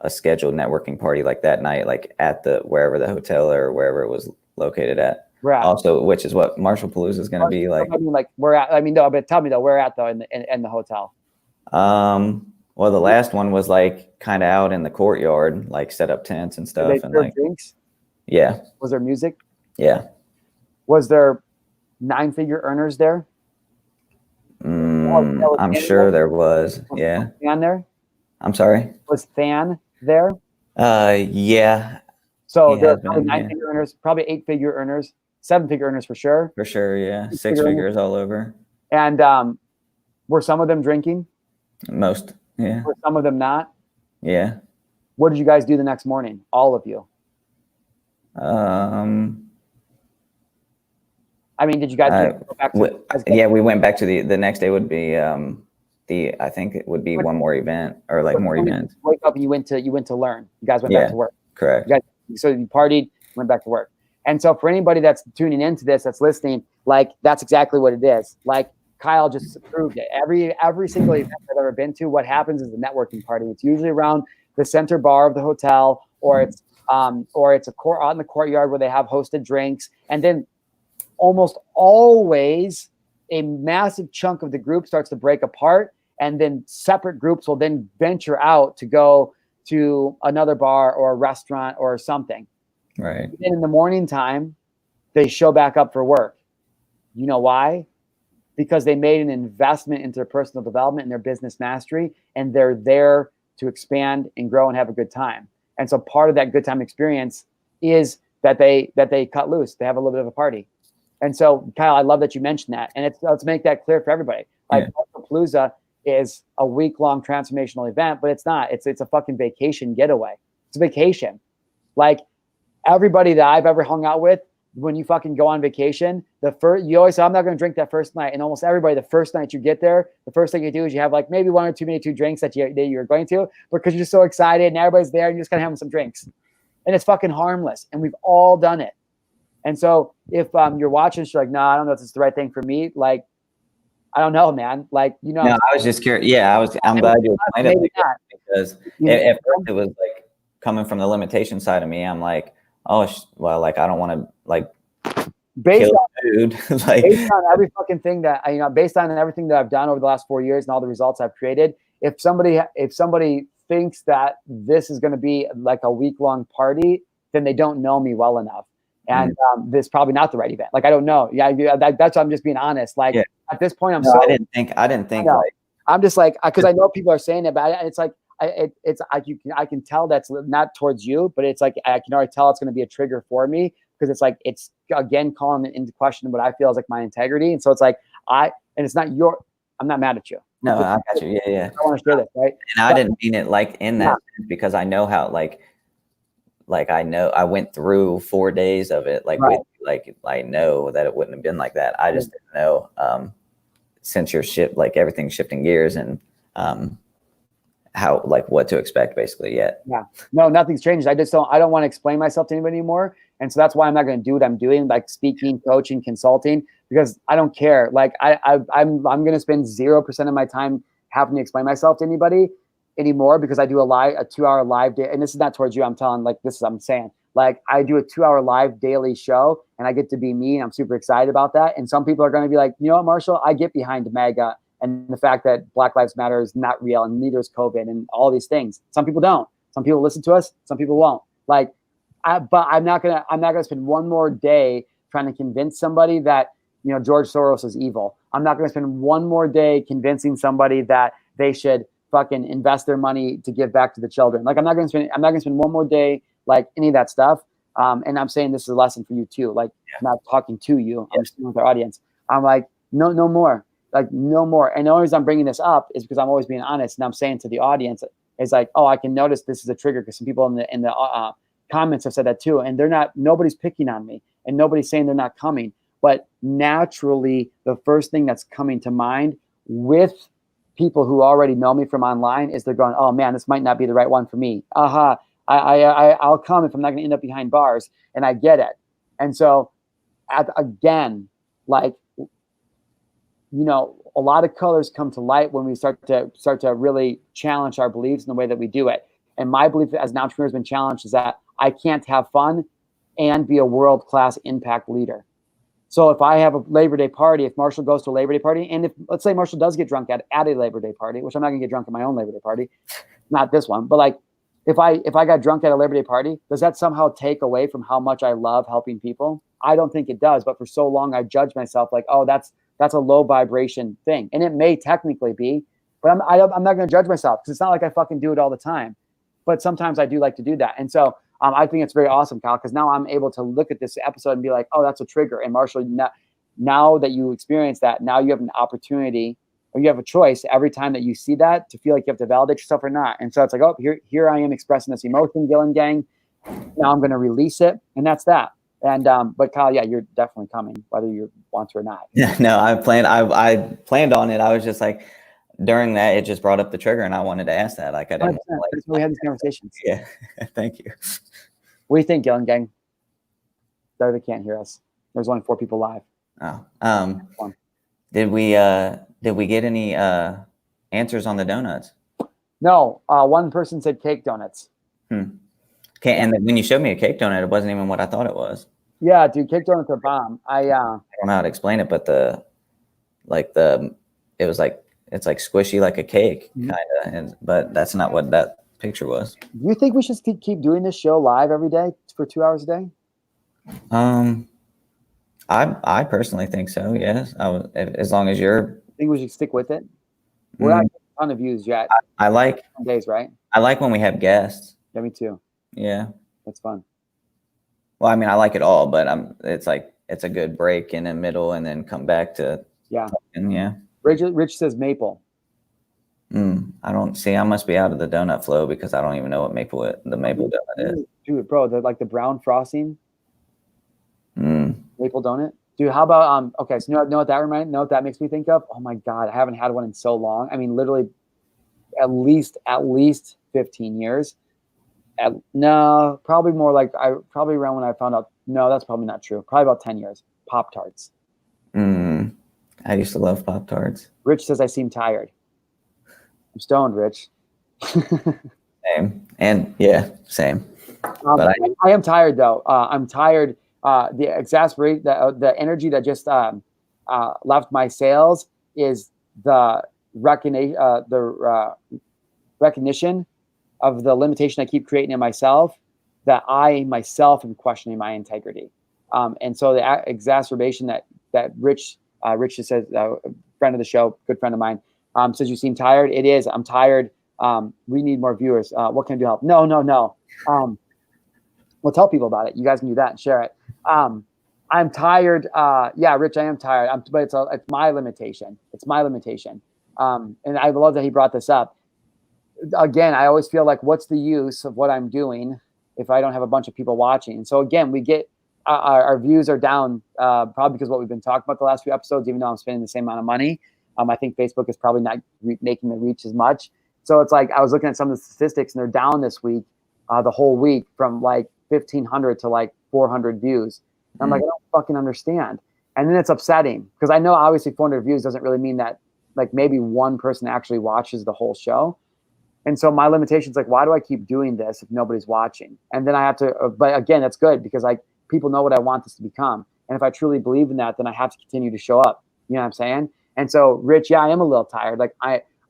scheduled networking party like that night, like at wherever the hotel or wherever it was located at. Right. Also, which is what Marshall Palooza is going to be like. I mean, like where at? I mean, no, but tell me though, where at though in the hotel? Well, the last one was like kind of out in the courtyard, like set up tents and stuff. Did they and serve like drinks? Yeah. Was there music? Yeah. Was there 9-figure earners there? I'm sure there was. Yeah. Fan there? I'm sorry. Was Fan there? Yeah. So there are probably 9-figure earners, probably 8-figure earners, 7-figure earners for sure. For sure, yeah. 6 figures all over. And were some of them drinking? Most, yeah. Were some of them not? Yeah. What did you guys do the next morning? All of you. I mean, did you guys go back to we went back to the next day would be I think it would be one more event or like more events. Wake up and you went to learn. You guys went back to work. Correct. So you partied, went back to work. And so for anybody that's tuning into this, that's listening, like that's exactly what it is. Like Kyle just proved it. Every single event I've ever been to, what happens is a networking party. It's usually around the center bar of the hotel, or it's out in the courtyard where they have hosted drinks. And then almost always a massive chunk of the group starts to break apart, and then separate groups will then venture out to go to another bar or a restaurant or something. Right. And then in the morning time, they show back up for work. You know why? Because they made an investment into their personal development and their business mastery, and they're there to expand and grow and have a good time. And so part of that good time experience is that they cut loose. They have a little bit of a party. And so, Kyle, I love that you mentioned that. And let's make that clear for everybody. Like Palooza is a week-long transformational event, but it's not. It's a fucking vacation getaway. It's a vacation. Like everybody that I've ever hung out with, when you fucking go on vacation, you always say, I'm not going to drink that first night. And almost everybody, the first night you get there, the first thing you do is you have like maybe one or two drinks that you're going to, because you're just so excited and everybody's there and you're just kind of having some drinks. And it's fucking harmless. And we've all done it. And so if you're watching, she's like, no, I don't know if this is the right thing for me. Like, I don't know, man. Like, you know, no, I was just curious. Yeah, I'm glad you explained it like that, because at first it was like coming from the limitation side of me. I'm like, oh, well, like I don't want to like based kill food. Like based on every fucking thing that based on everything that I've done over the last 4 years and all the results I've created, if somebody thinks that this is going to be like a week-long party, then they don't know me well enough. And this is probably not the right event. Like, I don't know. Yeah, that's I'm just being honest. Like at this point, I didn't think like, I'm just like, because I know people are saying it, but it's like, I can tell that's not towards you, but it's like, I can already tell it's going to be a trigger for me, because it's like, it's again, calling into question what I feel is like my integrity. And so it's like, and it's not I'm not mad at you. No, I got you. Yeah. I want to share this, right? And I didn't mean it like in that sense, because I know how, like I know I went through 4 days of it. Like, I know that it wouldn't have been like that. I just didn't know, since you're like everything's shifting gears, and how, like, what to expect basically yet. Yeah, no, nothing's changed. I don't want to explain myself to anybody anymore. And so that's why I'm not going to do what I'm doing, like speaking, coaching, consulting, because I don't care. Like I'm going to spend 0% of my time having to explain myself to anybody anymore, because I do a 2-hour live day. And this is not towards you. I'm saying, like, I do a 2-hour live daily show, and I get to be me, and I'm super excited about that. And some people are going to be like, you know what, Marshall, I get behind MAGA and the fact that Black Lives Matter is not real, and neither is COVID, and all these things. Some people don't. Some people listen to us. Some people won't. Like, but I'm not gonna spend one more day trying to convince somebody that, you know, George Soros is evil. I'm not gonna spend one more day convincing somebody that they should fucking invest their money to give back to the children. Like, I'm not gonna spend one more day like any of that stuff. And I'm saying this is a lesson for you too. Like, I'm not talking to you. I'm just with our audience. I'm like, no more. Like, no more. And the only reason I'm bringing this up is because I'm always being honest, and I'm saying to the audience is like, oh, I can notice this is a trigger, because some people in the comments have said that too, and nobody's picking on me, and nobody's saying they're not coming. But naturally, the first thing that's coming to mind with people who already know me from online is they're going, oh man, this might not be the right one for me. I'll come if I'm not going to end up behind bars, and I get it. And so, again, like, you know, a lot of colors come to light when we start to really challenge our beliefs in the way that we do it. And my belief as an entrepreneur has been challenged is that I can't have fun and be a world-class impact leader. So if I have a Labor Day party, if Marshall goes to a Labor Day party, and if, let's say, Marshall does get drunk at a Labor Day party, which I'm not gonna get drunk at my own Labor Day party, not this one, but like, if I got drunk at a Labor Day party, does that somehow take away from how much I love helping people? I don't think it does. But for so long, I judged myself like, oh, that's a low vibration thing. And it may technically be, but I'm not going to judge myself, because it's not like I fucking do it all the time. But sometimes I do like to do that. And so I think it's very awesome, Kyle, because now I'm able to look at this episode and be like, oh, that's a trigger. And Marshall, now that you experience that, now you have an opportunity, or you have a choice every time that you see that, to feel like you have to validate yourself or not. And so it's like, oh, here I am expressing this emotion, Gillen Gang. Now I'm going to release it. And that's that. And but Kyle, yeah, you're definitely coming, whether you want to or not. Yeah, no, I planned on it. I was just like, during that, it just brought up the trigger, and I wanted to ask that. Like, I didn't. That's why we had these conversations. Yeah, thank you. What do you think, Gillen Gang? Sorry, they can't hear us. There's only 4 people live. Oh, did we get any answers on the donuts? No, one person said cake donuts. Okay, and when you showed me a cake donut, it wasn't even what I thought it was. Yeah, dude, cake donuts are bomb. I don't know how to explain it, but it was like, it's like squishy like a cake, kind of, but that's not what that picture was. Do you think we should keep doing this show live every day for 2 hours a day? I personally think so. Yes, as long as you're. I think we should stick with it. We're not getting a ton of views yet. I like days, right? I like when we have guests. Yeah, me too. Yeah, that's fun. Well, I mean, I like it all, but it's like, it's a good break in the middle, and then come back to talking, yeah. Rich says maple. I don't see. I must be out of the donut flow, because I don't even know what the maple donut is. Dude, bro, the brown frosting. Maple donut. Dude, how about okay, so know what that makes me think of? Oh my God, I haven't had one in so long. I mean, literally at least 15 years. No, probably more like probably around when I found out No, that's probably not true. Probably about 10 years. Pop-Tarts. I used to love Pop-Tarts. Rich says I seem tired. I'm stoned, Rich. Same. And yeah, same. But I am tired though. I'm tired. The exasperate, the energy that just left my sails is the recognition of the limitation I keep creating in myself, that I myself am questioning my integrity. And so the exacerbation that Rich just says, a friend of the show, good friend of mine, says you seem tired. It is. I'm tired. We need more viewers. What can I do to help? No. We'll tell people about it. You guys can do that and share it. I'm tired. Yeah, Rich, I am tired. But it's my limitation. It's my limitation. And I love that he brought this up. Again, I always feel like, what's the use of what I'm doing if I don't have a bunch of people watching? And so again, we get our views are down probably because of what we've been talking about the last few episodes, even though I'm spending the same amount of money. I think Facebook is probably not making the reach as much. So it's like I was looking at some of the statistics and they're down this week, the whole week, from like 1,500 to like 400 views. And I'm like, I don't fucking understand. And then it's upsetting because I know obviously 400 views doesn't really mean that like maybe one person actually watches the whole show. And so my limitation is like, why do I keep doing this if nobody's watching? And then I have to, but again, that's good because like people know what I want this to become. And if I truly believe in that, then I have to continue to show up. You know what I'm saying? And so Rich, yeah, I am a little tired. Like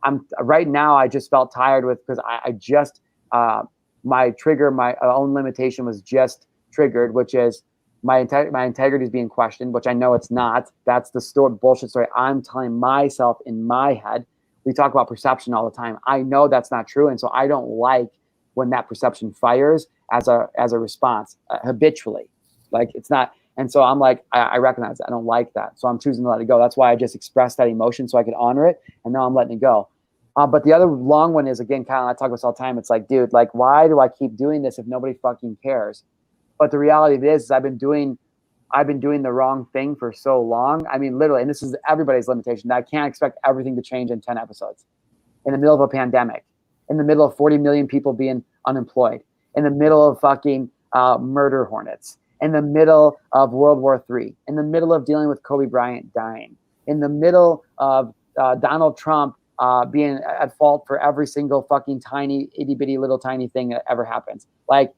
I'm right now, I just felt tired because I just, my trigger, my own limitation was just triggered, which is my integrity is being questioned, which I know it's not. That's the bullshit story I'm telling myself in my head. We talk about perception all the time. I know that's not true. And so I don't like when that perception fires as a response habitually. Like it's not. And so I'm like, I recognize that. I don't like that. So I'm choosing to let it go. That's why I just expressed that emotion so I could honor it. And now I'm letting it go. But the other long one is, again, Kyle and I talk about this all the time. It's like, dude, like, why do I keep doing this if nobody fucking cares? But the reality of it is I've been doing the wrong thing for so long. I mean, literally, and this is everybody's limitation, that I can't expect everything to change in 10 episodes. In the middle of a pandemic, in the middle of 40 million people being unemployed, in the middle of fucking murder hornets, in the middle of World War III, in the middle of dealing with Kobe Bryant dying, in the middle of Donald Trump being at fault for every single fucking tiny, itty bitty little tiny thing that ever happens. Like,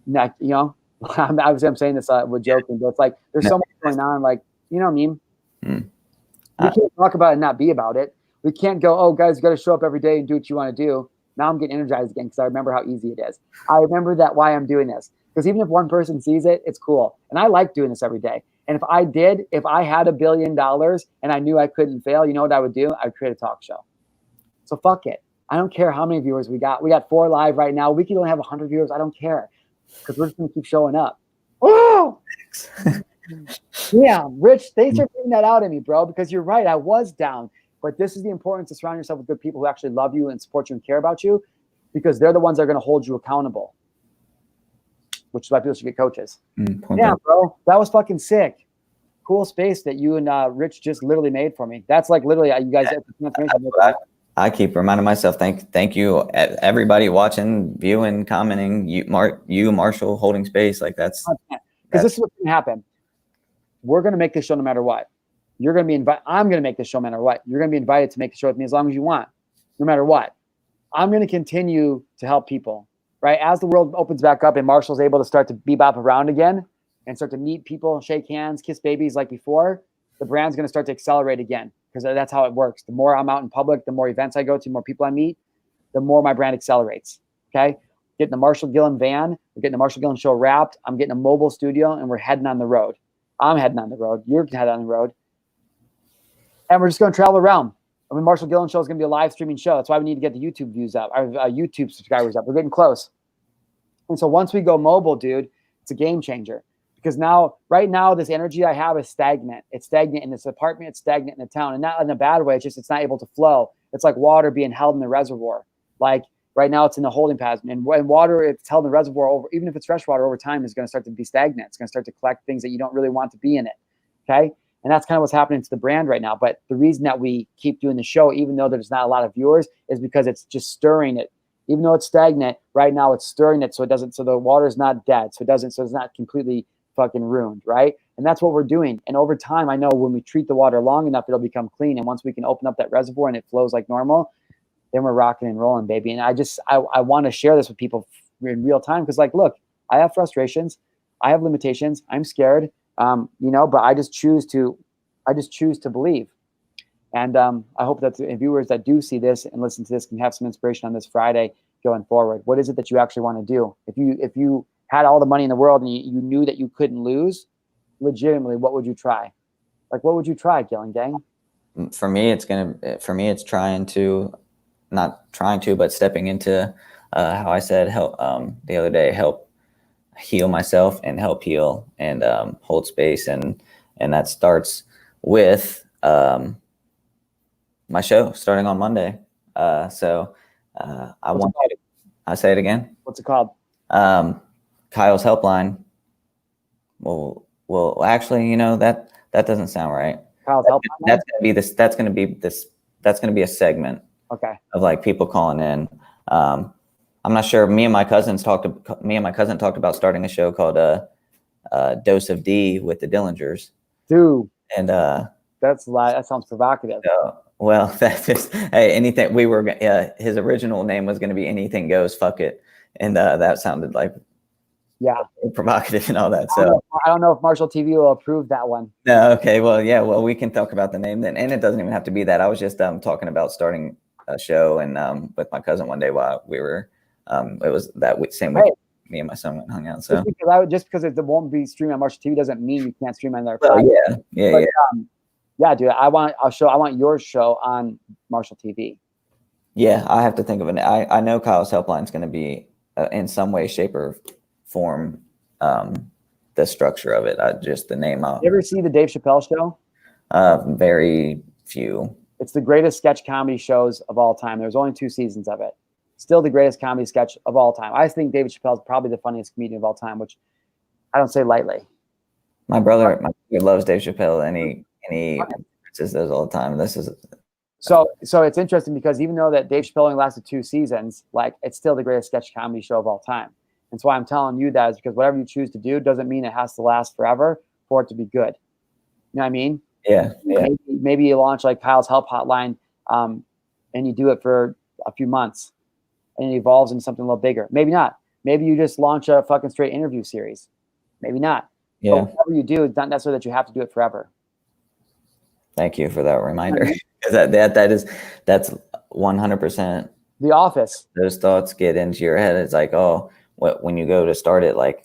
you know, obviously I'm saying this with joking, but it's like there's so much going on. Like, you know what I mean? We can't talk about it and not be about it. We can't go, oh, guys, you got to show up every day and do what you want to do. Now I'm getting energized again because I remember how easy it is. I remember that why I'm doing this. Because even if one person sees it, it's cool. And I like doing this every day. And if I had $1 billion and I knew I couldn't fail, you know what I would do? I'd create a talk show. So fuck it. I don't care how many viewers we got. We got 4 live right now. We could only have 100 viewers. I don't care. Because we're just going to keep showing up. Oh! Yeah, Rich, thanks for putting that out in me, bro. Because you're right. I was down. But this is the importance of surrounding yourself with good people who actually love you and support you and care about you. Because they're the ones that are going to hold you accountable. Which is why people should get coaches. Yeah, bro. That was fucking sick. Cool space that you and Rich just literally made for me. That's like literally you guys. I keep reminding myself. Thank you, everybody watching, viewing, commenting. You, Marshall, holding space. Like that's because this is what's going to happen. We're going to make this show no matter what. You're going to be invited. I'm going to make this show no matter what. You're going to be invited to make the show with me as long as you want, no matter what. I'm going to continue to help people. Right as the world opens back up and Marshall's able to start to bebop around again and start to meet people, shake hands, kiss babies like before, the brand's going to start to accelerate again because that's how it works. The more I'm out in public, the more events I go to, the more people I meet, the more my brand accelerates. Okay, getting the Marshal Gillen van, we're getting the Marshal Gillen show wrapped. I'm getting a mobile studio and we're heading on the road. I'm heading on the road. You're heading on the road, and we're just going to travel around. I mean, Marshal Gillen show is going to be a live streaming show. That's why we need to get the YouTube views up, our YouTube subscribers up. We're getting close. And so once we go mobile, dude, it's a game changer. Because right now, this energy I have is stagnant. It's stagnant in this apartment. It's stagnant in the town. And not in a bad way. It's just it's not able to flow. It's like water being held in the reservoir. Like right now, it's in the holding pattern. And water, it's held in the reservoir, even if it's fresh water, over time is going to start to be stagnant. It's going to start to collect things that you don't really want to be in it. Okay? And that's kind of what's happening to the brand right now. But the reason that we keep doing the show, even though there's not a lot of viewers, is because it's just stirring it. Even though it's stagnant, right now it's stirring it so it doesn't, so the water is not dead. So it's not completely fucking ruined, right? And that's what we're doing. And over time, I know when we treat the water long enough, it'll become clean. And once we can open up that reservoir and it flows like normal, then we're rocking and rolling, baby. And I want to share this with people in real time because, like, look, I have frustrations, I have limitations, I'm scared, but I just choose to believe. And I hope that the viewers that do see this and listen to this can have some inspiration on this Friday going forward. What is it that you actually want to do? If you had all the money in the world and you knew that you couldn't lose, legitimately, what would you try? Like, what would you try, Gillen Gang? For me, it's not trying to, but stepping into how I said help the other day, help heal myself and help heal and hold space, and that starts with my show starting on Monday. I say it again. What's it called? Kyle's Helpline. Well, actually, that doesn't sound right. Kyle's Helpline. That's gonna be a segment. Okay. Of like people calling in. I'm not sure. Me and my cousin talked about starting a show called Dose of D with the Dillingers. Dude. And that sounds provocative. Well, that's just anything. His original name was going to be Anything Goes, Fuck It, and that sounded like provocative and all that. So I don't know if Marshal TV will approve that one. No, okay, well, yeah, well, we can talk about the name then, and it doesn't even have to be that. I was just talking about starting a show and with my cousin one day while we were. It was that same week. Me and my son went and hung out. So just because it won't be streaming on Marshal TV doesn't mean you can't stream on their. Well, yeah, dude. I want your show on Marshal TV. Yeah, I have to think of it. I know Kyle's Helpline is going to be in some way, shape, or form the structure of it. Just the name. You ever see the Dave Chappelle show? Very few. It's the greatest sketch comedy shows of all time. There's only 2 seasons of it. Still the greatest comedy sketch of all time. I think David Chappelle is probably the funniest comedian of all time, which I don't say lightly. My brother loves Dave Chappelle, and he says those all the time. This is so it's interesting because even though that Dave Chappelle only lasted 2 seasons, like, it's still the greatest sketch comedy show of all time. And so why I'm telling you that is because whatever you choose to do doesn't mean it has to last forever for it to be good. You know what I mean? Yeah. Maybe you launch like Kyle's Help Hotline, and you do it for a few months, and it evolves into something a little bigger. Maybe not. Maybe you just launch a fucking straight interview series. Maybe not. Yeah. But whatever you do, it's not necessarily that you have to do it forever. Thank you for that reminder. Mm-hmm. That's 100%. The Office. Those thoughts get into your head. It's like, when you go to start it, like,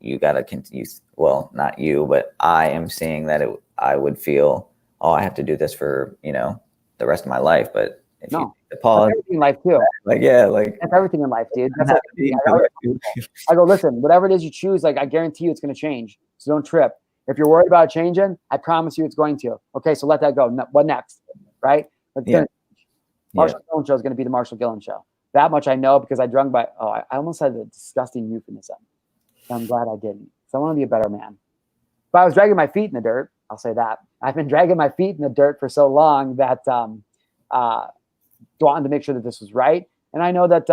you got to continue. Well, not you, but I am seeing that I would feel, I have to do this for, the rest of my life. But if you pause, that's everything in life too. That's everything in life, dude. I go, listen, whatever it is you choose, like, I guarantee you it's going to change. So don't trip. If you're worried about changing, I promise you it's going to. Okay, so let that go. What next? Right? Marshal Gillen show is going to be the Marshal Gillen show. That much I know because I drunk by. I almost had a disgusting euphemism. I'm glad I didn't. So I want to be a better man. But I was dragging my feet in the dirt. I'll say that. I've been dragging my feet in the dirt for so long that wanted to make sure that this was right. And I know that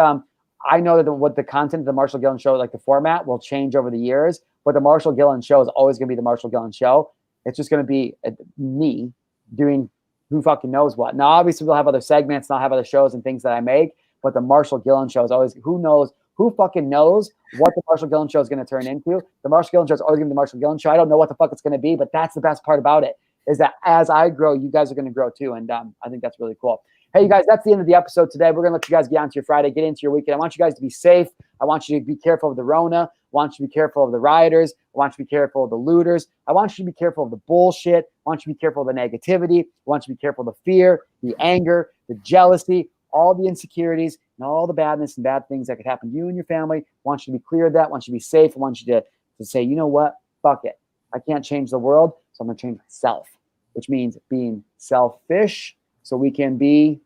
what the content of the Marshal Gillen show, like the format, will change over the years. But the Marshal Gillen show is always going to be the Marshal Gillen show. It's just going to be me doing who fucking knows what. Now, obviously, we'll have other segments and I'll have other shows and things that I make. But the Marshal Gillen show is always, who fucking knows what the Marshal Gillen show is going to turn into. The Marshal Gillen show is always going to be the Marshal Gillen show. I don't know what the fuck it's going to be, but that's the best part about it, is that as I grow, you guys are going to grow too. And I think that's really cool. Hey, you guys, that's the end of the episode today. We're going to let you guys get on to your Friday, get into your weekend. I want you guys to be safe. I want you to be careful of the Rona. I want you to be careful of the rioters. I want you to be careful of the looters. I want you to be careful of the bullshit. I want you to be careful of the negativity. I want you to be careful of the fear, the anger, the jealousy, all the insecurities, and all the badness and bad things that could happen to you and your family. I want you to be clear of that. I want you to be safe. I want you to say, you know what? Fuck it. I can't change the world, so I'm going to change myself, which means being selfish so we can be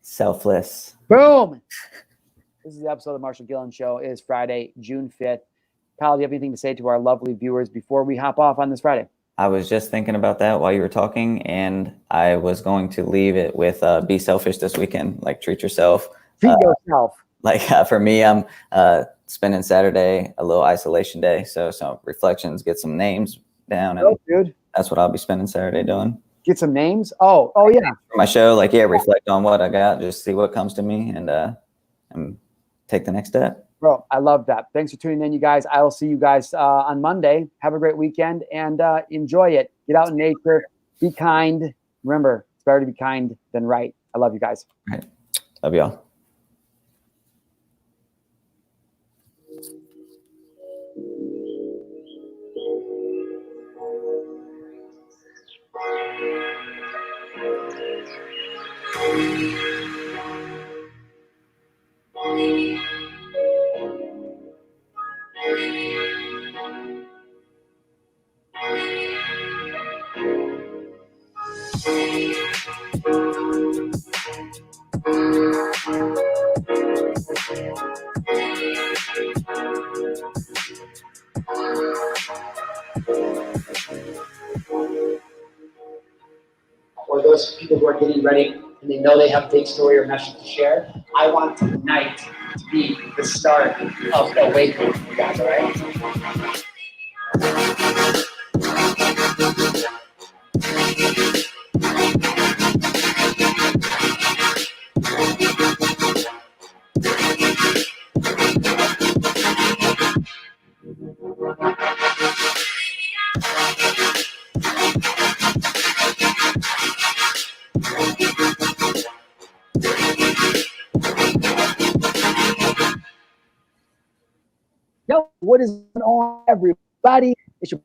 selfless. Boom. This is the episode of the Marshal Gillen Show. It is Friday, June 5th. Kyle, do you have anything to say to our lovely viewers before we hop off on this Friday? I was just thinking about that while you were talking, and I was going to leave it with be selfish this weekend. Like, treat yourself. Treat yourself. Like, for me, I'm spending Saturday a little isolation day. So some reflections, get some names down, and dude, that's what I'll be spending Saturday doing. Get some names. Oh yeah. For my show, like reflect on what I got, just see what comes to me, and take the next step. Bro, I love that. Thanks for tuning in, you guys. I will see you guys on Monday. Have a great weekend and enjoy it. Get out in nature. Be kind. Remember, it's better to be kind than right. I love you guys. All right. Love y'all. Or those people who are getting ready and they know they have a big story or message to share, I want tonight to be the start of the awakening for you guys, all right? Yo, what is going on, everybody?